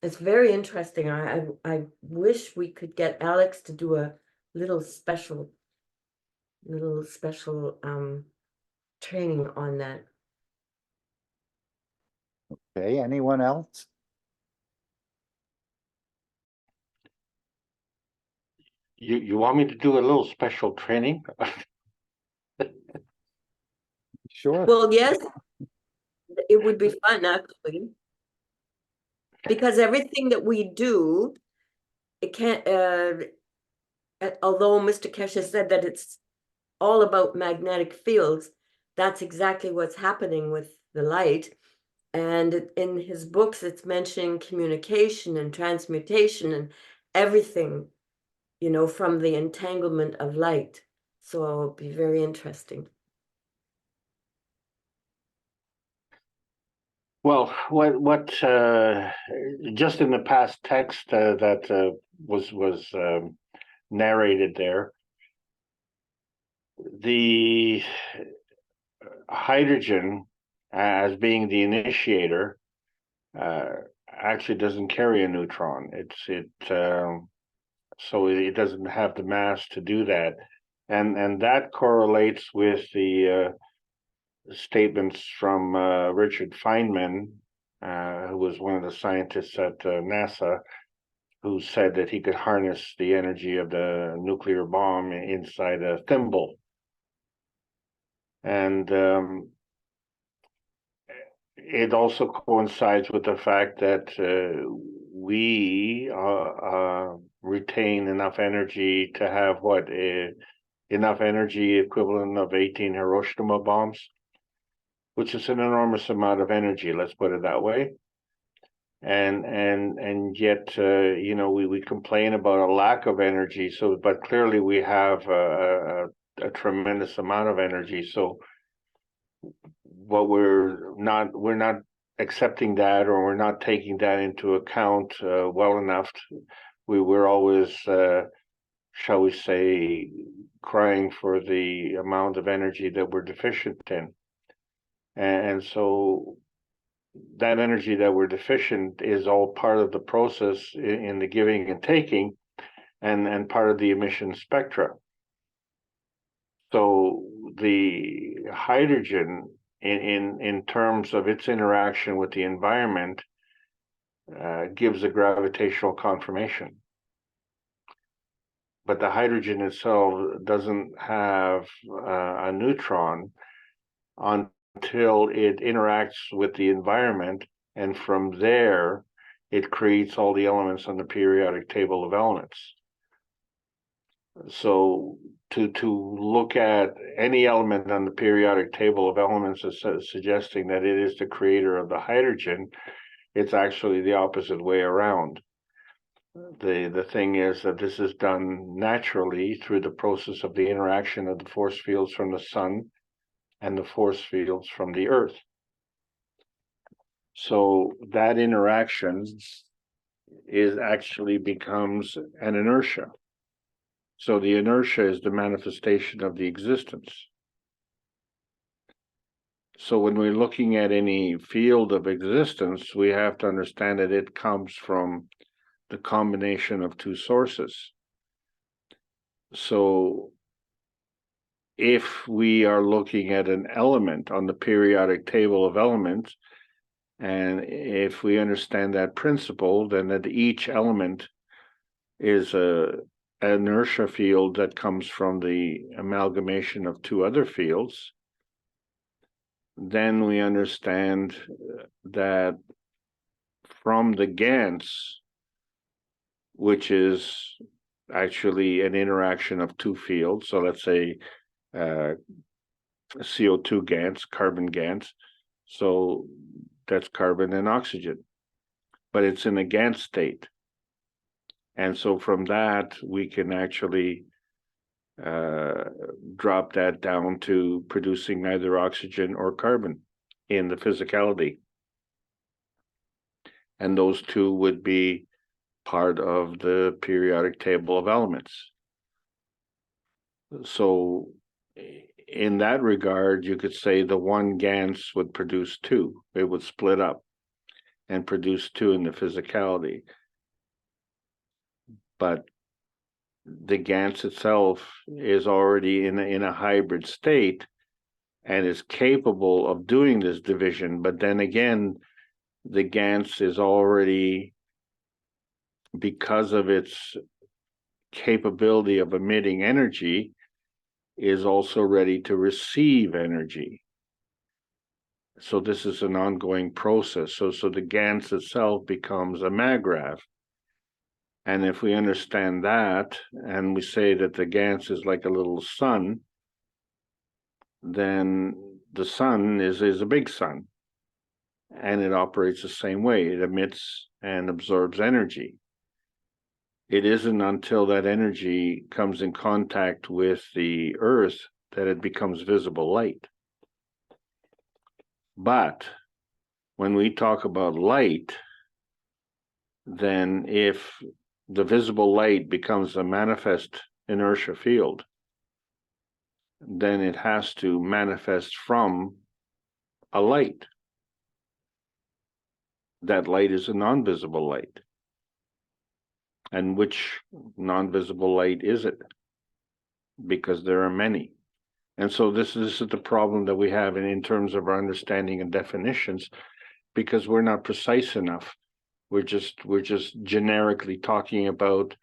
It's very interesting. I wish we could get Alex to do a little special training on that. Okay, anyone else? You want me to do a little special training? Sure. Well, yes, it would be fun, actually, because everything that we do, it can't, although Mr. Keshe said that it's all about magnetic fields, that's exactly what's happening with the light. And in his books, it's mentioning communication and transmutation and everything, you know, from the entanglement of light. So it'll be very interesting. Well, what just in the past text that was narrated there, the hydrogen as being the initiator actually doesn't carry a neutron. So it doesn't have the mass to do that, and that correlates with the statements from Richard Feynman, who was one of the scientists at NASA, who said that he could harness the energy of the nuclear bomb inside a thimble. And it also coincides with the fact that we retain enough energy to have enough energy equivalent of 18 Hiroshima bombs, which is an enormous amount of energy, let's put it that way. And yet, you know, we complain about a lack of energy. So, but clearly we have a tremendous amount of energy. So, what we're not accepting that, or we're not taking that into account well enough. We're always, shall we say, crying for the amount of energy that we're deficient in, and so that energy that we're deficient is all part of the process in the giving and taking, and part of the emission spectra. So the hydrogen, in terms of its interaction with the environment, gives a gravitational conformation. But the hydrogen itself doesn't have a neutron until it interacts with the environment, and from there it creates all the elements on the periodic table of elements. So to look at any element on the periodic table of elements as suggesting that it is the creator of the hydrogen, it's actually the opposite way around. The thing is that this is done naturally through the process of the interaction of the force fields from the sun and the force fields from the earth. So that interaction actually becomes an inertia. So the inertia is the manifestation of the existence. So when we're looking at any field of existence, we have to understand that it comes from the combination of two sources. So if we are looking at an element on the periodic table of elements, and if we understand that principle, then that each element is an inertia field that comes from the amalgamation of two other fields, then we understand that from the GANs, which is actually an interaction of two fields, so let's say CO2 GANs, carbon GANs, so that's carbon and oxygen, but it's in a GAN state. And so from that, we can actually drop that down to producing neither oxygen or carbon in the physicality. And those two would be part of the periodic table of elements. So in that regard, you could say the one GANs would produce two. It would split up and produce two in the physicality. But the GANs itself is already in a hybrid state and is capable of doing this division. But then again, the GANs is already, because of its capability of emitting energy, is also ready to receive energy. So this is an ongoing process. So the GANs itself becomes a MAGRAV. And if we understand that, and we say that the GANs is like a little sun, then the sun is a big sun. And it operates the same way. It emits and absorbs energy. It isn't until that energy comes in contact with the earth that it becomes visible light. But when we talk about light, then if the visible light becomes a manifest inertia field, then it has to manifest from a light. That light is a non-visible light. And which non-visible light is it? Because there are many. And so this is the problem that we have in terms of our understanding and definitions, because we're not precise enough. We're just generically talking about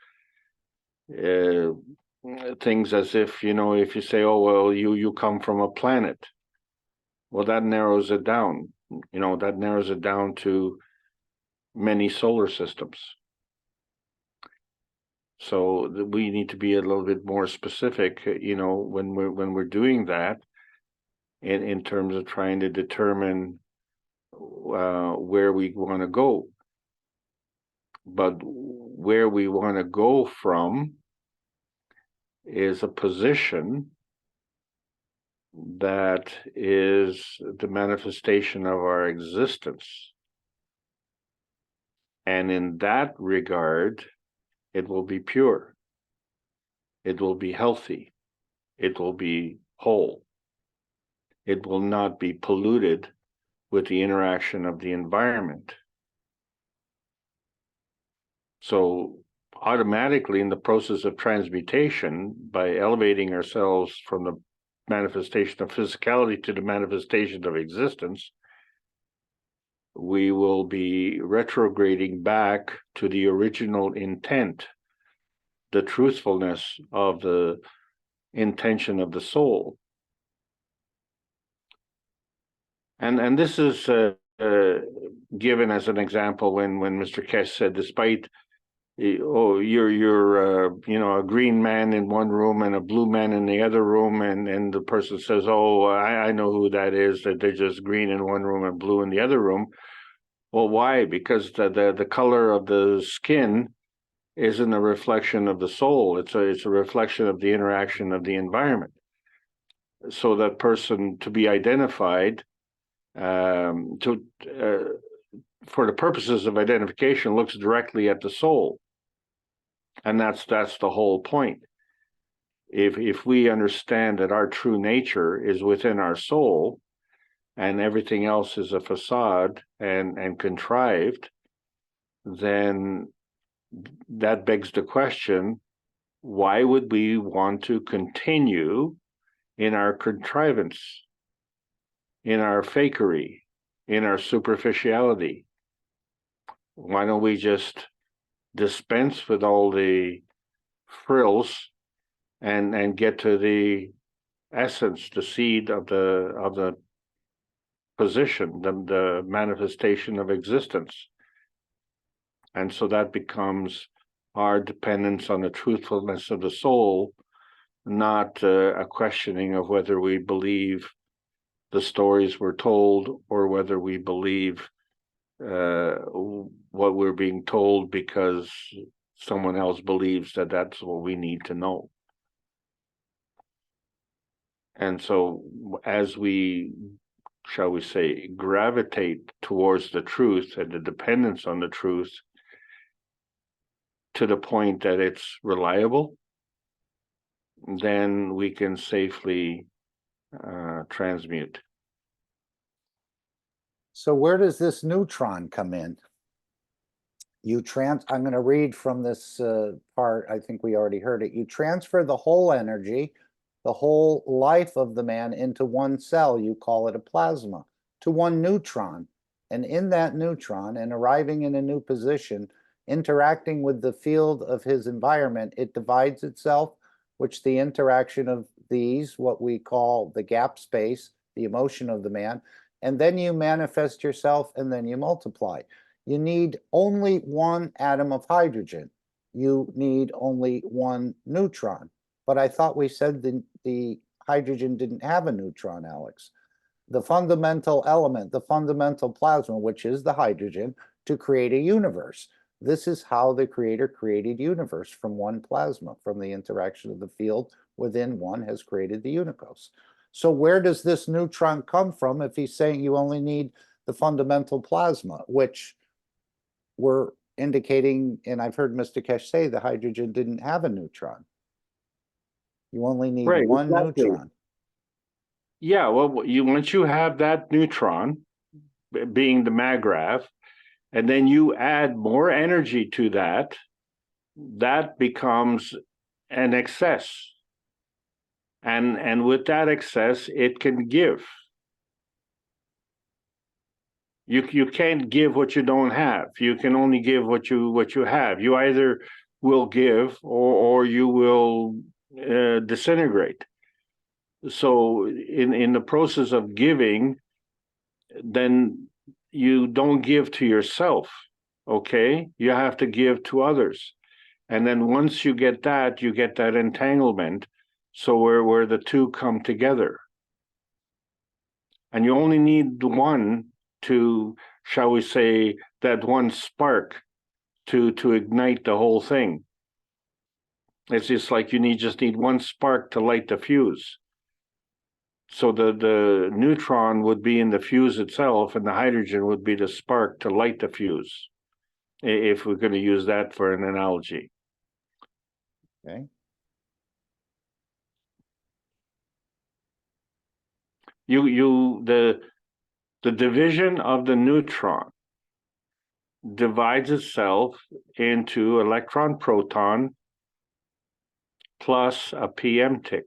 things as if, you know, if you say, oh, well, you come from a planet. Well, that narrows it down. You know, that narrows it down to many solar systems. So we need to be a little bit more specific, when we're doing that, in terms of trying to determine where we want to go. But where we want to go from is a position that is the manifestation of our existence. And in that regard, it will be pure. It will be healthy. It will be whole. It will not be polluted with the interaction of the environment. So automatically, in the process of transmutation, by elevating ourselves from the manifestation of physicality to the manifestation of existence, we will be retrograding back to the original intent, the truthfulness of the intention of the soul. And this is given as an example when Mr. Keshe said, despite you're a green man in one room and a blue man in the other room, and the person says, I know who that is, that they're just green in one room and blue in the other room. Well, why? Because the color of the skin isn't a reflection of the soul. It's a reflection of the interaction of the environment. So that person, to be identified, for the purposes of identification, looks directly at the soul. And that's the whole point. If we understand that our true nature is within our soul, and everything else is a facade and contrived, then that begs the question, why would we want to continue in our contrivance, in our fakery, in our superficiality? Why don't we just dispense with all the frills and get to the essence, the seed of the position, the manifestation of existence? And so that becomes our dependence on the truthfulness of the soul, not a questioning of whether we believe the stories we're told or whether we believe what we're being told because someone else believes that that's what we need to know. And so as we, shall we say, gravitate towards the truth and the dependence on the truth to the point that it's reliable, then we can safely transmute. So where does this neutron come in? I'm going to read from this part. I think we already heard it. You transfer the whole energy, the whole life of the man into one cell. You call it a plasma, to one neutron. And in that neutron, and arriving in a new position, interacting with the field of his environment, it divides itself, which the interaction of these, what we call the gap space, the emotion of the man, and then you manifest yourself, and then you multiply. You need only one atom of hydrogen. You need only one neutron. But I thought we said the hydrogen didn't have a neutron, Alex. The fundamental element, the fundamental plasma, which is the hydrogen, to create a universe. This is how the creator created universe, from one plasma, from the interaction of the field within one has created the universe. So where does this neutron come from if he's saying you only need the fundamental plasma, which we're indicating, and I've heard Mr. Keshe say the hydrogen didn't have a neutron. You only need one neutron. Yeah, well, once you have that neutron, being the maggrav, and then you add more energy to that, that becomes an excess. And with that excess, it can give. You can't give what you don't have. You can only give what you have. You either will give or you will disintegrate. So in the process of giving, then you don't give to yourself, okay? You have to give to others. And then once you get that entanglement, so where the two come together. And you only need one to, shall we say, that one spark to ignite the whole thing. It's just like you just need one spark to light the fuse. So the neutron would be in the fuse itself, and the hydrogen would be the spark to light the fuse, if we're going to use that for an analogy. Okay. The division of the neutron divides itself into electron proton plus a PM tick.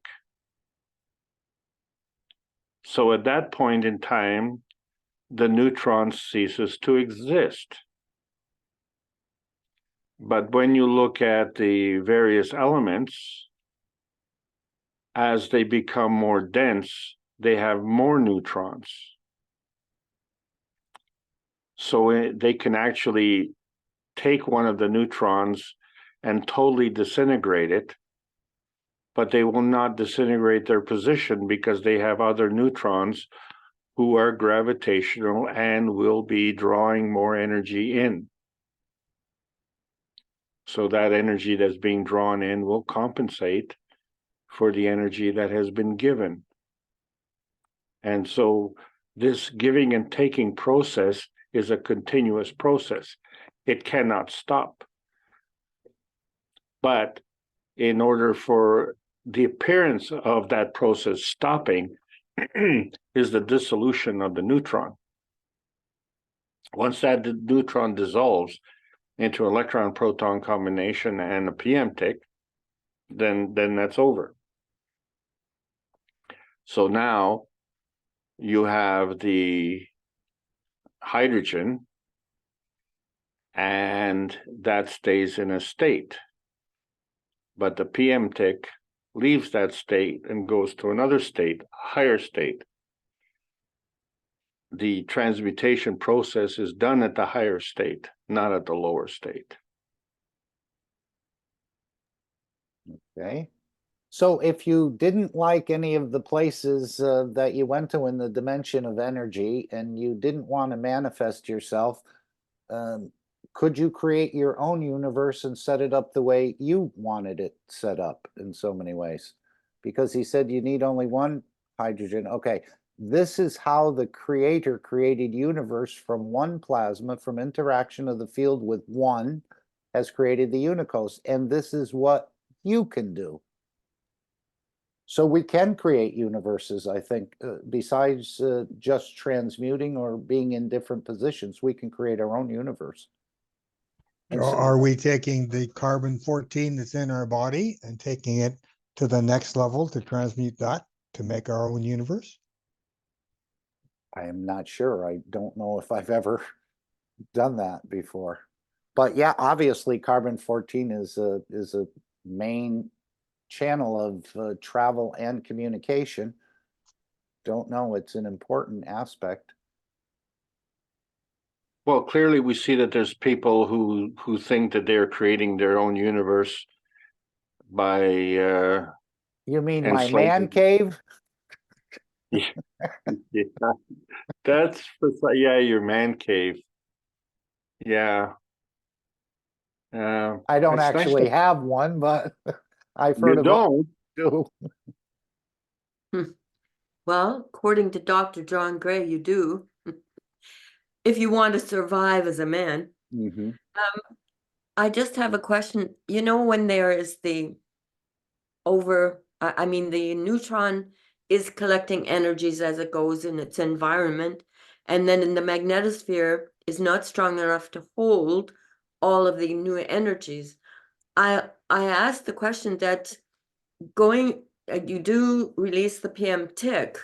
So at that point in time, the neutron ceases to exist. But when you look at the various elements, as they become more dense, they have more neutrons. So they can actually take one of the neutrons and totally disintegrate it, but they will not disintegrate their position because they have other neutrons who are gravitational and will be drawing more energy in. So that energy that's being drawn in will compensate for the energy that has been given. And so this giving and taking process is a continuous process. It cannot stop. But in order for the appearance of that process stopping is the dissolution of the neutron. Once that neutron dissolves into electron-proton combination and a PM tick, then that's over. So now you have the hydrogen, and that stays in a state. But the PM tick leaves that state and goes to another state, a higher state. The transmutation process is done at the higher state, not at the lower state. Okay. So if you didn't like any of the places that you went to in the dimension of energy and you didn't want to manifest yourself, could you create your own universe and set it up the way you wanted it set up in so many ways? Because he said you need only one hydrogen. Okay, this is how the creator created universe from one plasma, from interaction of the field with one, has created the unicos. And this is what you can do. So we can create universes, I think, besides just transmuting or being in different positions, we can create our own universe. And so, Are we taking the carbon-14 that's in our body and taking it to the next level to transmute that to make our own universe? I am not sure. I don't know if I've ever done that before. But yeah, obviously carbon-14 is a main channel of travel and communication. Don't know, it's an important aspect. Well, clearly we see that there's people who think that they're creating their own universe by You mean my man cave? Yeah, that's yeah, your man cave. Yeah. I don't it's nice actually to- have one, but I've You heard of don't. do. Well, according to Dr. John Gray, you do. If you want to survive as a man. Mm-hmm. I just have a question. You know, when there is the the neutron is collecting energies as it goes in its environment, and then in the magnetosphere is not strong enough to hold all of the new energies. I asked the question that you do release the PM tick,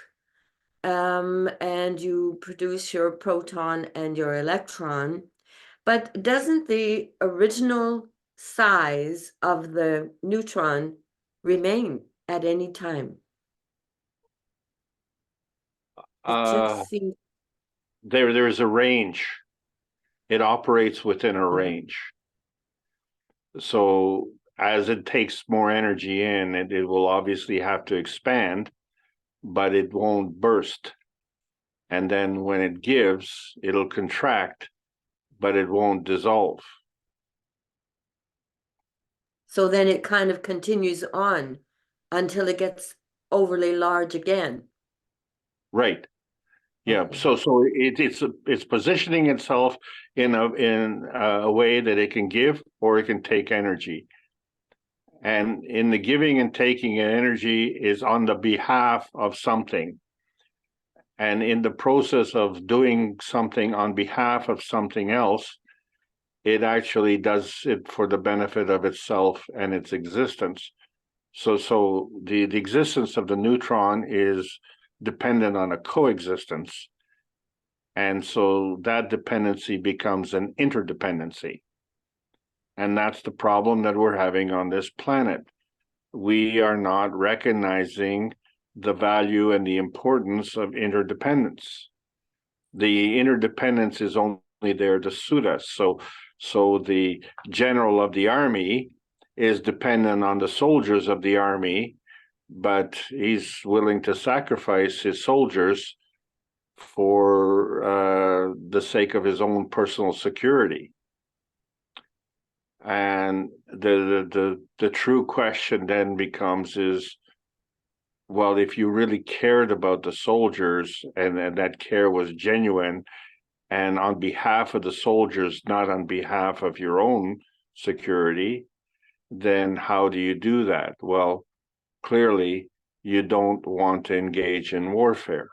and you produce your proton and your electron, but doesn't the original size of the neutron remain at any time? It just seems. There's a range. It operates within a range. So as it takes more energy in, it will obviously have to expand, but it won't burst. And then when it gives, it'll contract, but it won't dissolve. So then it kind of continues on until it gets overly large again. Right. Yeah. Okay. So it's positioning itself in a way that it can give or it can take energy. And in the giving and taking energy is on the behalf of something. And in the process of doing something on behalf of something else, it actually does it for the benefit of itself and its existence. So the existence of the neutron is dependent on a coexistence. And so that dependency becomes an interdependency. And that's the problem that we're having on this planet. We are not recognizing the value and the importance of interdependence. The interdependence is only there to suit us. So the general of the army is dependent on the soldiers of the army, but he's willing to sacrifice his soldiers for the sake of his own personal security. And the true question then becomes is, well, if you really cared about the soldiers and that care was genuine and on behalf of the soldiers, not on behalf of your own security, then how do you do that? Well, clearly you don't want to engage in warfare.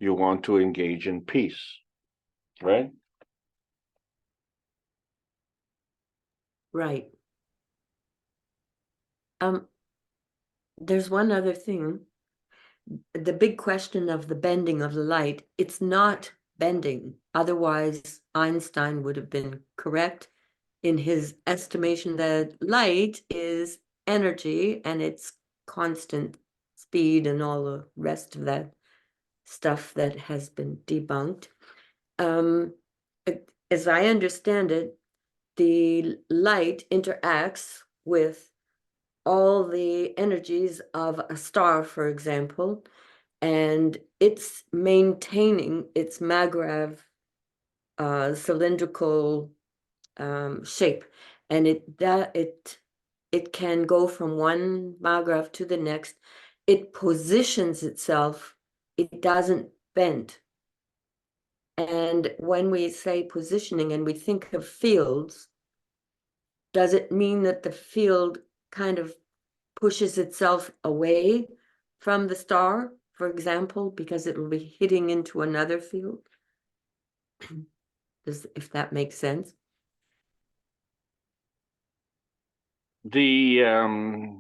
You want to engage in peace, right? Right. There's one other thing. The big question of the bending of the light, it's not bending. Otherwise, Einstein would have been correct in his estimation that light is energy and it's constant speed and all the rest of that stuff that has been debunked. As I understand it, the light interacts with all the energies of a star, for example, and it's maintaining its maglev cylindrical shape, and it can go from one maglev to the next. It positions itself. It doesn't bend. And when we say positioning and we think of fields, does it mean that the field kind of pushes itself away from the star, for example, because it will be hitting into another field? If that makes sense. The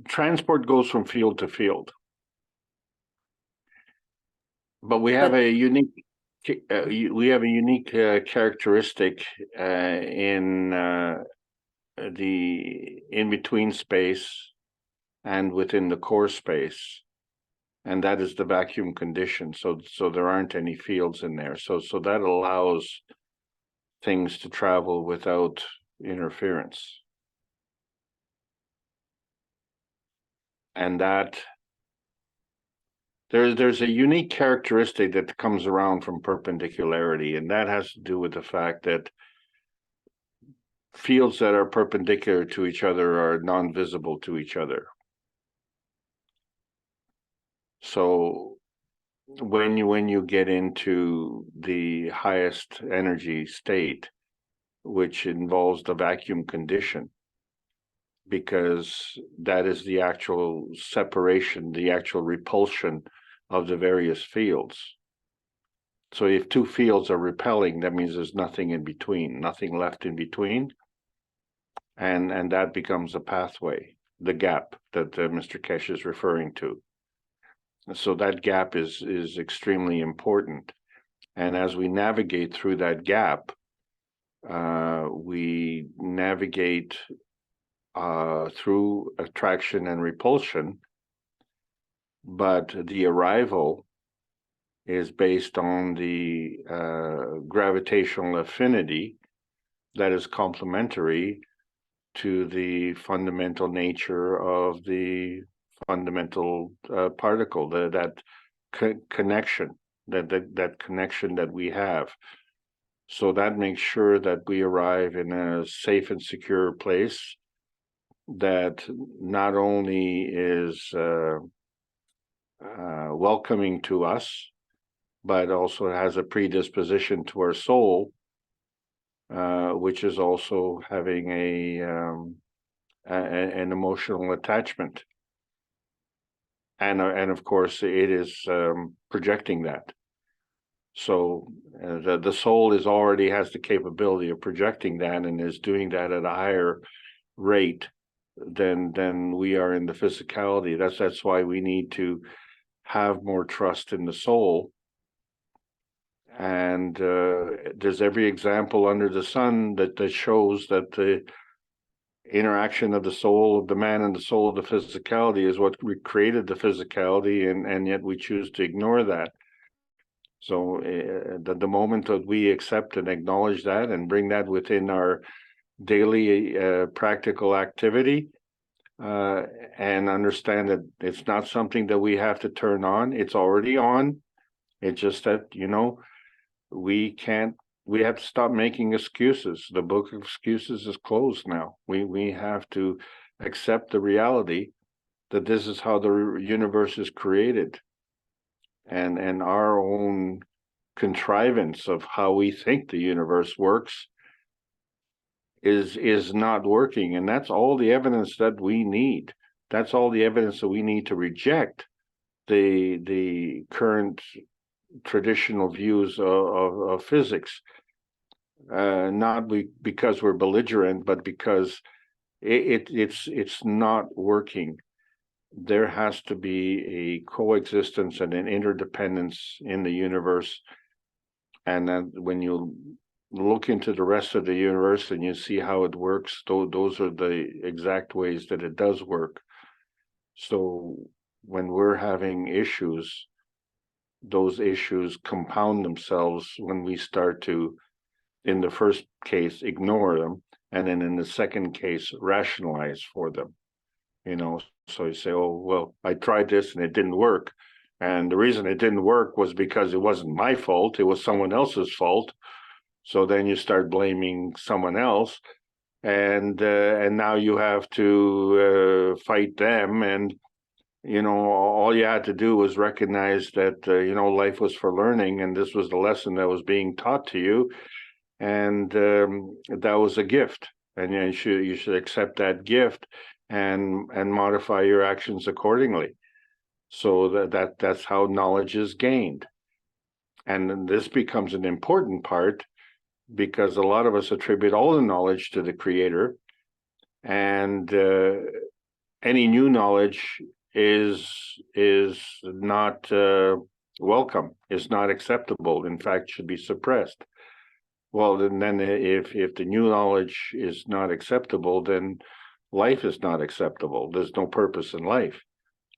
transport goes from field to field, but we have a unique characteristic in the in-between space and within the core space, and that is the vacuum condition. So there aren't any fields in there. So that allows things to travel without interference. And that there's a unique characteristic that comes around from perpendicularity, and that has to do with the fact that fields that are perpendicular to each other are non-visible to each other. So when you get into the highest energy state, which involves the vacuum condition, because that is the actual separation, the actual repulsion of the various fields. So if two fields are repelling, that means there's nothing in between, nothing left in between. And that becomes a pathway, the gap that Mr. Keshe is referring to. So that gap is extremely important. And as we navigate through that gap, we navigate through attraction and repulsion, but the arrival is based on the gravitational affinity that is complementary to the fundamental nature of the fundamental particle, that connection, that connection that we have. So that makes sure that we arrive in a safe and secure place that not only is welcoming to us, but also has a predisposition to our soul, which is also having an emotional attachment, and of course it is projecting that. So the soul already has the capability of projecting that, and is doing that at a higher rate than we are in the physicality. That's why we need to have more trust in the soul. And there's every example under the sun that shows that the interaction of the soul of the man and the soul of the physicality is what created the physicality, and yet we choose to ignore that. So the moment that we accept and acknowledge that and bring that within our daily practical activity, and understand that it's not something that we have to turn on, it's already on. It's just that, we have to stop making excuses. The book of excuses is closed now. We have to accept the reality that this is how the universe is created, and our own contrivance of how we think the universe works is not working. And that's all the evidence that we need. That's all the evidence that we need to reject the current traditional views of physics, not because we're belligerent, but because it's not working. There has to be a coexistence and an interdependence in the universe, and then when you look into the rest of the universe and you see how it works, those are the exact ways that it does work. So when we're having issues, those issues compound themselves when we start to, in the first case, ignore them, and then in the second case, rationalize for them. So you say, oh, well, I tried this and it didn't work. And the reason it didn't work was because it wasn't my fault, it was someone else's fault. So then you start blaming someone else, and now you have to fight them. And all you had to do was recognize that life was for learning, and this was the lesson that was being taught to you, and that was a gift, and you should accept that gift and modify your actions accordingly. So that's how knowledge is gained. And then this becomes an important part, because a lot of us attribute all the knowledge to the creator, and any new knowledge is not welcome, is not acceptable, in fact should be suppressed. Well, then if the new knowledge is not acceptable, then life is not acceptable. There's no purpose in life.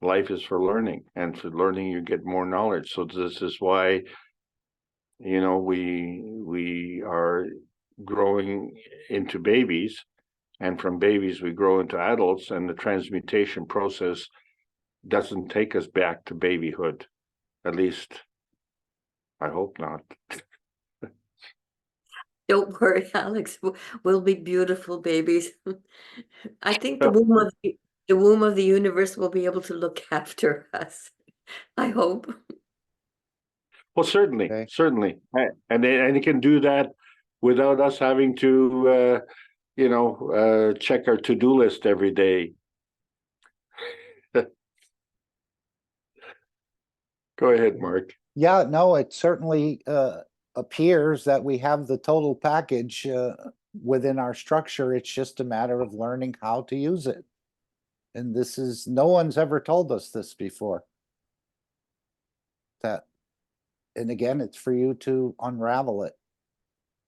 Life is for learning, and for learning you get more knowledge. So this is why we are growing into babies, and from babies we grow into adults, and the transmutation process doesn't take us back to babyhood. At least I hope not. Don't worry, Alex. We'll be beautiful babies. I think the womb of the universe will be able to look after us. I hope. Well, certainly, Okay. certainly, and it can do that without us having to, check our to-do list every day. Go ahead, Mark. Yeah, no, it certainly appears that we have the total package within our structure. It's just a matter of learning how to use it. And no one's ever told us this before. And again, it's for you to unravel it,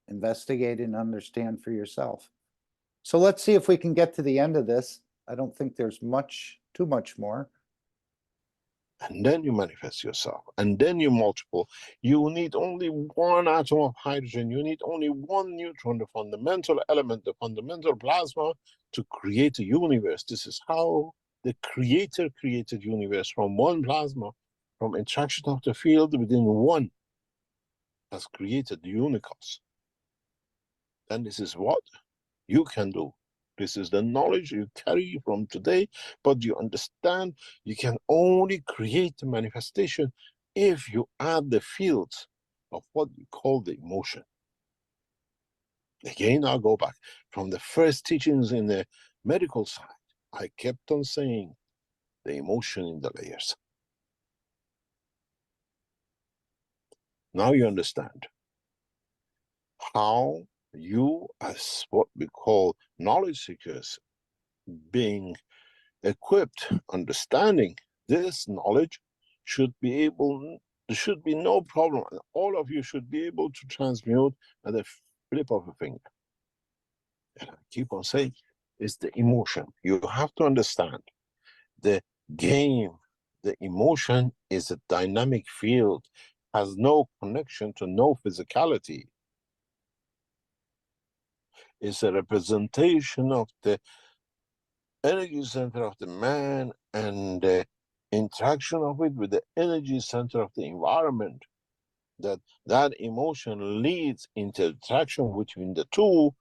investigate and understand for yourself. So let's see if we can get to the end of this. I don't think there's too much more. and then you manifest yourself, and then you multiple. You need only one atom of hydrogen, you need only one neutron, the fundamental element, the fundamental plasma, to create a universe. This is how the creator created universe, from one plasma, from interaction of the field within one, has created the unicos. And this is what you can do. This is the knowledge you carry from today, but you understand you can only create the manifestation if you add the fields of what you call the emotion. Again, I'll go back. From the first teachings in the medical side, I kept on saying the emotion in the layers. Now you understand how you, as what we call knowledge seekers, being equipped, understanding this knowledge, should be able, there should be no problem. All of you should be able to transmute at the flip of a finger. And I keep on saying, it's the emotion. You have to understand the game, the emotion is a dynamic field, has no connection to no physicality. It's a representation of the energy center of the man and the interaction of it with the energy center of the environment. That emotion leads into interaction between the two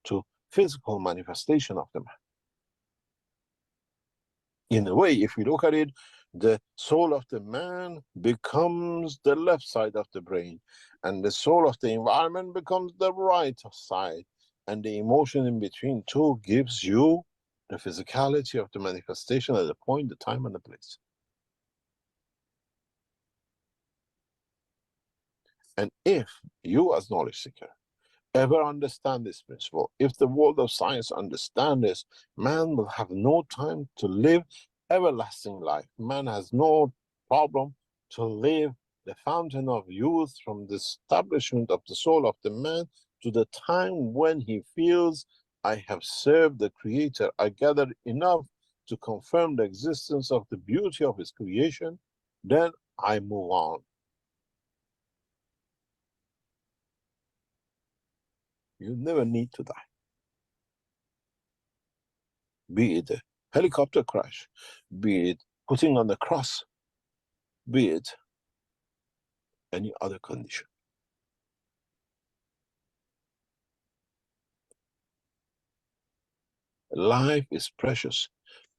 to physical manifestation of the man. In a way, if you look at it, the soul of the man becomes the left side of the brain, and the soul of the environment becomes the right side, and the emotion in between two gives you the physicality of the manifestation at the point, the time, and the place. And if you, as knowledge seeker, ever understand this principle, if the world of science understand this, man will have no time to live everlasting life. Man has no problem to live the fountain of youth from the establishment of the soul of the man to the time when he feels, I have served the Creator, I gathered enough to confirm the existence of the beauty of his creation, then I move on. You never need to die. Be it a helicopter crash, be it putting on the cross, be it any other condition. Life is precious,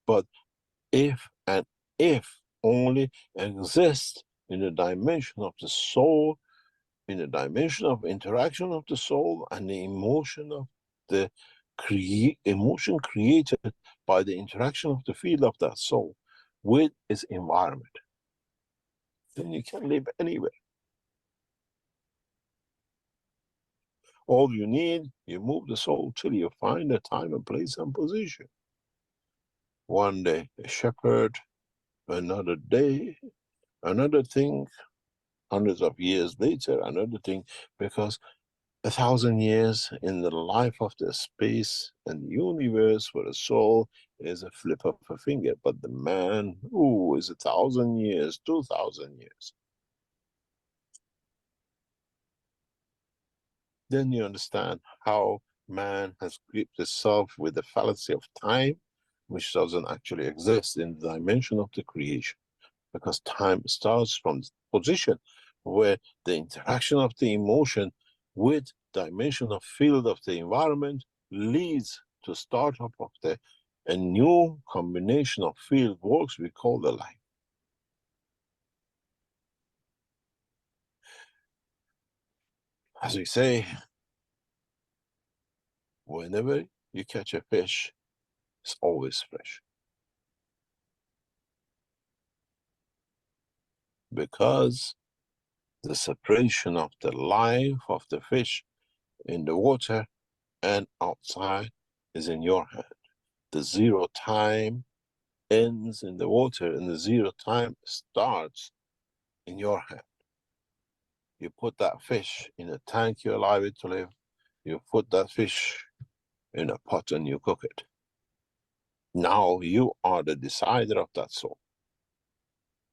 but if and if only exists in the dimension of the soul, in the dimension of interaction of the soul and the emotion of the emotion created by the interaction of the field of that soul with its environment, then you can live anywhere. All you need, you move the soul till you find a time and place and position. One day a shepherd, another day, another thing, hundreds of years later, another thing, because 1,000 years in the life of the space and universe for the soul is a flip of a finger, but the man, ooh, is 1,000 years, 2,000 years. Then you understand how man has gripped itself with the fallacy of time, which doesn't actually exist in the dimension of the creation, because time starts from the position where the interaction of the emotion with dimension of field of the environment leads to startup of a new combination of field works we call the life. As we say, whenever you catch a fish, it's always fresh. Because the separation of the life of the fish in the water and outside is in your hand. The zero time ends in the water and the zero time starts in your hand. You put that fish in a tank, you allow it to live. You put that fish in a pot and you cook it. Now you are the decider of that soul.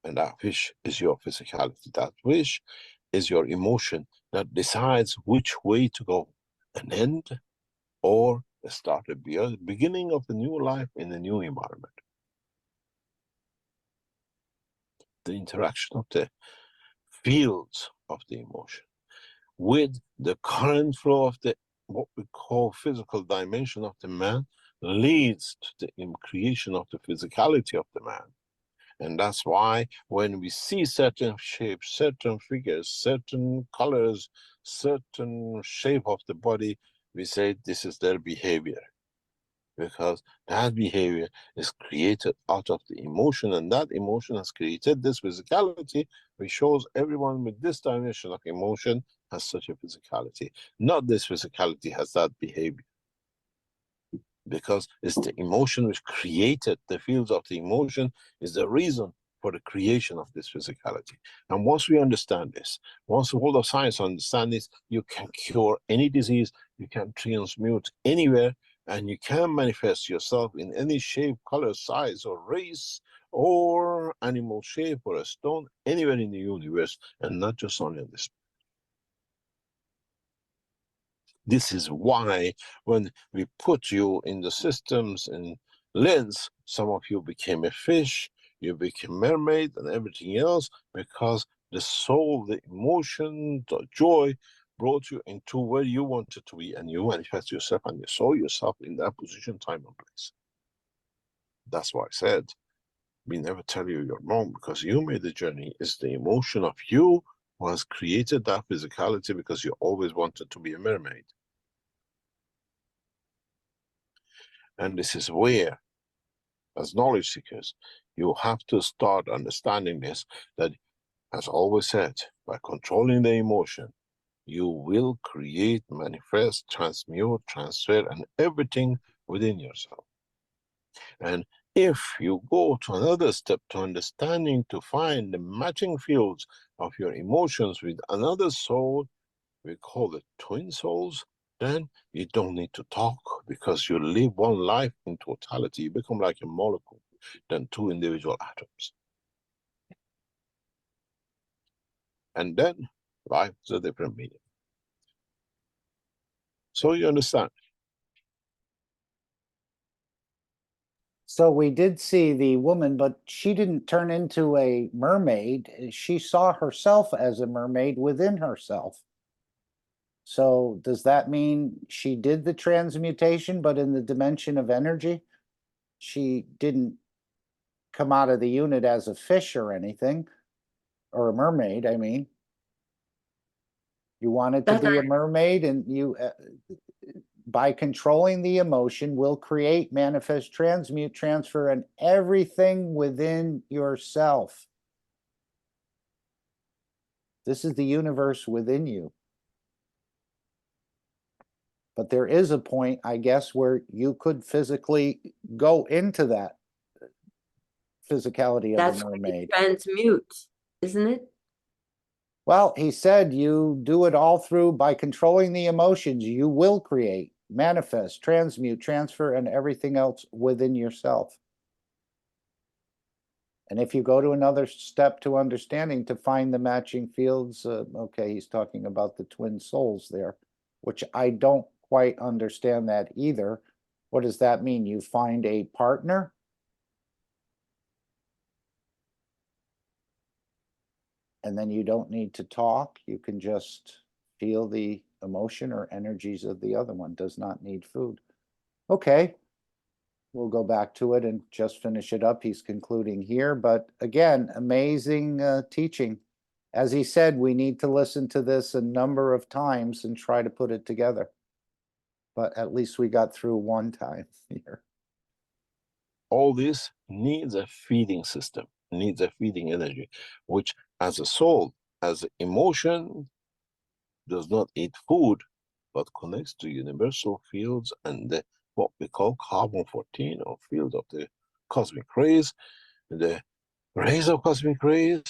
And that wish is your physicality. That wish is your emotion that decides which way to go, an end or a start, a beginning of a new life in a new environment. The interaction of the fields of the emotion with the current flow of the what we call physical dimension of the man leads to the creation of the physicality of the man. And that's why when we see certain shapes, certain figures, certain colors, certain shape of the body, we say this is their behavior. Because that behavior is created out of the emotion, and that emotion has created this physicality, which shows everyone with this dimension of emotion has such a physicality. Not this physicality has that behavior. Because it's the emotion which created the fields of the emotion is the reason for the creation of this physicality. And once we understand this, once the world of science understands this, you can cure any disease, you can transmute anywhere, and you can manifest yourself in any shape, color, size, or race, or animal shape, or a stone, anywhere in the universe, and not just only on this. This is why when we put you in the systems and lens, some of you became a fish, you became mermaid and everything else, because the soul, the emotion, the joy brought you into where you wanted to be, and you manifest yourself and you saw yourself in that position, time and place. That's why I said, we never tell you you're wrong, because you made the journey. It's the emotion of you who has created that physicality, because you always wanted to be a mermaid. And this is where, as knowledge seekers, you have to start understanding this, that, as always said, by controlling the emotion, you will create, manifest, transmute, transfer, and everything within yourself. And if you go to another step to understanding, to find the matching fields of your emotions with another soul, we call it twin souls, then you don't need to talk, because you live one life in totality. You become like a molecule than two individual atoms. And then life is a different meaning. So you understand. So we did see the woman, but she didn't turn into a mermaid. She saw herself as a mermaid within herself. So does that mean she did the transmutation, but in the dimension of energy? She didn't come out of the unit as a fish or anything, or a mermaid, I mean. You wanted to be a mermaid, and you, by controlling the emotion, will create, manifest, transmute, transfer, and everything within yourself. This is the universe within you. But there is a point, I guess, where you could physically go into that physicality of That's a why you mermaid. transmute, isn't it? Well, he said you do it all through, by controlling the emotions, you will create, manifest, transmute, transfer, and everything else within yourself. And if you go to another step to understanding, to find the matching fields, okay, he's talking about the twin souls there, which I don't quite understand that either. What does that mean? You find a partner? And then you don't need to talk. You can just feel the emotion or energies of the other one. Does not need food. Okay. We'll go back to it and just finish it up. He's concluding here. But again, amazing teaching. As he said, we need to listen to this a number of times and try to put it together. But at least we got through one time here. All this needs a feeding system, needs a feeding energy, which as a soul, as an emotion, does not eat food, but connects to universal fields and the, what we call carbon-14, or field of the cosmic rays, the rays of cosmic rays,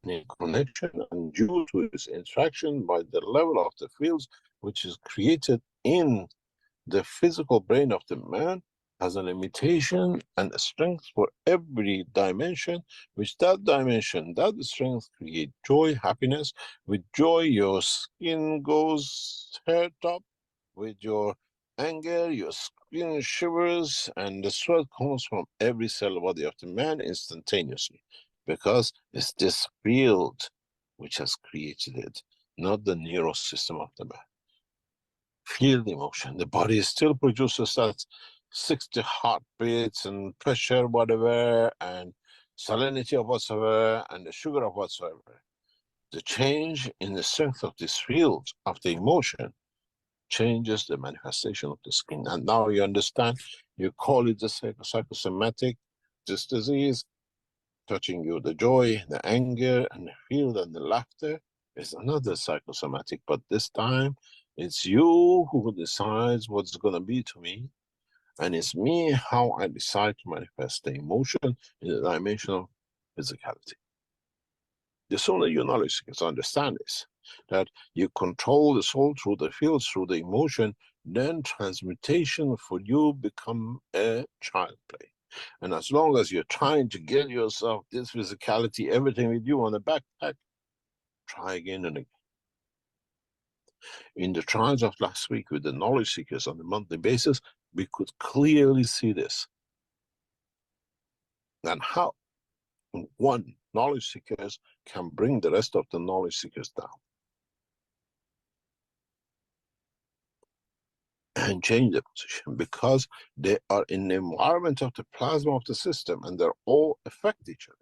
and in connection and due to its interaction by the level of the fields, which is created in the physical brain of the man, has a limitation and a strength for every dimension, which that dimension, that strength create joy, happiness. With joy, your skin goes hair top. With your anger, your skin shivers, and the sweat comes from every cell body of the man instantaneously, because it's this field which has created it, not the neural system of the man. Feel the emotion. The body still produces that 60 heartbeats and pressure, whatever, and salinity of whatsoever, and the sugar of whatsoever. The change in the strength of this field of the emotion changes the manifestation of the skin. And now you understand, you call it the psychosomatic, this disease, touching you, the joy, the anger, and the field, and the laughter is another psychosomatic, but this time it's you who decides what's going to be to me, and it's me how I decide to manifest the emotion in the dimension of physicality. The sooner you knowledge seekers understand this, that you control the soul through the fields, through the emotion, then transmutation for you become a child play. And as long as you're trying to get yourself this physicality, everything with you on the backpack, try again and again. In the trials of last week with the knowledge seekers on a monthly basis, we could clearly see this. And how one knowledge seekers can bring the rest of the knowledge seekers down. And change the position, because they are in the environment of the plasma of the system, and they're all affect each other.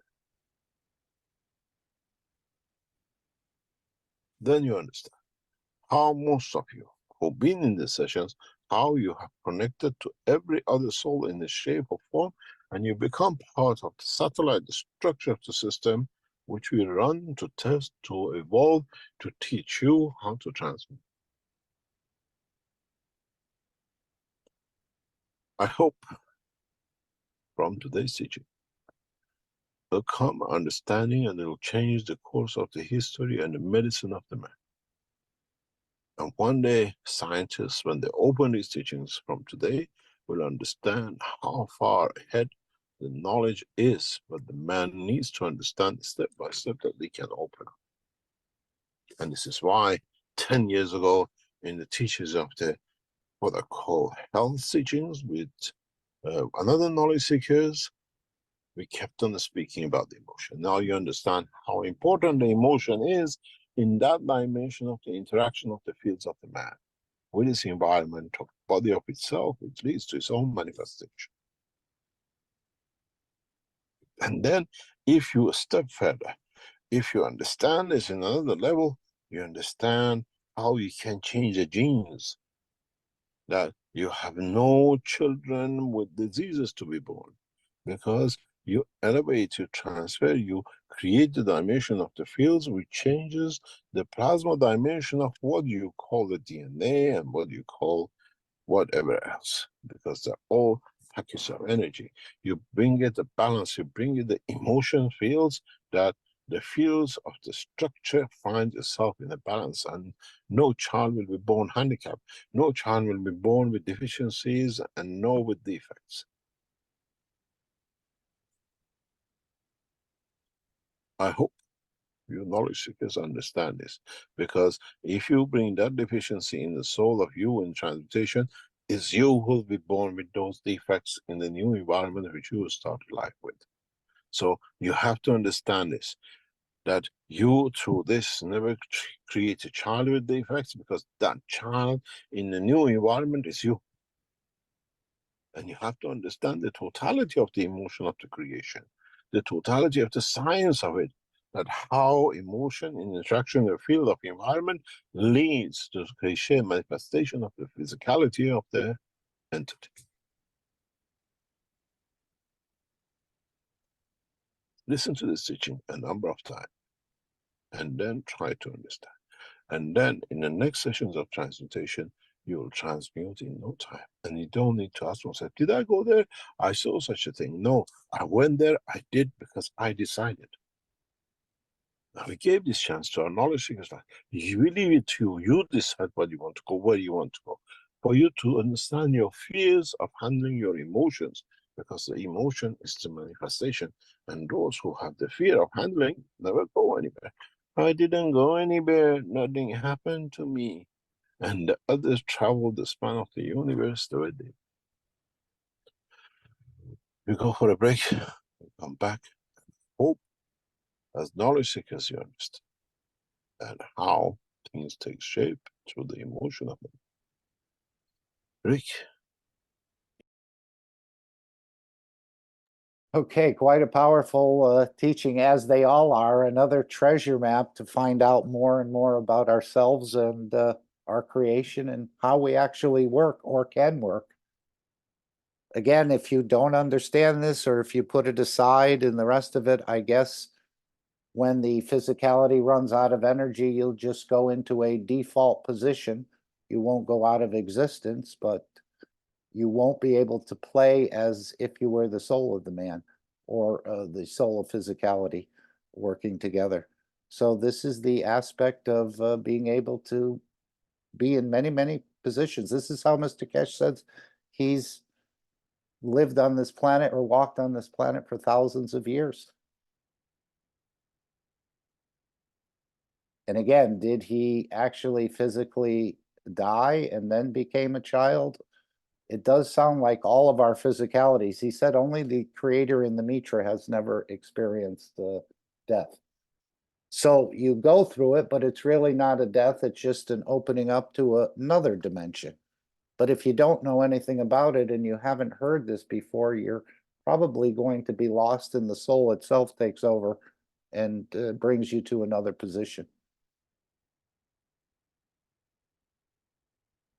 Then you understand how most of you who've been in the sessions, how you have connected to every other soul in the shape or form, and you become part of the satellite, the structure of the system, which we run to test, to evolve, to teach you how to transmit. I hope from today's teaching will come understanding, and it will change the course of the history and the medicine of the man. And one day, scientists, when they open these teachings from today, will understand how far ahead the knowledge is, but the man needs to understand step by step that they can open up. And this is why 10 years ago, in the teachings of the what I call health teachings with another knowledge seekers, we kept on speaking about the emotion. Now you understand how important the emotion is in that dimension of the interaction of the fields of the man with its environment, of body of itself, which leads to its own manifestation. And then if you step further, if you understand this in another level, you understand how you can change the genes, that you have no children with diseases to be born, because you elevate, you transfer, you create the dimension of the fields, which changes the plasma dimension of what you call the DNA and what you call whatever else, because they're all packets of energy. You bring it the balance, you bring it the emotion fields, that the fields of the structure find itself in a balance, and no child will be born handicapped, no child will be born with deficiencies, and no with defects. I hope you knowledge seekers understand this, because if you bring that deficiency in the soul of you in transmutation, it's you who will be born with those defects in the new environment which you started life with. So you have to understand this, that you through this never create a child with defects, because that child in the new environment is you. And you have to understand the totality of the emotion of the creation, the totality of the science of it, that how emotion in interaction in the field of environment leads to the Keshe manifestation of the physicality of the entity. Listen to this teaching a number of times, and then try to understand. And then in the next sessions of transmutation, you will transmute in no time. And you don't need to ask yourself, did I go there? I saw such a thing. No, I went there, I did because I decided. Now we gave this chance to our knowledge seekers, like, you leave it to you, you decide what you want to go, where you want to go. for you to understand your fears of handling your emotions, because the emotion is the manifestation. And those who have the fear of handling never go anywhere. I didn't go anywhere, nothing happened to me. And the others travel the span of the universe the way they. We go for a break, we come back. Hope as knowledge seekers you understand and how things take shape through the emotion of it. Break. Okay, quite a powerful teaching, as they all are. Another treasure map to find out more and more about ourselves and our creation and how we actually work or can work. Again, if you don't understand this, or if you put it aside and the rest of it, I guess when the physicality runs out of energy, you'll just go into a default position. You won't go out of existence, but you won't be able to play as if you were the soul of the man or the soul of physicality working together. So this is the aspect of being able to be in many, many positions. This is how Mr. Keshe says he's lived on this planet or walked on this planet for thousands of years. And again, did he actually physically die and then became a child? It does sound like all of our physicalities. He said only the creator in the Mitra has never experienced death. So you go through it, but it's really not a death. It's just an opening up to another dimension. But if you don't know anything about it and you haven't heard this before, you're probably going to be lost in the soul itself takes over and brings you to another position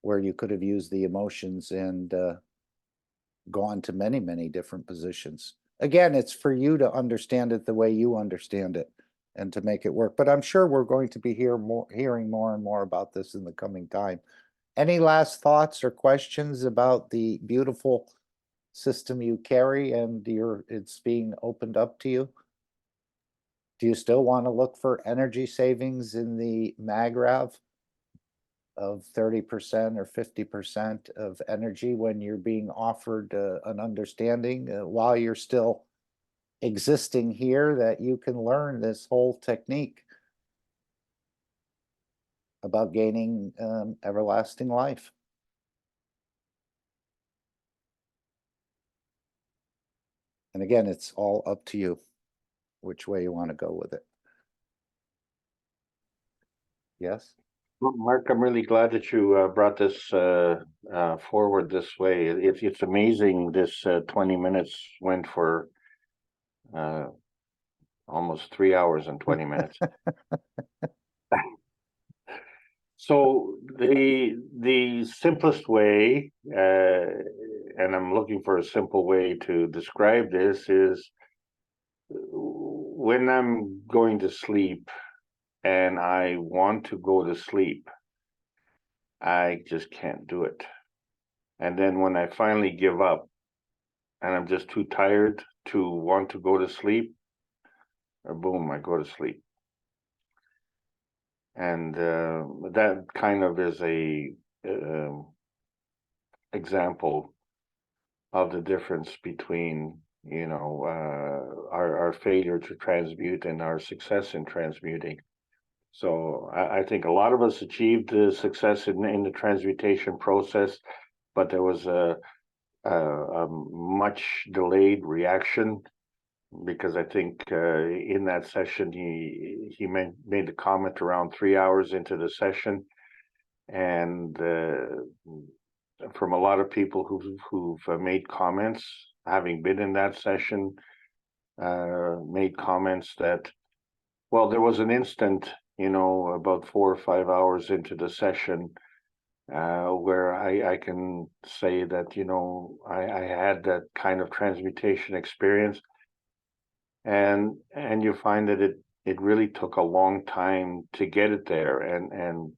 where you could have used the emotions and gone to many, many different positions. Again, it's for you to understand it the way you understand it and to make it work. But I'm sure we're going to be hearing more and more about this in the coming time. Any last thoughts or questions about the beautiful system you carry and it's being opened up to you? Do you still want to look for energy savings in the MagRav of 30% or 50% of energy when you're being offered an understanding while you're still existing here, that you can learn this whole technique about gaining everlasting life? And again, it's all up to you which way you want to go with it. Yes? Well, Mark, I'm really glad that you brought this forward this way. It's amazing this 20 minutes went for almost 3 hours and 20 minutes. So the simplest way, and I'm looking for a simple way to describe this, is when I'm going to sleep and I want to go to sleep, I just can't do it. And then when I finally give up and I'm just too tired to want to go to sleep, boom, I go to sleep. And that kind of is a example of the difference between, you know, our failure to transmute and our success in transmuting. So I think a lot of us achieved success in the transmutation process, but there was a much delayed reaction, because I think in that session he made the comment around 3 hours into the session, and from a lot of people who've made comments, having been in that session, made comments that, well, there was an instant, you know, about 4 or 5 hours into the session, where I can say that, you know, I had that kind of transmutation experience, and you find that it really took a long time to get it there, and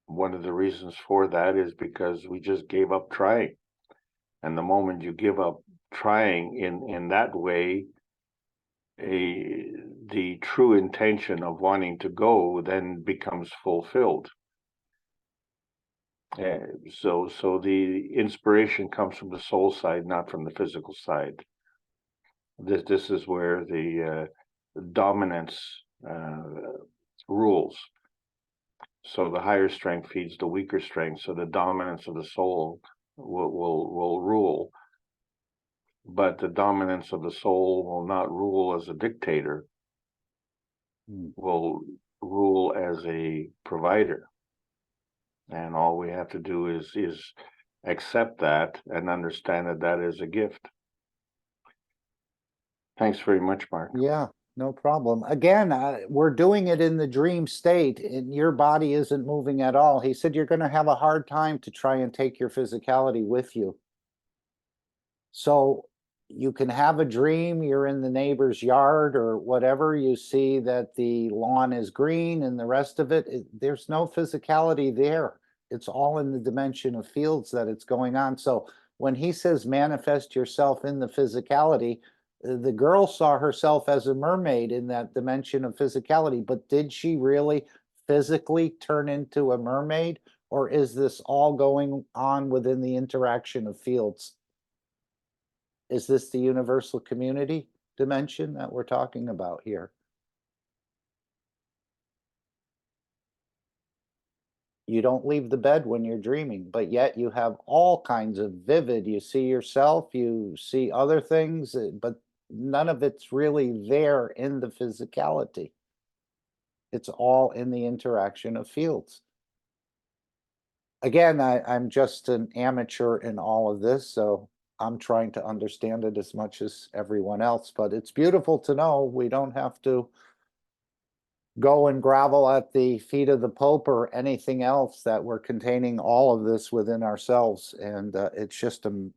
one of the reasons for that is because we just gave up trying. And the moment you give up trying in that way, the true intention of wanting to go then becomes fulfilled. So the inspiration comes from the soul side, not from the physical side. This is where the dominance rules. So the higher strength feeds the weaker strength. So the dominance of the soul will rule, but the dominance of the soul will not rule as a dictator. Will rule as a provider. And all we have to do is accept that and understand that that is a gift. Thanks very much, Mark. Yeah, no problem. Again, we're doing it in the dream state and your body isn't moving at all. He said you're going to have a hard time to try and take your physicality with you. So you can have a dream, you're in the neighbor's yard or whatever, you see that the lawn is green and the rest of it, there's no physicality there. It's all in the dimension of fields that it's going on. So when he says manifest yourself in the physicality, the girl saw herself as a mermaid in that dimension of physicality, but did she really physically turn into a mermaid? Or is this all going on within the interaction of fields? Is this the universal community dimension that we're talking about here? You don't leave the bed when you're dreaming, but yet you have all kinds of vivid, you see yourself, you see other things, but none of it's really there in the physicality. It's all in the interaction of fields. Again, I'm just an amateur in all of this, so I'm trying to understand it as much as everyone else, but it's beautiful to know we don't have to go and grovel at the feet of the Pope or anything else, that we're containing all of this within ourselves. And it's just a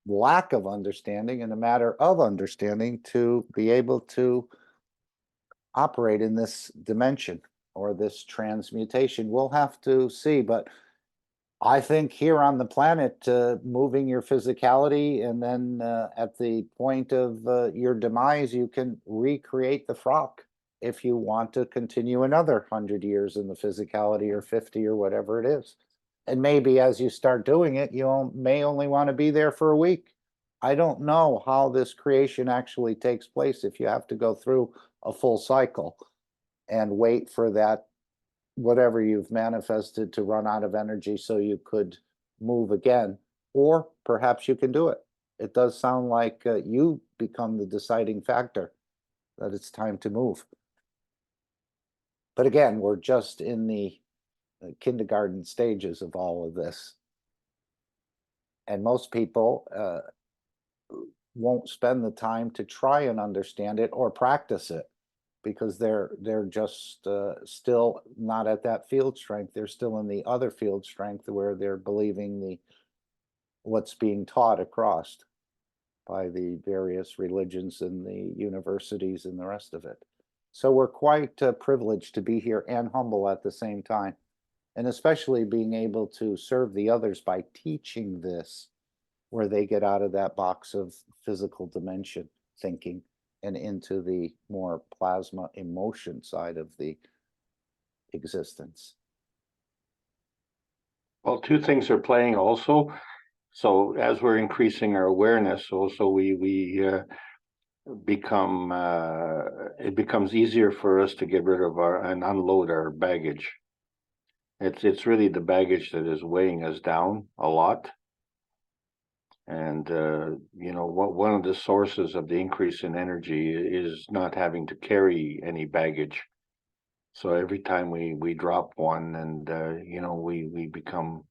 lack of understanding and a matter of understanding to be able to operate in this dimension or this transmutation. We'll have to see, but I think here on the planet, moving your physicality and then at the point of your demise, you can recreate the frock if you want to continue another 100 years in the physicality or 50 or whatever it is. And maybe as you start doing it, you may only want to be there for a week. I don't know how this creation actually takes place if you have to go through a full cycle and wait for that whatever you've manifested to run out of energy so you could move again, or perhaps you can do it. It does sound like you become the deciding factor that it's time to move. But again, we're just in the kindergarten stages of all of this. And most people won't spend the time to try and understand it or practice it, because they're just still not at that field strength. They're still in the other field strength where they're believing what's being taught across by the various religions and the universities and the rest of it. So we're quite privileged to be here and humble at the same time, and especially being able to serve the others by teaching this, where they get out of that box of physical dimension thinking and into the more plasma emotion side of the existence. Well, two things are playing also. So as we're increasing our awareness, also we become it becomes easier for us to get rid of and unload our baggage. It's really the baggage that is weighing us down a lot. And you know, one of the sources of the increase in energy is not having to carry any baggage. So every time we drop one, and you know, we become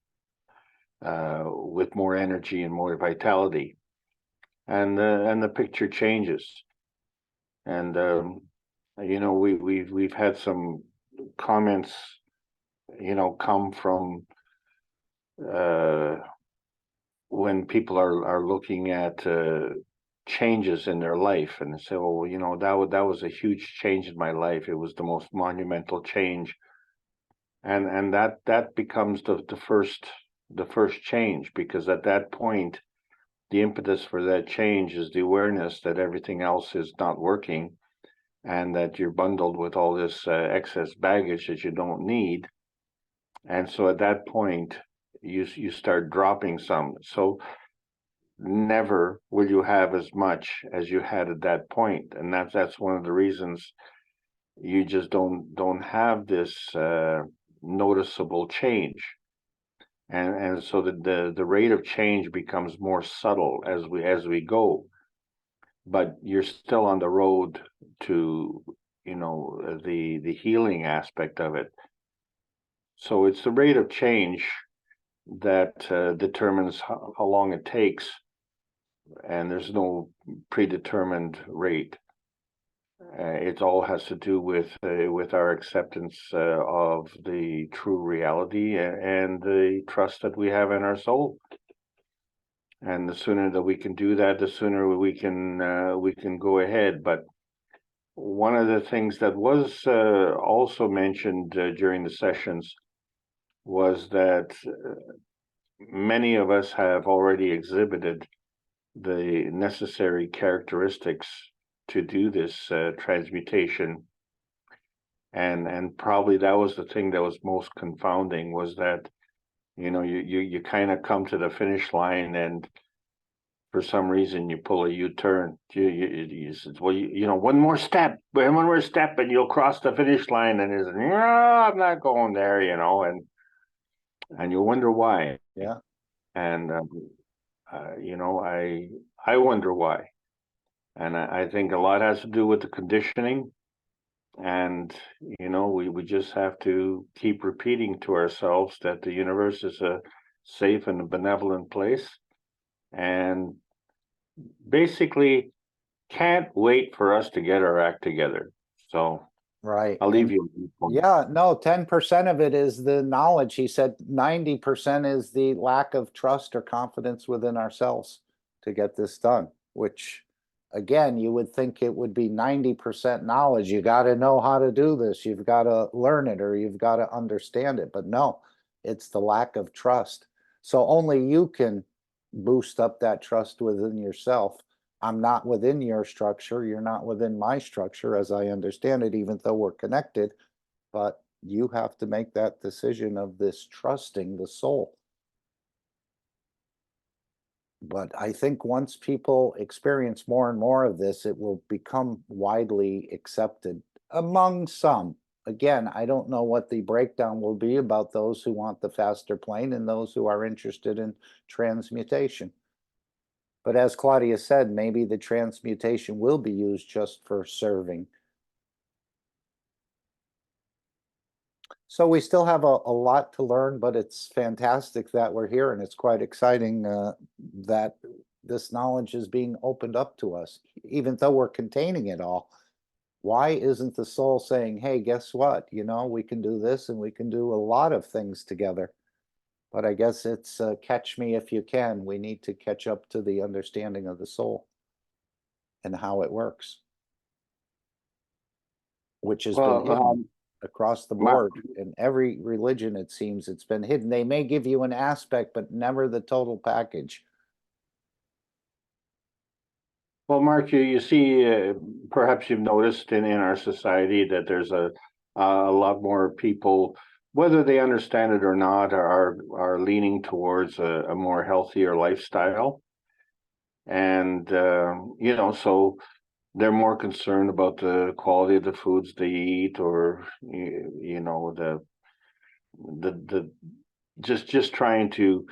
with more energy and more vitality, and the picture changes. And you know, we've had some comments, you know, come from when people are looking at changes in their life, and they say, "Oh, you know, that was a huge change in my life. It was the most monumental change," and that becomes the first change, because at that point, the impetus for that change is the awareness that everything else is not working, and that you're bundled with all this excess baggage that you don't need. And so at that point, you start dropping some. So never will you have as much as you had at that point, and that's one of the reasons you just don't have this noticeable change. And so the rate of change becomes more subtle as we go, but you're still on the road to, you know, the healing aspect of it. So it's the rate of change that determines how long it takes, and there's no predetermined rate. It all has to do with our acceptance of the true reality and the trust that we have in our soul. And the sooner that we can do that, the sooner we can go ahead. But one of the things that was also mentioned during the sessions was that many of us have already exhibited the necessary characteristics to do this transmutation, and probably that was the thing that was most confounding, was that, you know, you kind of come to the finish line, and for some reason you pull a U-turn. You said, well, you know, one more step, and you'll cross the finish line, and it's, no, I'm not going there, you know, and you wonder why. Yeah. And you know, I wonder why. And I think a lot has to do with the conditioning. And, you know, we just have to keep repeating to ourselves that the universe is a safe and a benevolent place. And basically can't wait for us to get our act together. So Right. I'll leave you. Yeah, no, 10% of it is the knowledge. He said 90% is the lack of trust or confidence within ourselves to get this done, which again, you would think it would be 90% knowledge. You got to know how to do this. You've got to learn it, or you've got to understand it. But no, it's the lack of trust. So only you can boost up that trust within yourself. I'm not within your structure. You're not within my structure, as I understand it, even though we're connected. But you have to make that decision of this trusting the soul. But I think once people experience more and more of this, it will become widely accepted among some. Again, I don't know what the breakdown will be about those who want the faster plane and those who are interested in transmutation. But as Claudia said, maybe the transmutation will be used just for serving. So we still have a lot to learn, but it's fantastic that we're here, and it's quite exciting that this knowledge is being opened up to us, even though we're containing it all. Why isn't the soul saying, hey, guess what? You know, we can do this and we can do a lot of things together. But I guess it's catch me if you can. We need to catch up to the understanding of the soul and how it works, which has been hidden across the board. In every religion, it seems it's been hidden. They may give you an aspect, but never the total package. Well, Mark, you see, perhaps you've noticed in our society that there's a lot more people, whether they understand it or not, are leaning towards a more healthier lifestyle. And, you know, so they're more concerned about the quality of the foods they eat, or, you know, the just trying to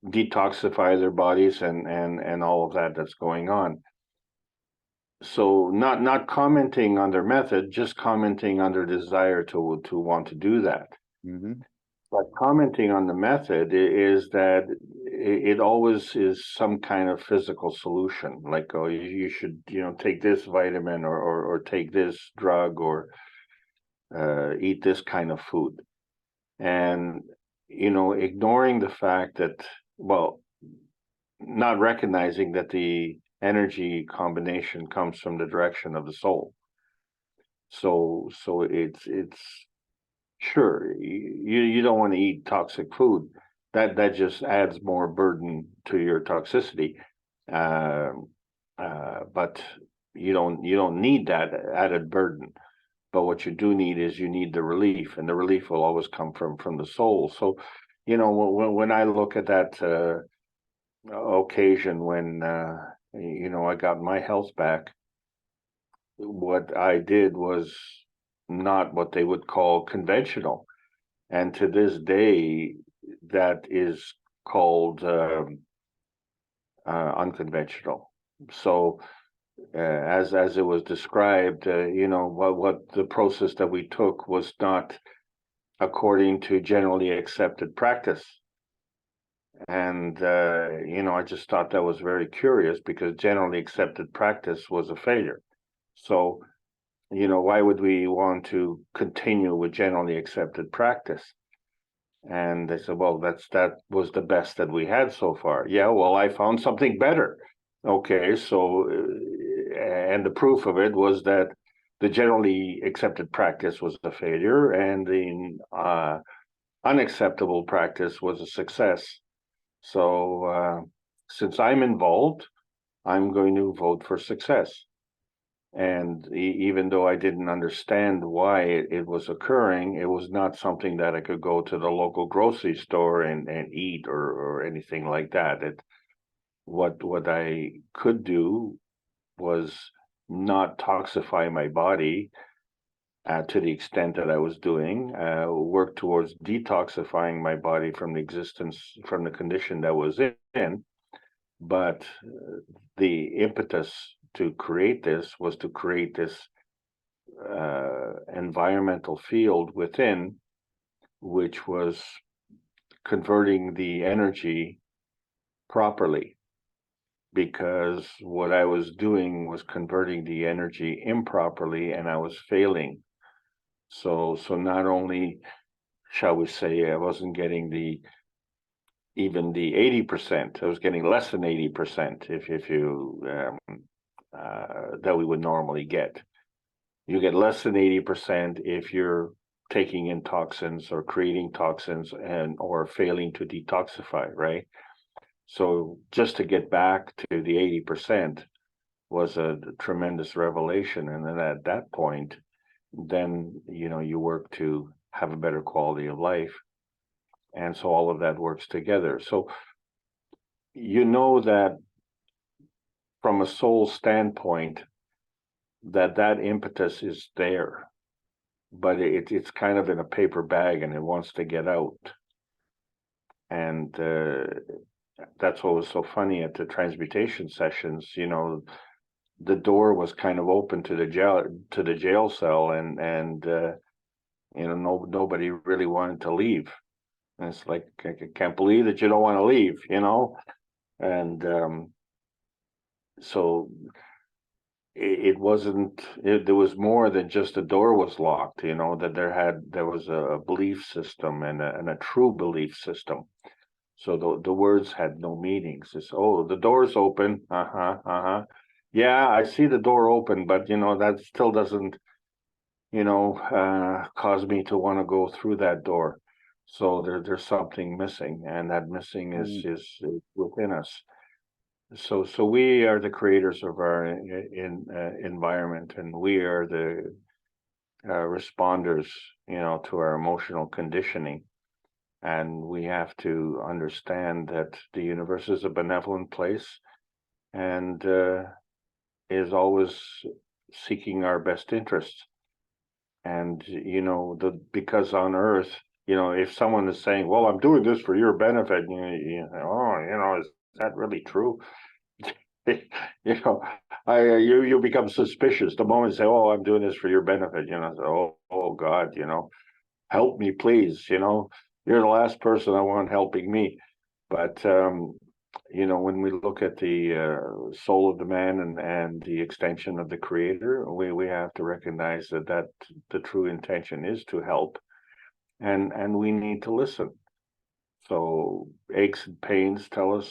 detoxify their bodies and all of that that's going on. So not commenting on their method, just commenting on their desire to want to do that. Mm-hmm. But commenting on the method is that it always is some kind of physical solution, like, oh, you should, you know, take this vitamin or take this drug or eat this kind of food. And, you know, ignoring the fact that, well, not recognizing that the energy combination comes from the direction of the soul. So it's sure, you don't want to eat toxic food. That just adds more burden to your toxicity. But you don't need that added burden. But what you do need is you need the relief, and the relief will always come from the soul. So, when I look at that occasion when I got my health back, what I did was not what they would call conventional, and to this day, that is called unconventional. So, as it was described, what the process that we took was not according to generally accepted practice. And I just thought that was very curious, because generally accepted practice was a failure. So, why would we want to continue with generally accepted practice? And they said, well, that was the best that we had so far. Yeah, well, I found something better. Okay, so, and the proof of it was that the generally accepted practice was a failure, and the unacceptable practice was a success. So, since I'm involved, I'm going to vote for success. And even though I didn't understand why it was occurring, it was not something that I could go to the local grocery store and eat or anything like that. What I could do was not toxify my body to the extent that I was doing, work towards detoxifying my body from the condition that was in. But the impetus to create this was to create this environmental field within, which was converting the energy properly, because what I was doing was converting the energy improperly, and I was failing. So not only, shall we say, I wasn't getting even the 80%, I was getting less than 80% if you that we would normally get. You get less than 80% if you're taking in toxins or creating toxins or failing to detoxify, right? So just to get back to the 80% was a tremendous revelation. And then at that point, then, you work to have a better quality of life. And so all of that works together. So, that from a soul standpoint, that impetus is there, but it's kind of in a paper bag and it wants to get out. And that's what was so funny at the transmutation sessions. The door was kind of open to the jail cell, and nobody really wanted to leave. And it's like, I can't believe that you don't want to leave, and so it wasn't, there was more than just the door was locked, that there was a belief system and a true belief system. So the words had no meanings. It's, oh, the door's open. Yeah, I see the door open, but that still doesn't, cause me to want to go through that door. So there's something missing, and that missing is within us. So we are the creators of our environment, and we are the responders, to our emotional conditioning. And we have to understand that the universe is a benevolent place, and is always seeking our best interests. And because on Earth, if someone is saying, "Well, I'm doing this for your benefit," is that really true? You become suspicious the moment you say, "Oh, I'm doing this for your benefit." Oh God, help me, please. You're the last person I want helping me. But when we look at the soul of the man and the extension of the Creator, we have to recognize that the true intention is to help, and we need to listen. So aches and pains tell us,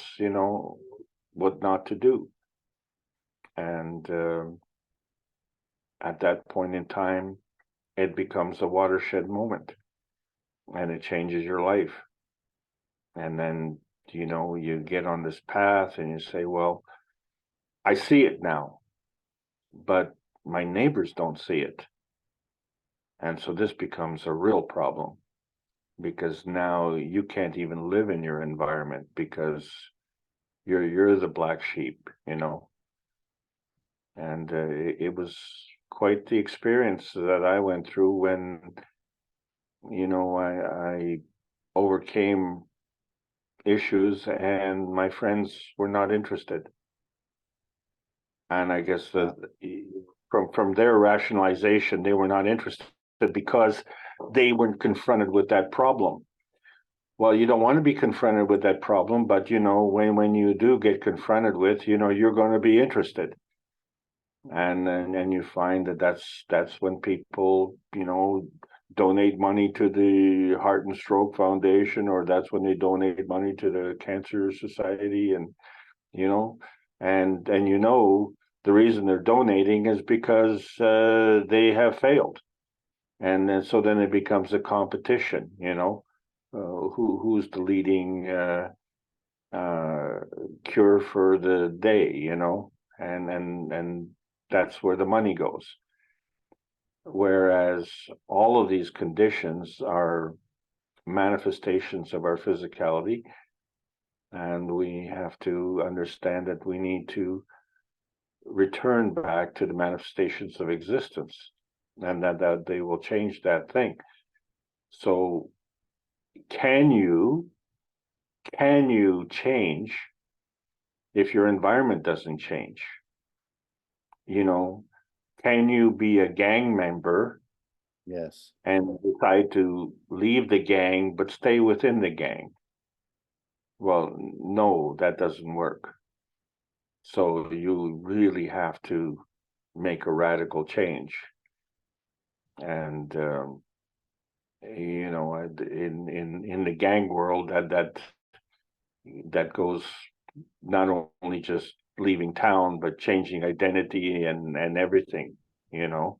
what not to do. And at that point in time, it becomes a watershed moment, and it changes your life. And then, you get on this path and you say, well, I see it now, but my neighbors don't see it. And so this becomes a real problem. because now you can't even live in your environment because you're the black sheep, you know. And it was quite the experience that I went through when, you know, I overcame issues and my friends were not interested. And I guess from their rationalization, they were not interested because they weren't confronted with that problem. Well, you don't want to be confronted with that problem, but you know, when you do get confronted with, you know, you're going to be interested. And you find that that's when people, you know, donate money to the Heart and Stroke Foundation, or that's when they donate money to the Cancer Society, and you know, and you know, the reason they're donating is because they have failed, and then so then it becomes a competition, you know, who's the leading cure for the day, you know, and that's where the money goes. Whereas all of these conditions are manifestations of our physicality, and we have to understand that we need to return back to the manifestations of existence, and that they will change that thing. So can you change if your environment doesn't change? You know, can you be a gang member Yes. and decide to leave the gang but stay within the gang? Well, no, that doesn't work. So you really have to make a radical change. And you know, in the gang world, that goes not only just leaving town, but changing identity and everything, you know,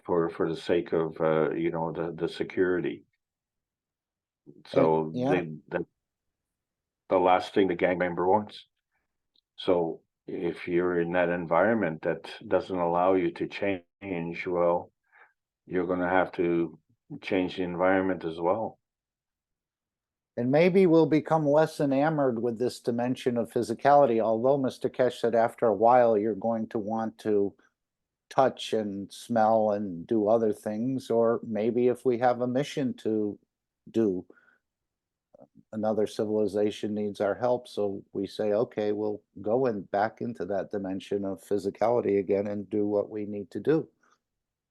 for the sake of you know, the security. So Yeah. the last thing the gang member wants. So if you're in that environment that doesn't allow you to change, well, you're going to have to change the environment as well. And maybe we'll become less enamored with this dimension of physicality, although Mr. Keshe said after a while you're going to want to touch and smell and do other things, or maybe if we have a mission to do, another civilization needs our help, so we say, okay, we'll go back into that dimension of physicality again and do what we need to do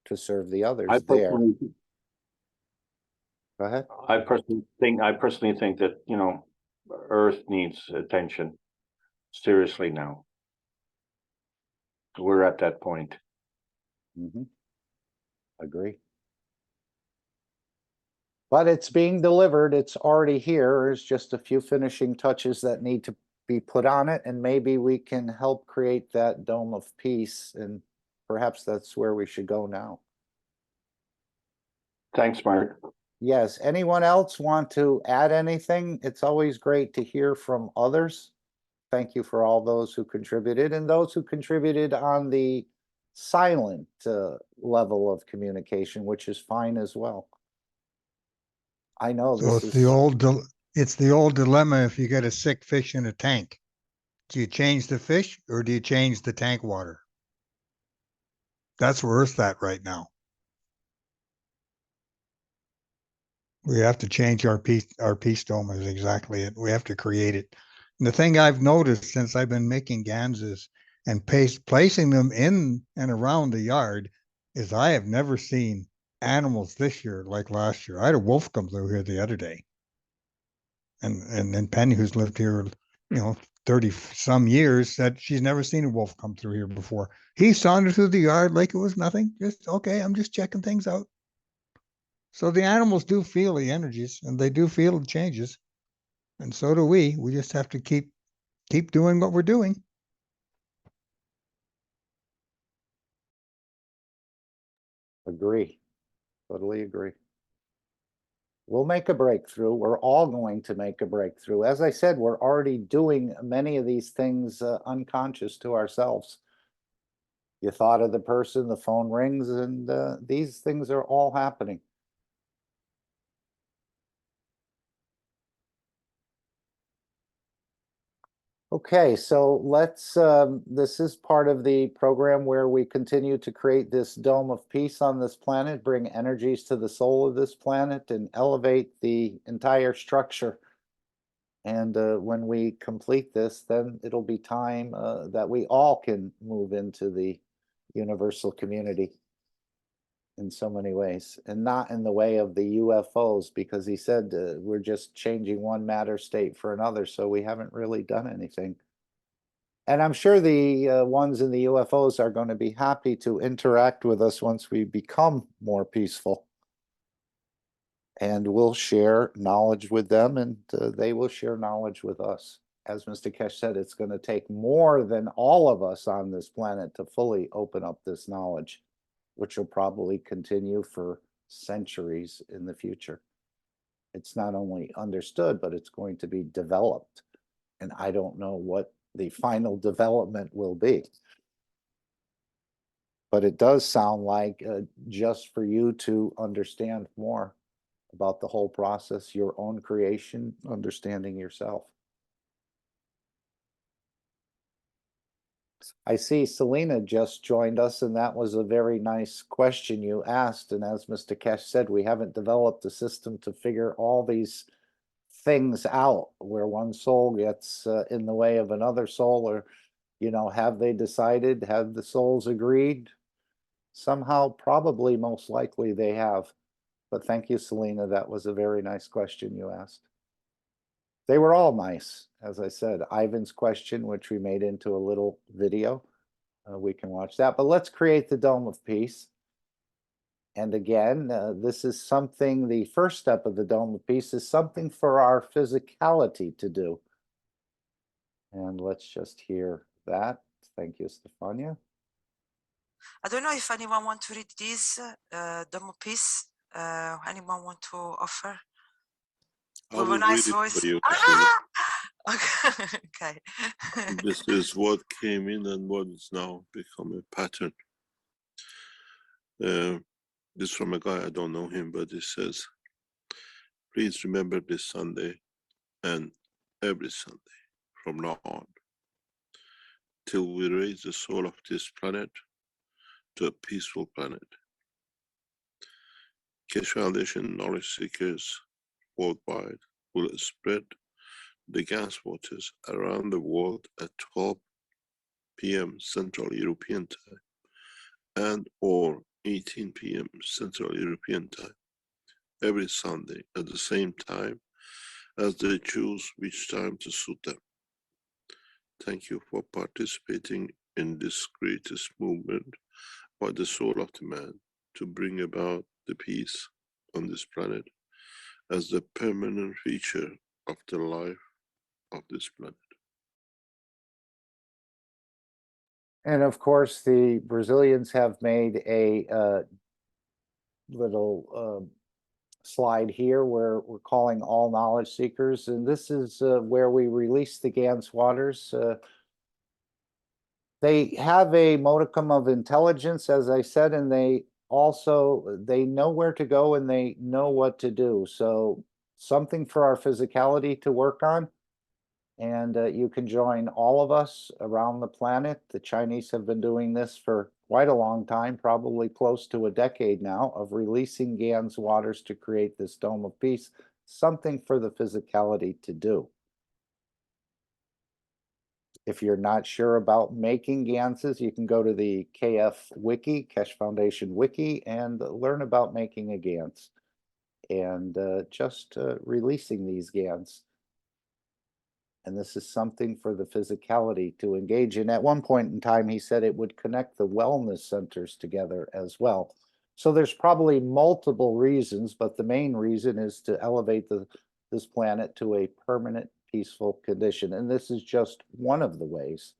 to serve the others there. Go ahead. I personally think that, you know, Earth needs attention seriously now. We're at that point. Agree. But it's being delivered. It's already here. There's just a few finishing touches that need to be put on it, and maybe we can help create that dome of peace, and perhaps that's where we should go now. Thanks, Mark. Yes. Anyone else want to add anything? It's always great to hear from others. Thank you for all those who contributed, and those who contributed on the silent level of communication, which is fine as well. I know So this it's is it's the old dilemma. If you get a sick fish in a tank, do you change the fish or do you change the tank water? That's where Earth's at right now. We have to change our peace dome is exactly it. We have to create it. And the thing I've noticed since I've been making ganses and placing them in and around the yard is I have never seen animals this year like last year. I had a wolf come through here the other day. And then Penny, who's lived here, you know, 30 some years, said she's never seen a wolf come through here before. He sauntered through the yard like it was nothing. Just, okay, I'm just checking things out. So the animals do feel the energies and they do feel the changes. And so do we. We just have to keep doing what we're doing. Agree. Totally agree. We'll make a breakthrough. We're all going to make a breakthrough. As I said, we're already doing many of these things unconscious to ourselves. You thought of the person, the phone rings, and these things are all happening. Okay, so let's, this is part of the program where we continue to create this dome of peace on this planet, bring energies to the soul of this planet, and elevate the entire structure. And when we complete this, then it'll be time that we all can move into the universal community in so many ways, and not in the way of the UFOs, because he said we're just changing one matter state for another, so we haven't really done anything. And I'm sure the ones in the UFOs are going to be happy to interact with us once we become more peaceful. And we'll share knowledge with them, and they will share knowledge with us. As Mr. Keshe said, it's going to take more than all of us on this planet to fully open up this knowledge, which will probably continue for centuries in the future. It's not only understood, but it's going to be developed. And I don't know what the final development will be. But it does sound like just for you to understand more about the whole process, your own creation, understanding yourself. I see Selena just joined us, and that was a very nice question you asked. And as Mr. Keshe said, we haven't developed a system to figure all these things out, where one soul gets in the way of another soul, or, you know, have they decided, have the souls agreed? Somehow, probably, most likely they have. But thank you, Selena. That was a very nice question you asked. They were all nice, as I said. Ivan's question, which we made into a little video, we can watch that. But let's create the Dome of Peace. And again, this is something, the first step of the Dome of Peace is something for our physicality to do. And let's just hear that. Thank you, Stefania. I don't know if anyone want to read this Dome of Peace. Anyone want to offer? I With a will nice read it voice. for you. Okay. This is what came in and what is now become a pattern. This from a guy, I don't know him, but it says, please remember this Sunday and every Sunday from now on, till we raise the soul of this planet to a peaceful planet. Keshe Foundation knowledge seekers worldwide will spread the gas waters around the world at 12 p.m. Central European Time and or 18 p.m. Central European Time every Sunday at the same time as they choose which time to suit them. Thank you for participating in this greatest movement by the soul of the man to bring about the peace on this planet as the permanent feature of the life of this planet. And of course, the Brazilians have made a little slide here where we're calling all knowledge seekers. And this is where we release the Gans waters. They have a modicum of intelligence, as I said, and they know where to go and they know what to do. So something for our physicality to work on. And you can join all of us around the planet. The Chinese have been doing this for quite a long time, probably close to a decade now, of releasing Gans waters to create this Dome of Peace, something for the physicality to do. If you're not sure about making Ganses, you can go to the KF Wiki, Keshe Foundation Wiki, and learn about making a Gans and just releasing these Gans. And this is something for the physicality to engage in. At one point in time, he said it would connect the wellness centers together as well. So there's probably multiple reasons, but the main reason is to elevate this planet to a permanent peaceful condition. And this is just one of the ways.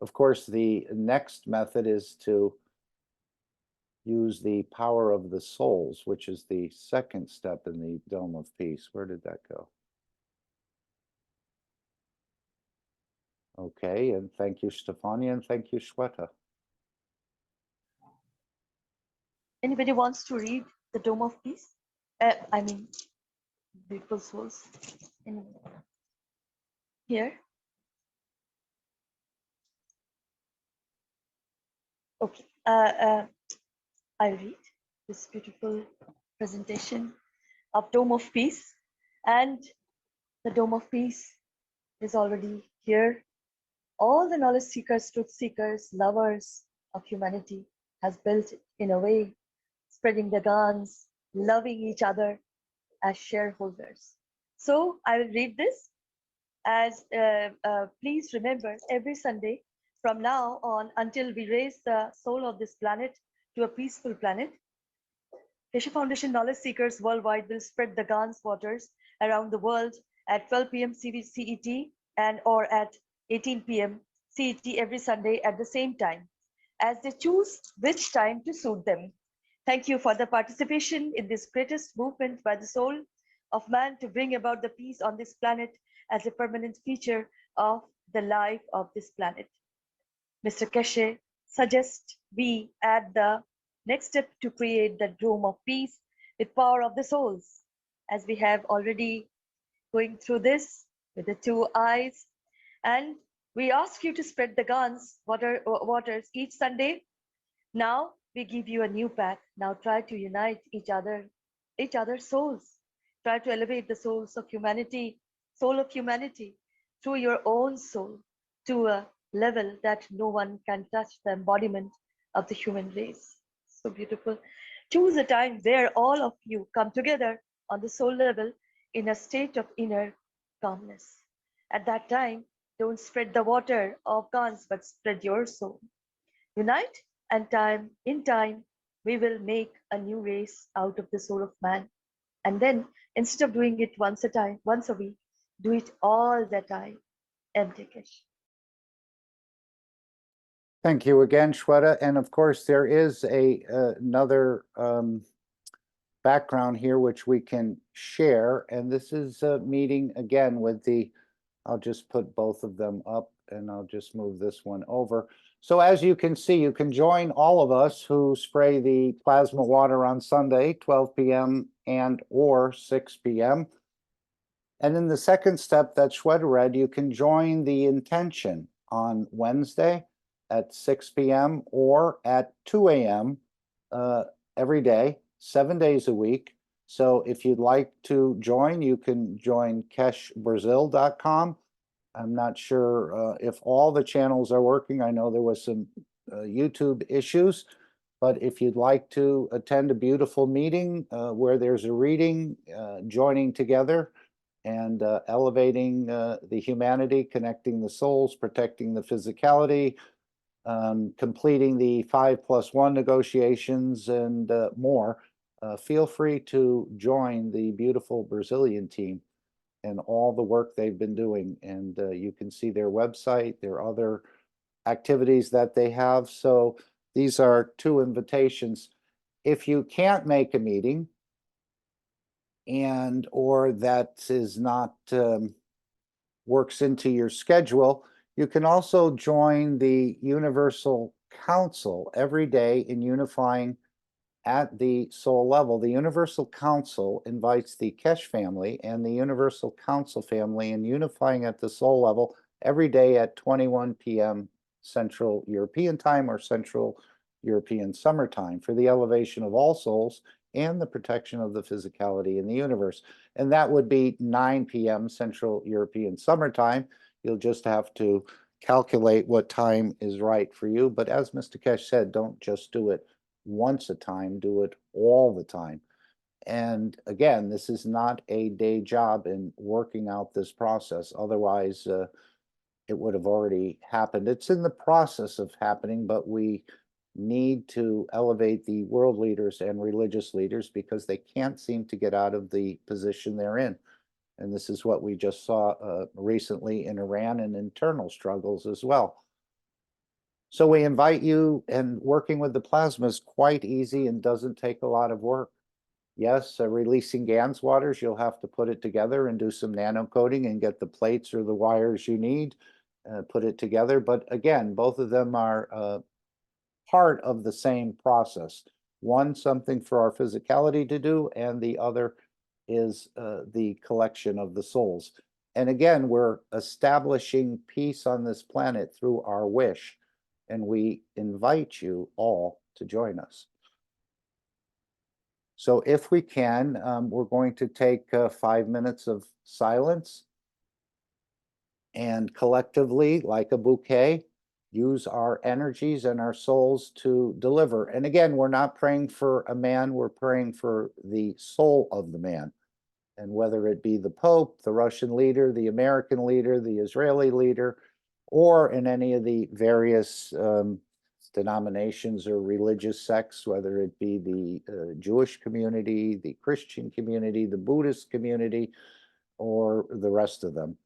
Of course, the next method is to use the power of the souls, which is the second step in the Dome of Peace. Where did that go? Okay, and thank you, Stefania, and thank you, Shweta. Anybody wants to read the Dome of Peace? I mean, beautiful souls. Here. Okay, I'll read this beautiful presentation of Dome of Peace. And the Dome of Peace is already here. All the knowledge seekers, truth seekers, lovers of humanity has built it in a way, spreading the guns, loving each other as shareholders. So I will read this as please remember every Sunday from now on until we raise the soul of this planet to a peaceful planet, Keshe Foundation knowledge seekers worldwide will spread the Gans waters around the world at 12 p.m. CET and or at 18 p.m. CET every Sunday at the same time, as they choose which time to suit them. Thank you for the participation in this greatest movement by the soul of man to bring about the peace on this planet as a permanent feature of the life of this planet. Mr. Keshe suggests we add the next step to create the dome of peace with power of the souls, as we have already going through this with the 2 eyes. And we ask you to spread the Gans waters each Sunday. Now we give you a new path. Now try to unite each other's souls. Try to elevate the souls of humanity, soul of humanity, through your own soul to a level that no one can touch, the embodiment of the human race. So beautiful. Choose a time where all of you come together on the soul level in a state of inner calmness. At that time, don't spread the water of Gans, but spread your soul. Unite, and in time, we will make a new race out of the soul of man. And then, instead of doing it once a week, do it all the time. M.T. Keshe. Thank you again, Shweta. And of course, there is another background here which we can share. And this is a meeting again with the, I'll just put both of them up and I'll just move this one over. So as you can see, you can join all of us who spray the plasma water on Sunday, 12 p.m. and or 6 p.m. And in the second step that Shweta read, you can join the intention on Wednesday at 6 p.m. or at 2 a.m. Every day, 7 days a week. So if you'd like to join, you can join KesheBrazil.com. I'm not sure if all the channels are working. I know there was some YouTube issues, but if you'd like to attend a beautiful meeting where there's a reading, joining together and elevating the humanity, connecting the souls, protecting the physicality, completing the 5+1 negotiations and more, feel free to join the beautiful Brazilian team and all the work they've been doing. And you can see their website, their other activities that they have. So these are 2 invitations. If you can't make a meeting and or that is not works into your schedule, you can also join the Universal Council every day in unifying at the soul level. The Universal Council invites the Keshe family and the Universal Council family in unifying at the soul level every day at 21 p.m. Central European Time or Central European Summer Time for the elevation of all souls and the protection of the physicality in the universe. And that would be 9 p.m. Central European Summer Time. You'll just have to calculate what time is right for you. But as Mr. Keshe said, don't just do it once a time, do it all the time. And again, this is not a day job in working out this process. Otherwise, it would have already happened. It's in the process of happening, but we need to elevate the world leaders and religious leaders because they can't seem to get out of the position they're in. And this is what we just saw recently in Iran and internal struggles as well. So we invite you, and working with the plasma is quite easy and doesn't take a lot of work. Yes, releasing Gans waters, you'll have to put it together and do some nano coating and get the plates or the wires you need, put it together. But again, both of them are part of the same process. One, something for our physicality to do, and the other is the collection of the souls. And again, we're establishing peace on this planet through our wish. and we invite you all to join us. So if we can, we're going to take 5 minutes of silence and collectively, like a bouquet, use our energies and our souls to deliver. And again, we're not praying for a man, we're praying for the soul of the man. And whether it be the Pope, the Russian leader, the American leader, the Israeli leader, or in any of the various denominations or religious sects, whether it be the Jewish community, the Christian community, the Buddhist community, or the rest of them,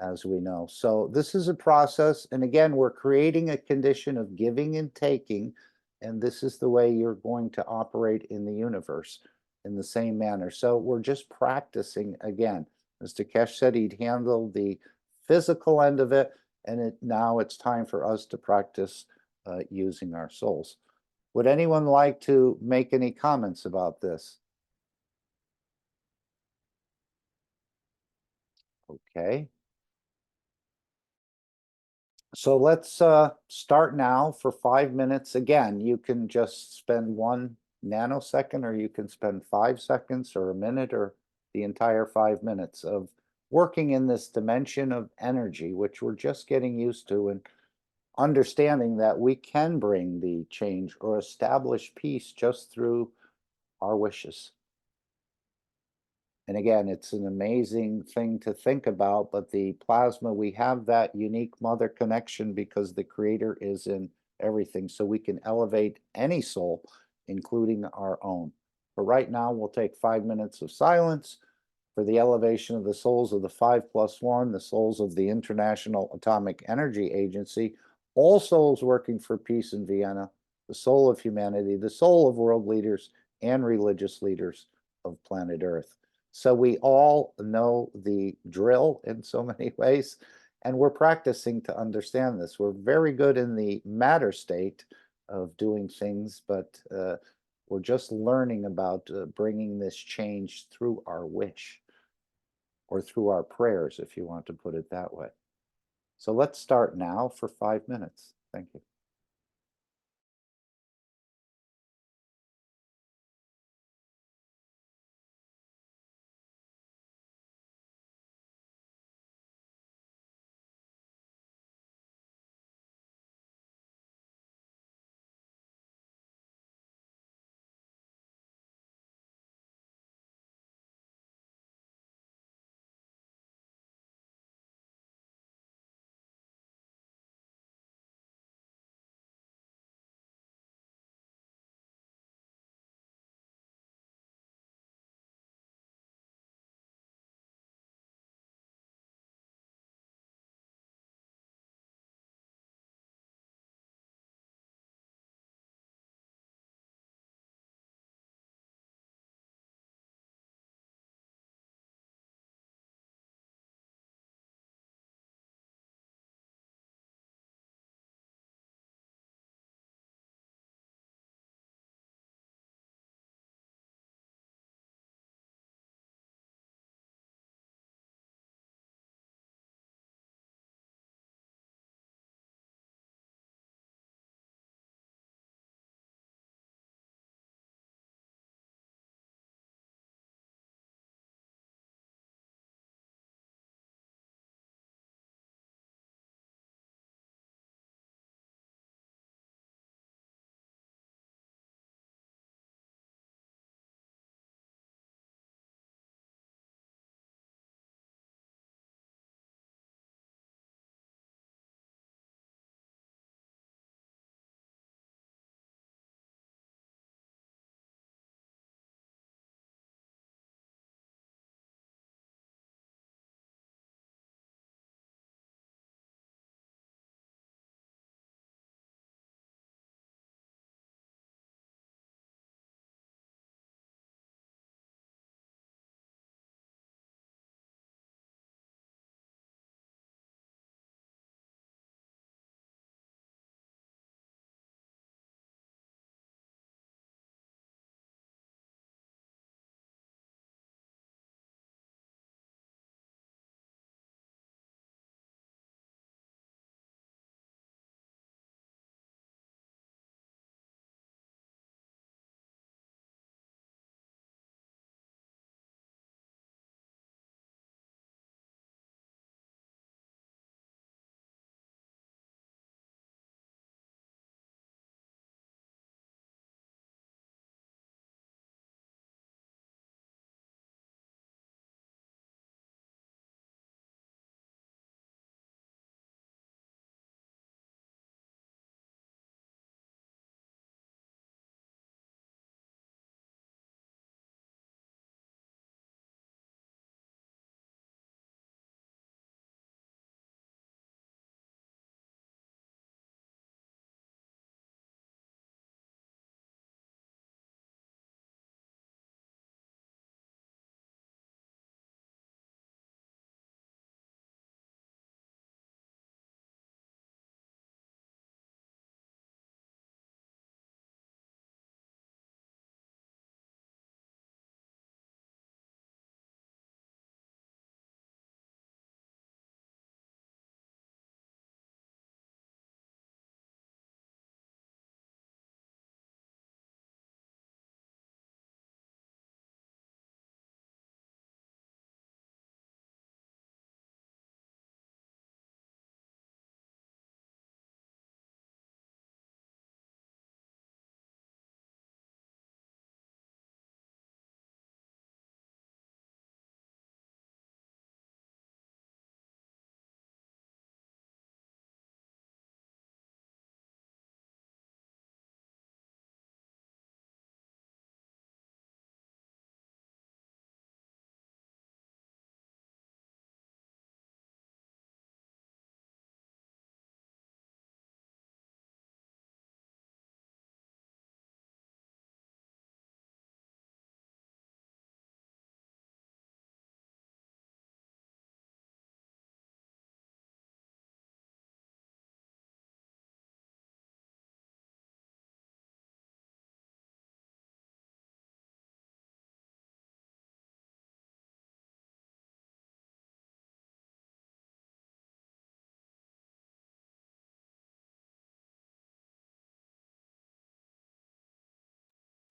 as we know. So this is a process. And again, we're creating a condition of giving and taking. And this is the way you're going to operate in the universe in the same manner. So we're just practicing again. Mr. Keshe said he'd handle the physical end of it. And now it's time for us to practice using our souls. Would anyone like to make any comments about this? Okay. So let's start now for 5 minutes. Again, you can just spend 1 nanosecond, or you can spend 5 seconds or a minute or the entire 5 minutes of working in this dimension of energy, which we're just getting used to, and understanding that we can bring the change or establish peace just through our wishes. And again, it's an amazing thing to think about, but the plasma, we have that unique mother connection because the creator is in everything. So we can elevate any soul, including our own. But right now, we'll take 5 minutes of silence for the elevation of the souls of the 5+1, the souls of the International Atomic Energy Agency, all souls working for peace in Vienna, the soul of humanity, the soul of world leaders and religious leaders of planet Earth. So we all know the drill in so many ways, and we're practicing to understand this. We're very good in the matter state of doing things, but we're just learning about bringing this change through our wish, or through our prayers, if you want to put it that way. So let's start now for 5 minutes. Thank you.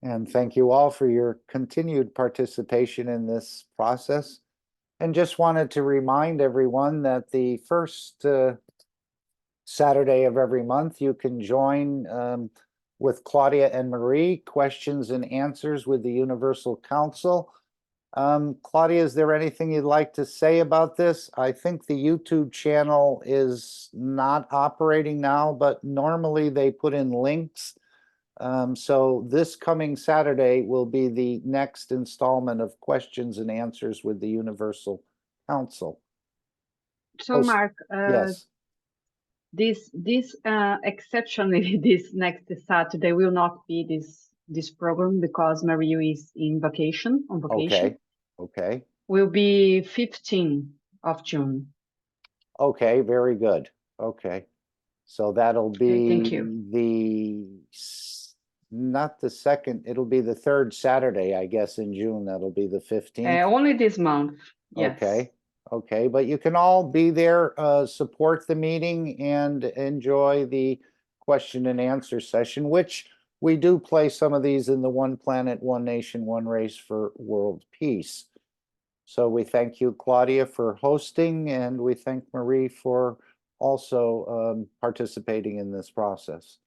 And thank you all for your continued participation in this process. And just wanted to remind everyone that the first Saturday of every month, you can join with Claudia and Marie, questions and answers with the Universal Council. Claudia, is there anything you'd like to say about this? I think the YouTube channel is not operating now, but normally they put in links. So this coming Saturday will be the next installment of questions and answers with the Universal Council. So Mark, yes. This exceptionally this next Saturday will not be this program because Marie is on vacation. Okay. Will be 15th of June. Okay, very good. Okay. So that'll be thank you. not the second, it'll be the third Saturday, I guess, in June. That'll be the 15th. Only this month. Yes. Okay, but you can all be there, support the meeting and enjoy the question and answer session, which we do play some of these in the One Planet, One Nation, One Race for World Peace. So we thank you, Claudia, for hosting, and we thank Marie for also participating in this process.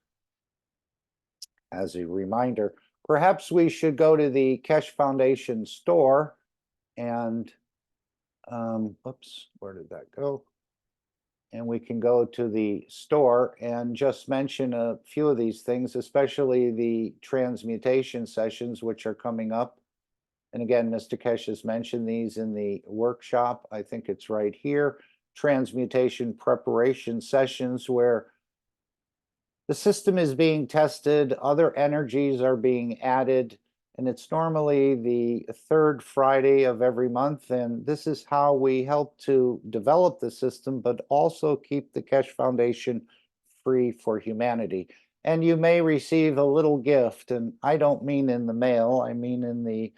As a reminder, perhaps we should go to the Keshe Foundation store and oops, where did that go? And we can go to the store and just mention a few of these things, especially the transmutation sessions, which are coming up. And again, Mr. Keshe has mentioned these in the workshop. I think it's right here. Transmutation preparation sessions where the system is being tested, other energies are being added, and it's normally the third Friday of every month. And this is how we help to develop the system, but also keep the Keshe Foundation free for humanity. And you may receive a little gift, and I don't mean in the mail, I mean in the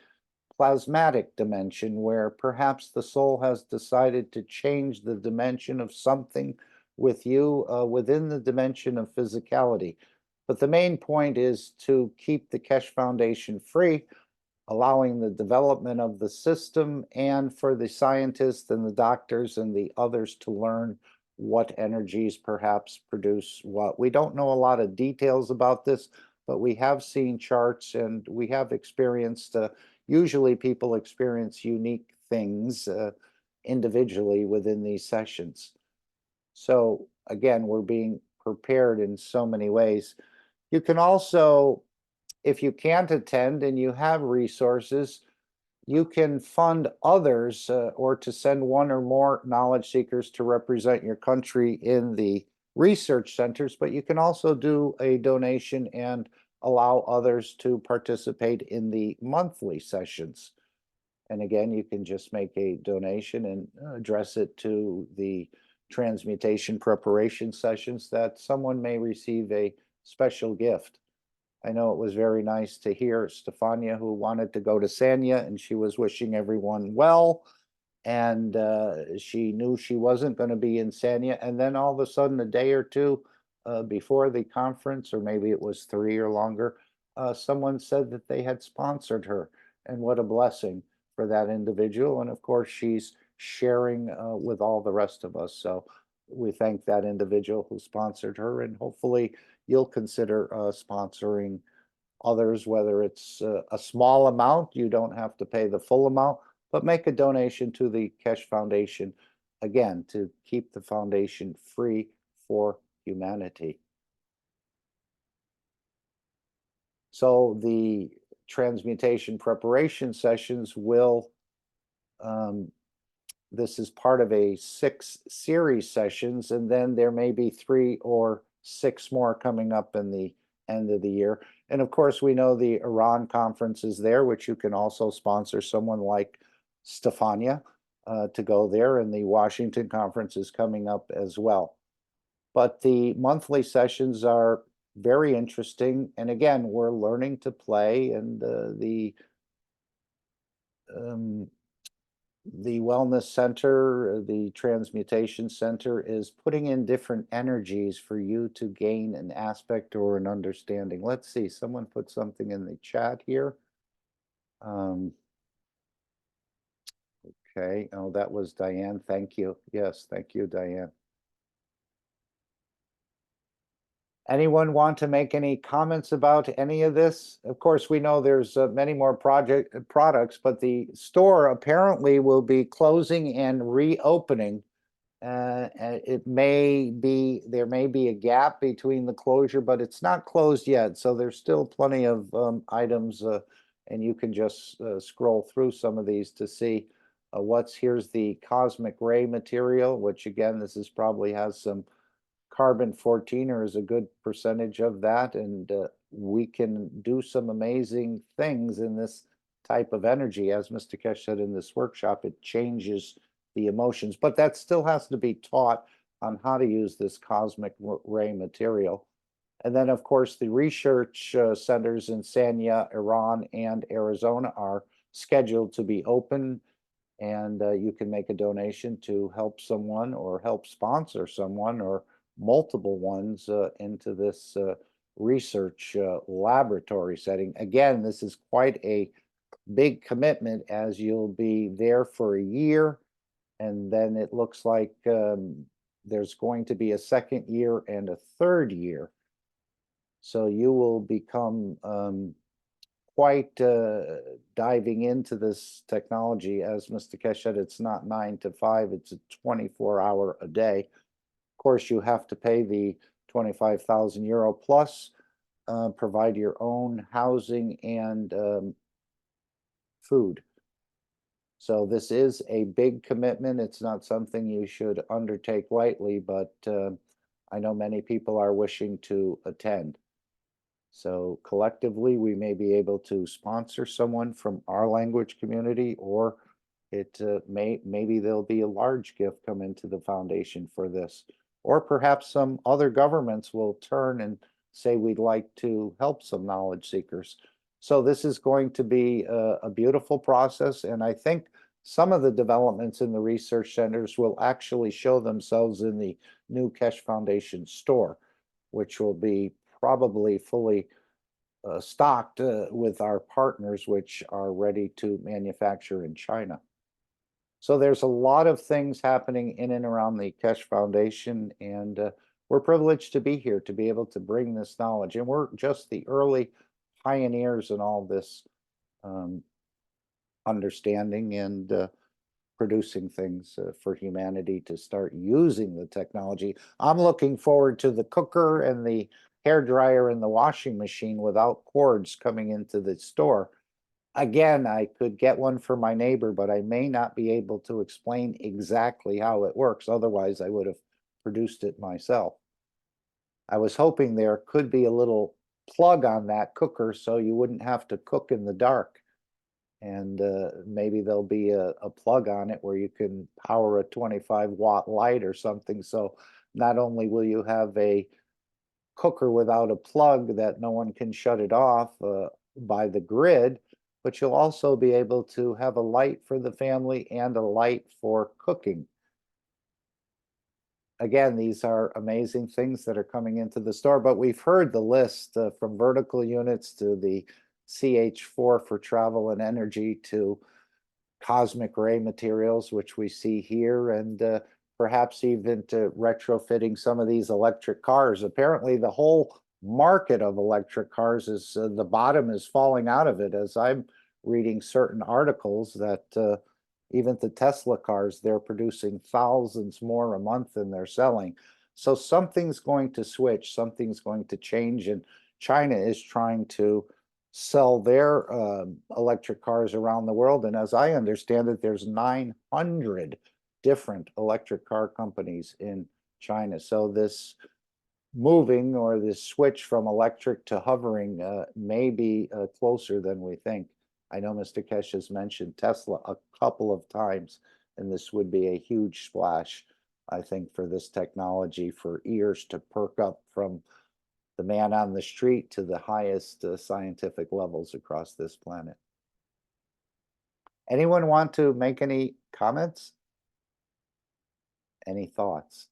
plasmatic dimension, where perhaps the soul has decided to change the dimension of something with you within the dimension of physicality. But the main point is to keep the Keshe Foundation free, allowing the development of the system and for the scientists and the doctors and the others to learn what energies perhaps produce what. We don't know a lot of details about this, but we have seen charts and we have experienced, usually people experience unique things individually within these sessions. So again, we're being prepared in so many ways. You can also, if you can't attend and you have resources, you can fund others or to send one or more knowledge seekers to represent your country in the research centers, but you can also do a donation and allow others to participate in the monthly sessions. And again, you can just make a donation and address it to the transmutation preparation sessions that someone may receive a special gift. I know it was very nice to hear Stefania, who wanted to go to Sanya, and she was wishing everyone well. And she knew she wasn't going to be in Sanya. And then all of a sudden, a day or two before the conference, or maybe it was 3 or longer, someone said that they had sponsored her. And what a blessing for that individual. And of course, she's sharing with all the rest of us. So we thank that individual who sponsored her, and hopefully you'll consider sponsoring others, whether it's a small amount, you don't have to pay the full amount, but make a donation to the Keshe Foundation, again, to keep the foundation free for humanity. So the transmutation preparation sessions will, this is part of a 6 series sessions, and then there may be 3 or 6 more coming up in the end of the year. And of course, we know the Iran conference is there, which you can also sponsor someone like Stefania to go there, and the Washington conference is coming up as well. But the monthly sessions are very interesting. And again, we're learning to play, and the wellness center, the transmutation center is putting in different energies for you to gain an aspect or an understanding. Let's see, someone put something in the chat here. Okay, oh, that was Diane. Thank you. Yes, thank you, Diane. Anyone want to make any comments about any of this? Of course, we know there's many more products, but the store apparently will be closing and reopening. It may be, there may be a gap between the closure, but it's not closed yet. So there's still plenty of items, and you can just scroll through some of these to see here's the cosmic ray material, which again, this is probably has some carbon-14 or is a good percentage of that, and we can do some amazing things in this type of energy. As Mr. Keshe said in this workshop, it changes the emotions, but that still has to be taught on how to use this cosmic ray material. And then, of course, the research centers in Sanya, Iran, and Arizona are scheduled to be open, and you can make a donation to help someone or help sponsor someone or multiple ones into this research laboratory setting. Again, this is quite a big commitment, as you'll be there for a year, and then it looks like there's going to be a second year and a third year. So you will become quite diving into this technology. As Mr. Keshe said, it's not 9 to 5, it's a 24-hour a day. Of course, you have to pay the 25,000 euro plus provide your own housing and food. So this is a big commitment. It's not something you should undertake lightly, but I know many people are wishing to attend. So collectively, we may be able to sponsor someone from our language community, or it maybe there'll be a large gift come into the foundation for this. Or perhaps some other governments will turn and say, we'd like to help some knowledge seekers. So this is going to be a beautiful process. And I think some of the developments in the research centers will actually show themselves in the new Keshe Foundation store, which will be probably fully stocked with our partners, which are ready to manufacture in China. So there's a lot of things happening in and around the Keshe Foundation, and we're privileged to be here to be able to bring this knowledge. And we're just the early pioneers in all this understanding and producing things for humanity to start using the technology. I'm looking forward to the cooker and the hair dryer and the washing machine without cords coming into the store. Again, I could get one for my neighbor, but I may not be able to explain exactly how it works. Otherwise, I would have produced it myself. I was hoping there could be a little plug on that cooker so you wouldn't have to cook in the dark. And maybe there'll be a plug on it where you can power a 25-watt light or something. So not only will you have a cooker without a plug that no one can shut it off by the grid, but you'll also be able to have a light for the family and a light for cooking. Again, these are amazing things that are coming into the store, but we've heard the list from vertical units to the CH4 for travel and energy to cosmic ray materials, which we see here, and perhaps even to retrofitting some of these electric cars. Apparently, the whole market of electric cars is the bottom is falling out of it, as I'm reading certain articles that even the Tesla cars, they're producing thousands more a month than they're selling. So something's going to switch, something's going to change, and China is trying to sell their electric cars around the world. And as I understand it, there's 900 different electric car companies in China. So this moving or this switch from electric to hovering may be closer than we think. I know Mr. Keshe has mentioned Tesla a couple of times, and this would be a huge splash, I think, for this technology, for ears to perk up from the man on the street to the highest scientific levels across this planet. Anyone want to make any comments? Any thoughts?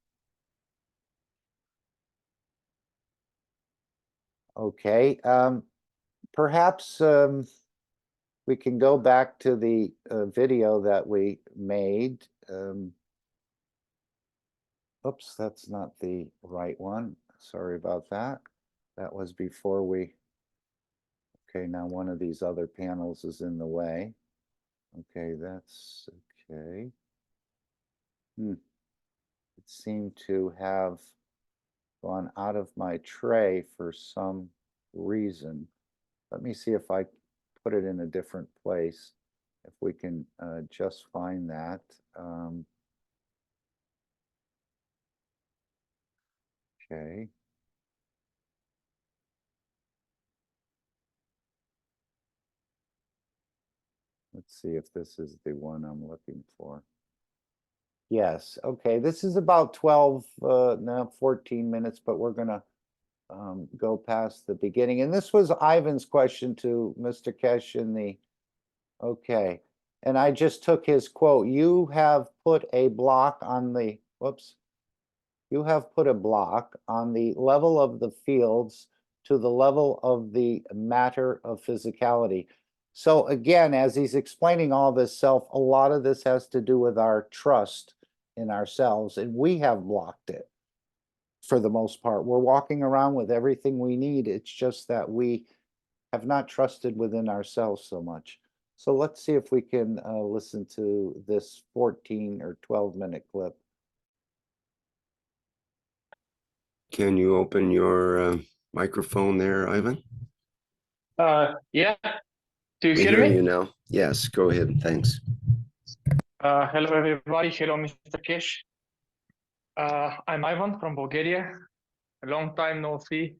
Okay, perhaps we can go back to the video that we made. Oops, that's not the right one. Sorry about that. That was before we. Okay, now one of these other panels is in the way. Okay, that's okay. It seemed to have gone out of my tray for some reason. Let me see if I put it in a different place, if we can just find that. Okay. Let's see if this is the one I'm looking for. Yes, okay, this is about 12, no, 14 minutes, but we're gonna go past the beginning. And this was Ivan's question to Mr. Keshe in the, okay. And I just took his quote, you have put a block on the, whoops. You have put a block on the level of the fields to the level of the matter of physicality. So again, as he's explaining all this self, a lot of this has to do with our trust in ourselves, and we have blocked it for the most part. We're walking around with everything we need. It's just that we have not trusted within ourselves so much. So let's see if we can listen to this 14 or 12-minute clip. Can you open your microphone there, Ivan? Yeah. Do you We hear hear me? you now. Yes, go ahead. Thanks. Hello, everybody. Hello, Mr. Keshe. I'm Ivan from Bulgaria. A long time no see.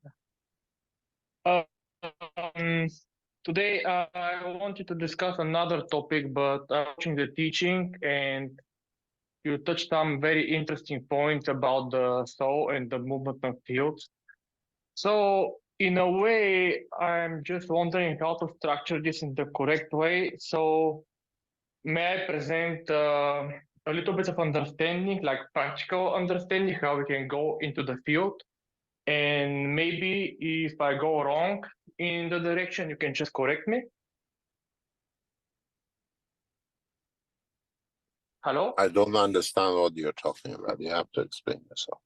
Today, I wanted to discuss another topic, but watching the teaching, and you touched some very interesting points about the soul and the movement of fields. So, in a way, I'm just wondering how to structure this in the correct way. So, may I present a little bit of understanding, like practical understanding, how we can go into the field? And maybe if I go wrong in the direction, you can just correct me. Hello? I don't understand what you're talking about. You have to explain yourself.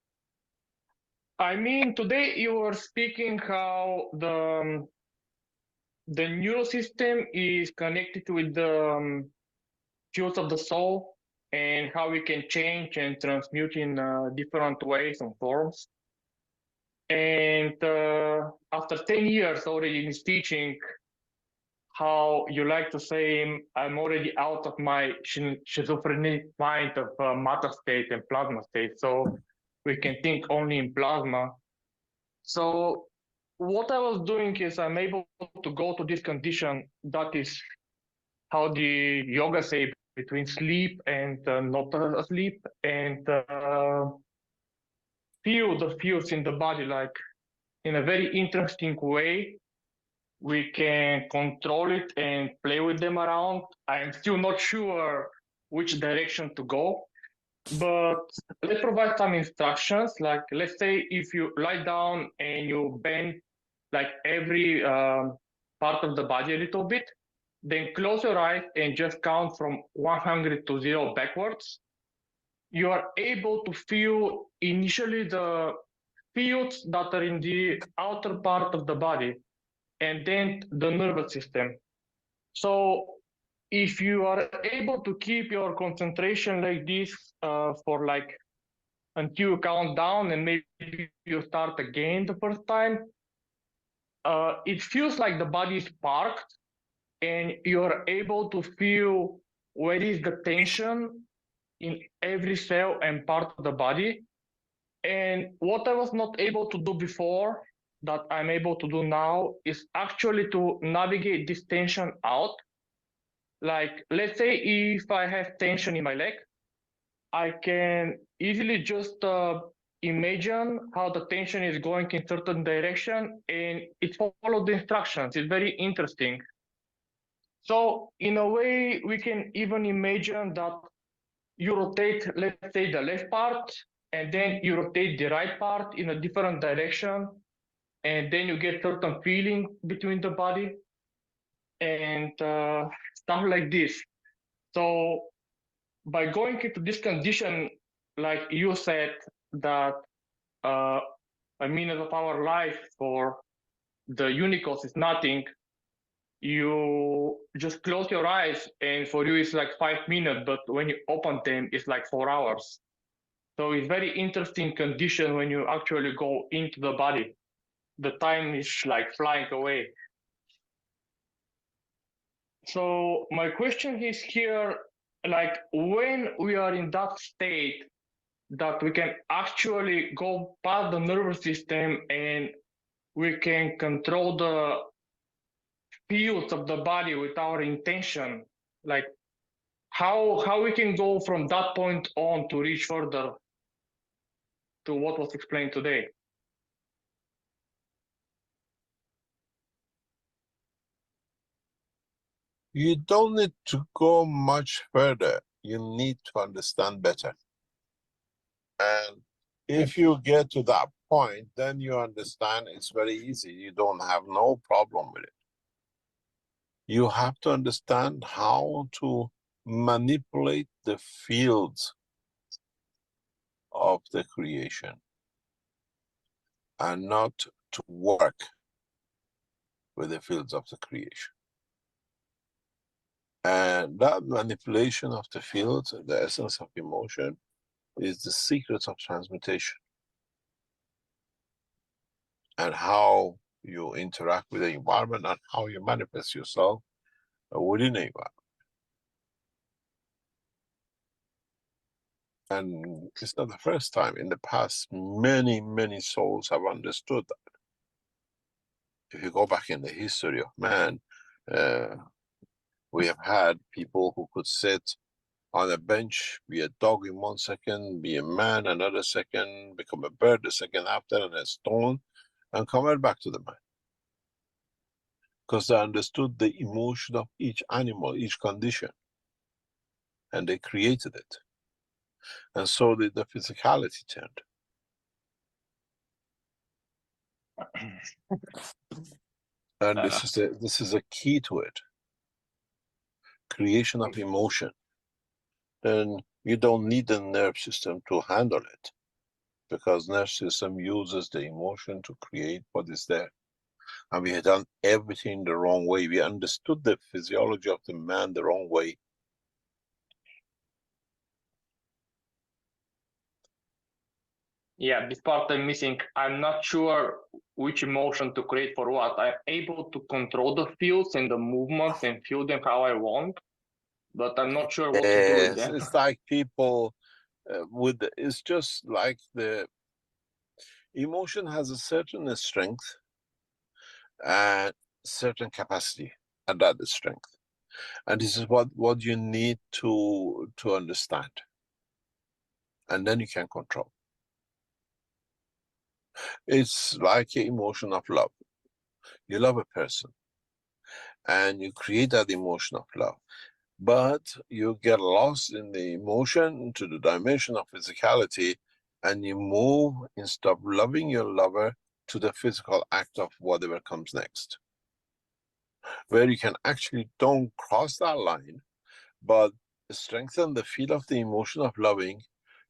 I mean, today you were speaking how the neural system is connected with the fields of the soul, and how we can change and transmute in different ways and forms. And after 10 years already in his teaching, how you like to say, I'm already out of my schizophrenic mind of matter state and plasma state. So we can think only in plasma. So what I was doing is I'm able to go to this condition that is how the yoga say between sleep and not asleep, and feel the fields in the body, like in a very interesting way. We can control it and play with them around. I'm still not sure which direction to go, but let's provide some instructions. Like, let's say if you lie down and you bend like every part of the body a little bit, then close your eyes and just count from 100 to 0 backwards. You are able to feel initially the fields that are in the outer part of the body, and then the nervous system. So if you are able to keep your concentration like this for like until you count down, and maybe you start again the first time, it feels like the body is parked, and you're able to feel where is the tension in every cell and part of the body. And what I was not able to do before, that I'm able to do now, is actually to navigate this tension out. Like, let's say if I have tension in my leg, I can easily just imagine how the tension is going in certain direction, and it follows the instructions. It's very interesting. So in a way, we can even imagine that you rotate, let's say, the left part, and then you rotate the right part in a different direction, and then you get certain feeling between the body and stuff like this. So by going into this condition, like you said, that a minute of our life for the unicos is nothing, you just close your eyes and for you it's like 5 minutes, but when you open them it's like 4 hours. So it's very interesting condition when you actually go into the body. The time is like flying away. So my question is here, like when we are in that state that we can actually go past the nervous system and we can control the fields of the body with our intention, like how we can go from that point on to reach further to what was explained today. You don't need to go much further. You need to understand better. And if you get to that point, then you understand it's very easy. You don't have no problem with it. You have to understand how to manipulate the fields of the creation and not to work with the fields of the creation. And that manipulation of the fields, the essence of emotion, is the secret of transmutation. And how you interact with the environment and how you manifest yourself within the environment. And it's not the first time. In the past, many, many souls have understood that. If you go back in the history of man, we have had people who could sit on a bench, be a dog in 1 second, be a man another second, become a bird the second after, and a stone, and convert back to the man. Because they understood the emotion of each animal, each condition, and they created it. And so did the physicality turned. And this is a key to it. Creation of emotion. Then you don't need the nerve system to handle it, because nerve system uses the emotion to create what is there. And we had done everything the wrong way. We understood the physiology of the man the wrong way. Yeah, this part I'm missing. I'm not sure which emotion to create for what. I'm able to control the fields and the movements and feel them how I want, but I'm not sure what to do with them. It's like people it's just like the emotion has a certain strength and certain capacity, and that is strength. And this is what you need to understand. And then you can control. It's like an emotion of love. You love a person and you create that emotion of love, but you get lost in the emotion to the dimension of physicality, and you move, instead of loving your lover, to the physical act of whatever comes next, where you can actually don't cross that line, but strengthen the field of the emotion of loving.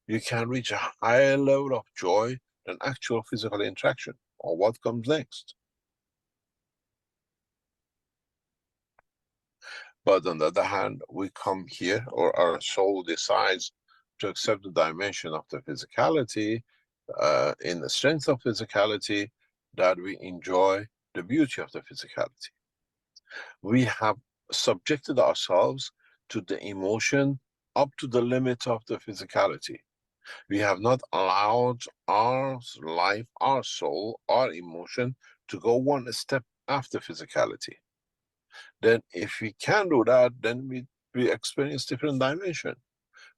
You can reach a higher level of joy than actual physical interaction or what comes next. But on the other hand, we come here, or our soul decides to accept the dimension of the physicality, in the strength of physicality, that we enjoy the beauty of the physicality. We have subjected ourselves to the emotion up to the limit of the physicality. We have not allowed our life, our soul, our emotion to go one step after physicality. Then if we can do that, then we experience different dimension,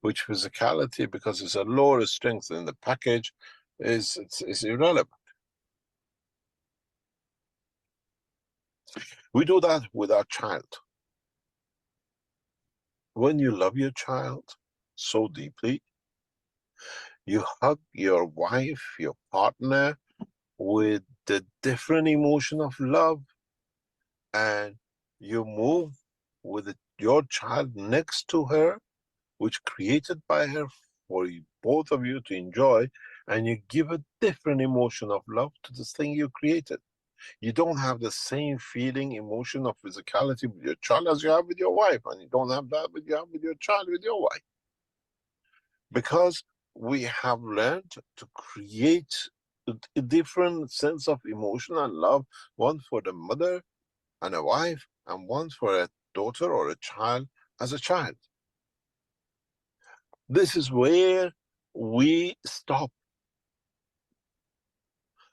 which physicality, because it's a lower strength in the package, is irrelevant. We do that with our child. when you love your child so deeply, you hug your wife, your partner, with the different emotion of love, and you move with your child next to her, which created by her for both of you to enjoy, and you give a different emotion of love to this thing you created. You don't have the same feeling, emotion of physicality with your child as you have with your wife, and you don't have that with your child, with your wife. Because we have learned to create a different sense of emotion and love, one for the mother and a wife, and one for a daughter or a child as a child. This is where we stop.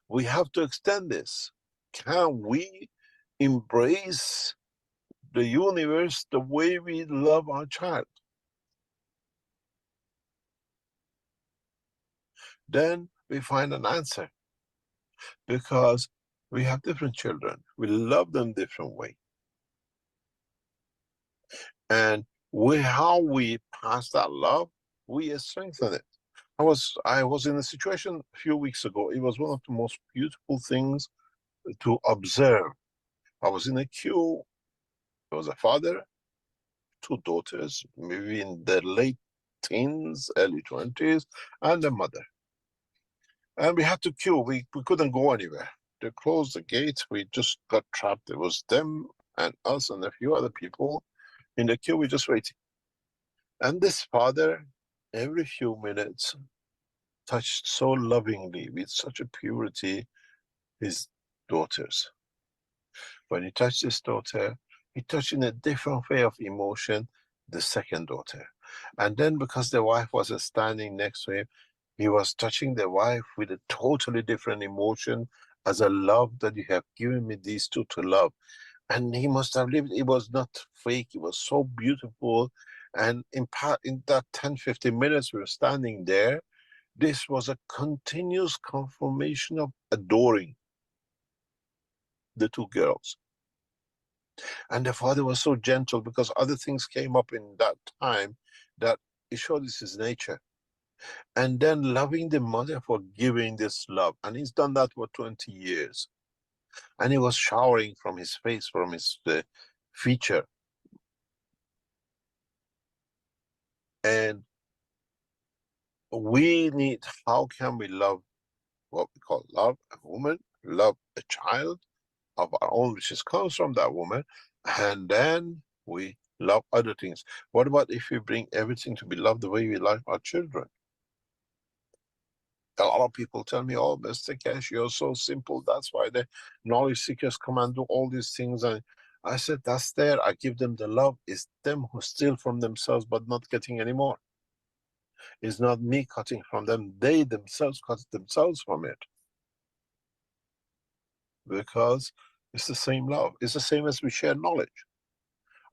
We have to extend this. Can we embrace the universe the way we love our child? Then we find an answer, because we have different children. We love them different way. And how we pass that love, we strengthen it. I was in a situation a few weeks ago. It was one of the most beautiful things to observe. I was in a queue. There was a father, two daughters, maybe in their late teens, early 20s, and a mother. And we had to queue. We couldn't go anywhere. They closed the gate. We just got trapped. It was them and us and a few other people in the queue. We just waiting. And this father, every few minutes, touched so lovingly, with such a purity, his daughters. When he touched his daughter, he touched in a different way of emotion the second daughter. And then, because the wife was standing next to him, he was touching the wife with a totally different emotion, as a love that you have given me these two to love. And he must have lived, it was not fake, it was so beautiful. And in that 10-15 minutes we were standing there, this was a continuous confirmation of adoring the two girls. And the father was so gentle, because other things came up in that time that it showed this is nature. And then loving the mother for giving this love. And he's done that for 20 years. And he was showering from his face, from his feature. And we need, how can we love what we call love a woman, love a child of our own, which comes from that woman, and then we love other things. What about if we bring everything to be loved the way we love our children? A lot of people tell me, oh, Mr. Keshe, you're so simple. That's why the knowledge seekers come and do all these things. And I said, that's there. I give them the love. It's them who steal from themselves, but not getting any more. It's not me cutting from them. They themselves cut themselves from it. Because it's the same love. It's the same as we share knowledge.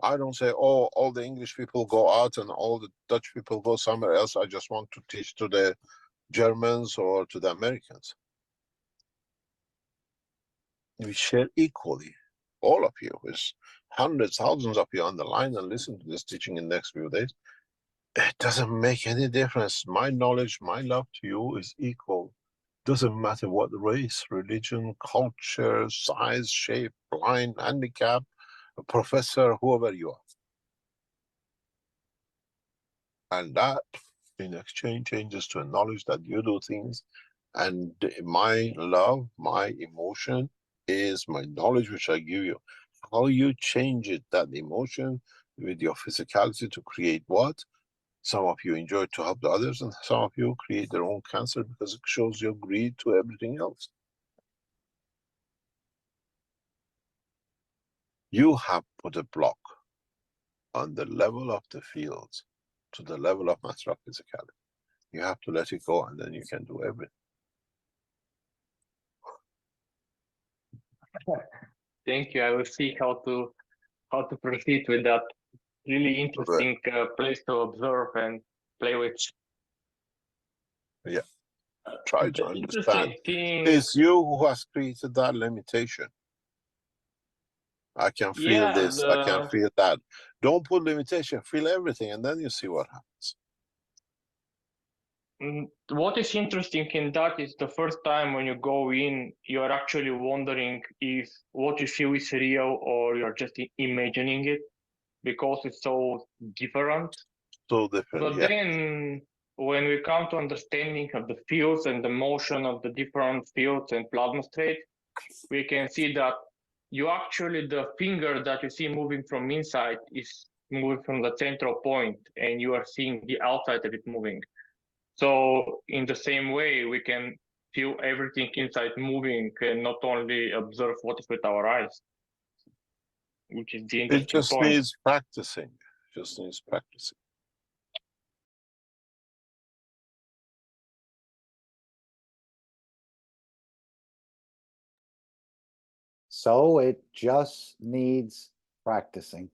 I don't say, oh, all the English people go out and all the Dutch people go somewhere else. I just want to teach to the Germans or to the Americans. We share equally. All of you, there's hundreds, thousands of you on the line and listen to this teaching in the next few days. It doesn't make any difference. My knowledge, my love to you is equal. Doesn't matter what race, religion, culture, size, shape, blind, handicap, a professor, whoever you are. And that, in exchange, changes to a knowledge that you do things. And my love, my emotion is my knowledge which I give you. How you change it, that emotion, with your physicality to create what? Some of you enjoy to help the others, and some of you create their own cancer because it shows your greed to everything else. You have put a block on the level of the fields to the level of master physicality. You have to let it go, and then you can do everything. Thank you. I will see how to proceed with that. Really interesting place to observe and play with. Yeah. Try to The understand. interesting thing. It's you who has created that limitation. I can feel Yeah, this, I can feel that. Don't put limitation, feel everything, and then you see what happens. What is interesting in that is the first time when you go in, you're actually wondering if what you feel is real or you're just imagining it, because it's so different. So different, But yeah. then when we come to understanding of the fields and the motion of the different fields and plasma state, we can see that you actually, the finger that you see moving from inside is moving from the central point, and you are seeing the outside of it moving. So in the same way, we can feel everything inside moving and not only observe what is with our eyes, which is the It interesting just point. needs practicing. Just needs practicing. So it just needs practicing.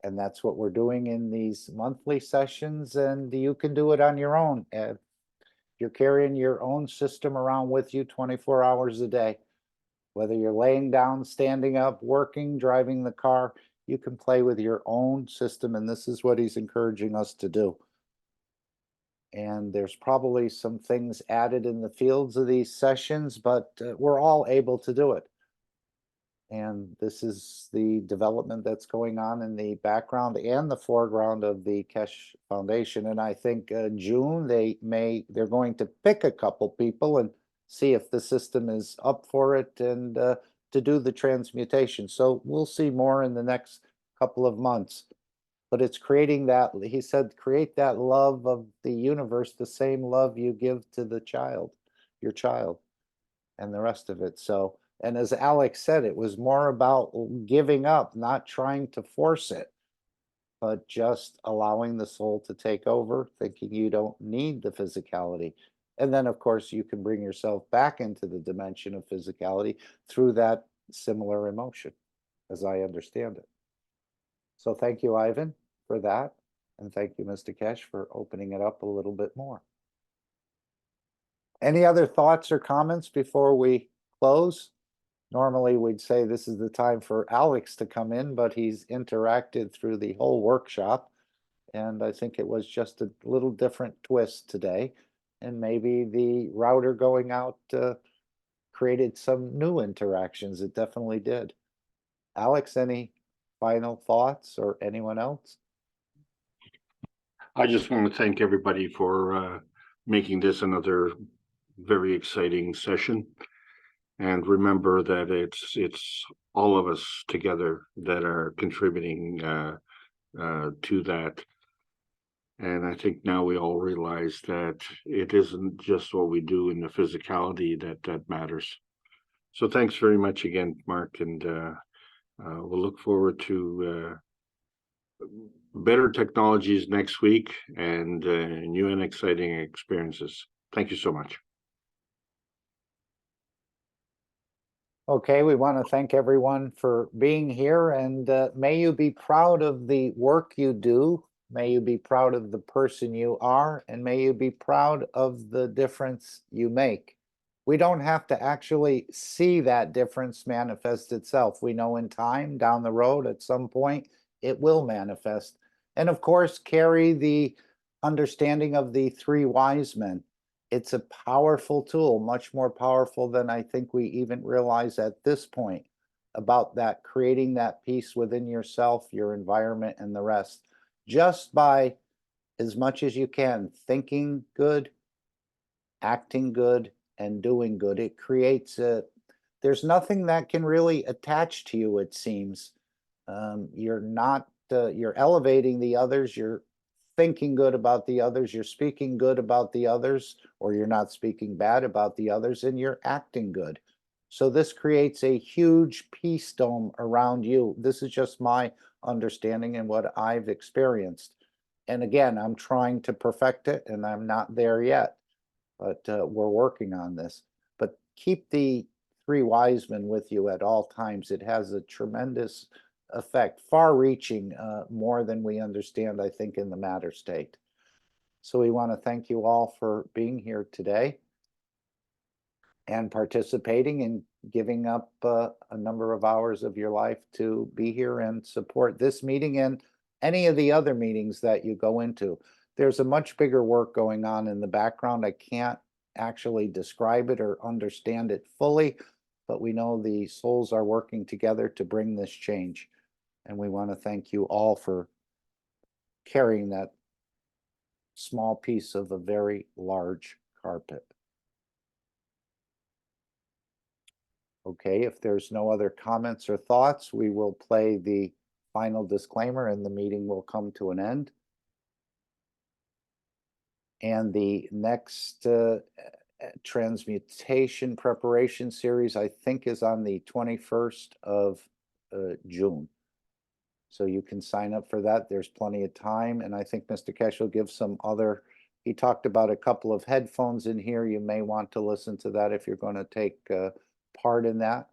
And that's what we're doing in these monthly sessions, and you can do it on your own. You're carrying your own system around with you 24 hours a day. Whether you're laying down, standing up, working, driving the car, you can play with your own system, and this is what he's encouraging us to do. And there's probably some things added in the fields of these sessions, but we're all able to do it. And this is the development that's going on in the background and the foreground of the Keshe Foundation. And I think June, they're going to pick a couple people and see if the system is up for it, and to do the transmutation. So we'll see more in the next couple of months. But it's creating that, he said, create that love of the universe, the same love you give to the child, your child, and the rest of it. So, and as Alex said, it was more about giving up, not trying to force it, but just allowing the soul to take over, thinking you don't need the physicality. And then, of course, you can bring yourself back into the dimension of physicality through that similar emotion, as I understand it. So thank you, Ivan, for that. And thank you, Mr. Keshe, for opening it up a little bit more. Any other thoughts or comments before we close? Normally, we'd say this is the time for Alex to come in, but he's interacted through the whole workshop. And I think it was just a little different twist today. And maybe the router going out created some new interactions. It definitely did. Alex, any final thoughts, or anyone else? I just want to thank everybody for making this another very exciting session. And remember that it's all of us together that are contributing to that. And I think now we all realize that it isn't just what we do in the physicality that matters. So thanks very much again, Mark, and we'll look forward to better technologies next week and new and exciting experiences. Thank you so much. Okay, we want to thank everyone for being here, and may you be proud of the work you do. May you be proud of the person you are, and may you be proud of the difference you make. We don't have to actually see that difference manifest itself. We know in time, down the road, at some point, it will manifest. And of course, carry the understanding of the three wise men. It's a powerful tool, much more powerful than I think we even realize at this point, about that, creating that peace within yourself, your environment, and the rest. Just by, as much as you can, thinking good, acting good, and doing good. It creates there's nothing that can really attach to you, it seems. You're not, you're elevating the others, you're thinking good about the others, you're speaking good about the others, or you're not speaking bad about the others, and you're acting good. So this creates a huge peace dome around you. This is just my understanding and what I've experienced. And again, I'm trying to perfect it, and I'm not there yet, but we're working on this. But keep the three wise men with you at all times. It has a tremendous effect, far-reaching, more than we understand, I think, in the matter state. So we want to thank you all for being here today and participating, and giving up a number of hours of your life to be here and support this meeting and any of the other meetings that you go into. There's a much bigger work going on in the background. I can't actually describe it or understand it fully, but we know the souls are working together to bring this change. And we want to thank you all for carrying that small piece of a very large carpet. Okay, if there's no other comments or thoughts, we will play the final disclaimer and the meeting will come to an end. And the next transmutation preparation series, I think, is on the 21st of June. So you can sign up for that. There's plenty of time. And I think Mr. Keshe will give some other, he talked about a couple of headphones in here. You may want to listen to that if you're going to take part in that.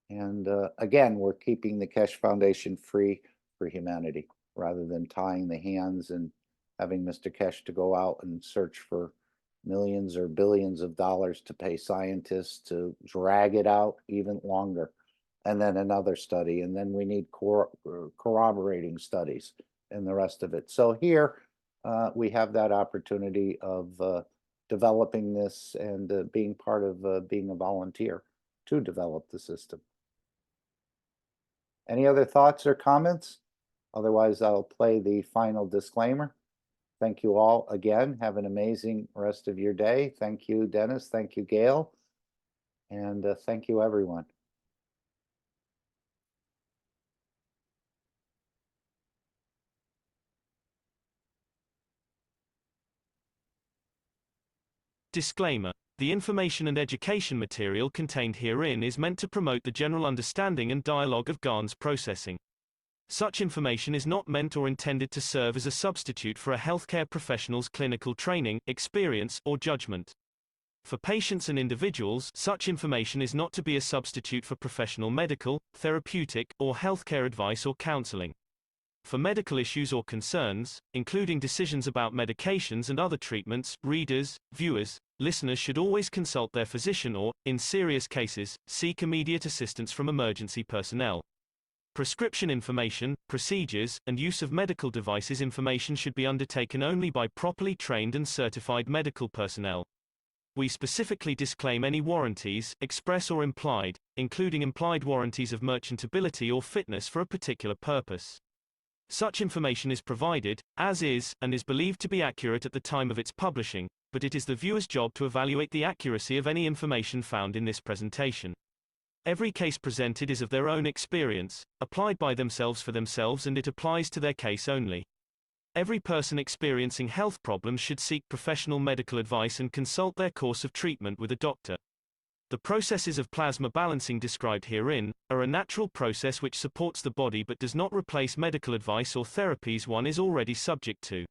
And again, we're keeping the Keshe Foundation free for humanity rather than tying the hands and having Mr. Keshe to go out and search for millions or billions of dollars to pay scientists to drag it out even longer. And then another study, and then we need corroborating studies and the rest of it. So here we have that opportunity of developing this and being part of being a volunteer to develop the system. Any other thoughts or comments? Otherwise, I'll play the final disclaimer. Thank you all again. Have an amazing rest of your day. Thank you, Dennis. Thank you, Gail. And thank you, everyone. Disclaimer. The information and education material contained herein is meant to promote the general understanding and dialogue of GANs processing. Such information is not meant or intended to serve as a substitute for a healthcare professional's clinical training, experience, or judgment. For patients and individuals, such information is not to be a substitute for professional medical, therapeutic, or healthcare advice or counseling. For medical issues or concerns, including decisions about medications and other treatments, readers, viewers, listeners should always consult their physician or, in serious cases, seek immediate assistance from emergency personnel. Prescription information, procedures, and use of medical devices information should be undertaken only by properly trained and certified medical personnel. We specifically disclaim any warranties, express or implied, including implied warranties of merchantability or fitness for a particular purpose. Such information is provided, as is, and is believed to be accurate at the time of its publishing, but it is the viewer's job to evaluate the accuracy of any information found in this presentation. Every case presented is of their own experience, applied by themselves for themselves, and it applies to their case only. Every person experiencing health problems should seek professional medical advice and consult their course of treatment with a doctor. The processes of plasma balancing described herein are a natural process which supports the body but does not replace medical advice or therapies one is already subject to.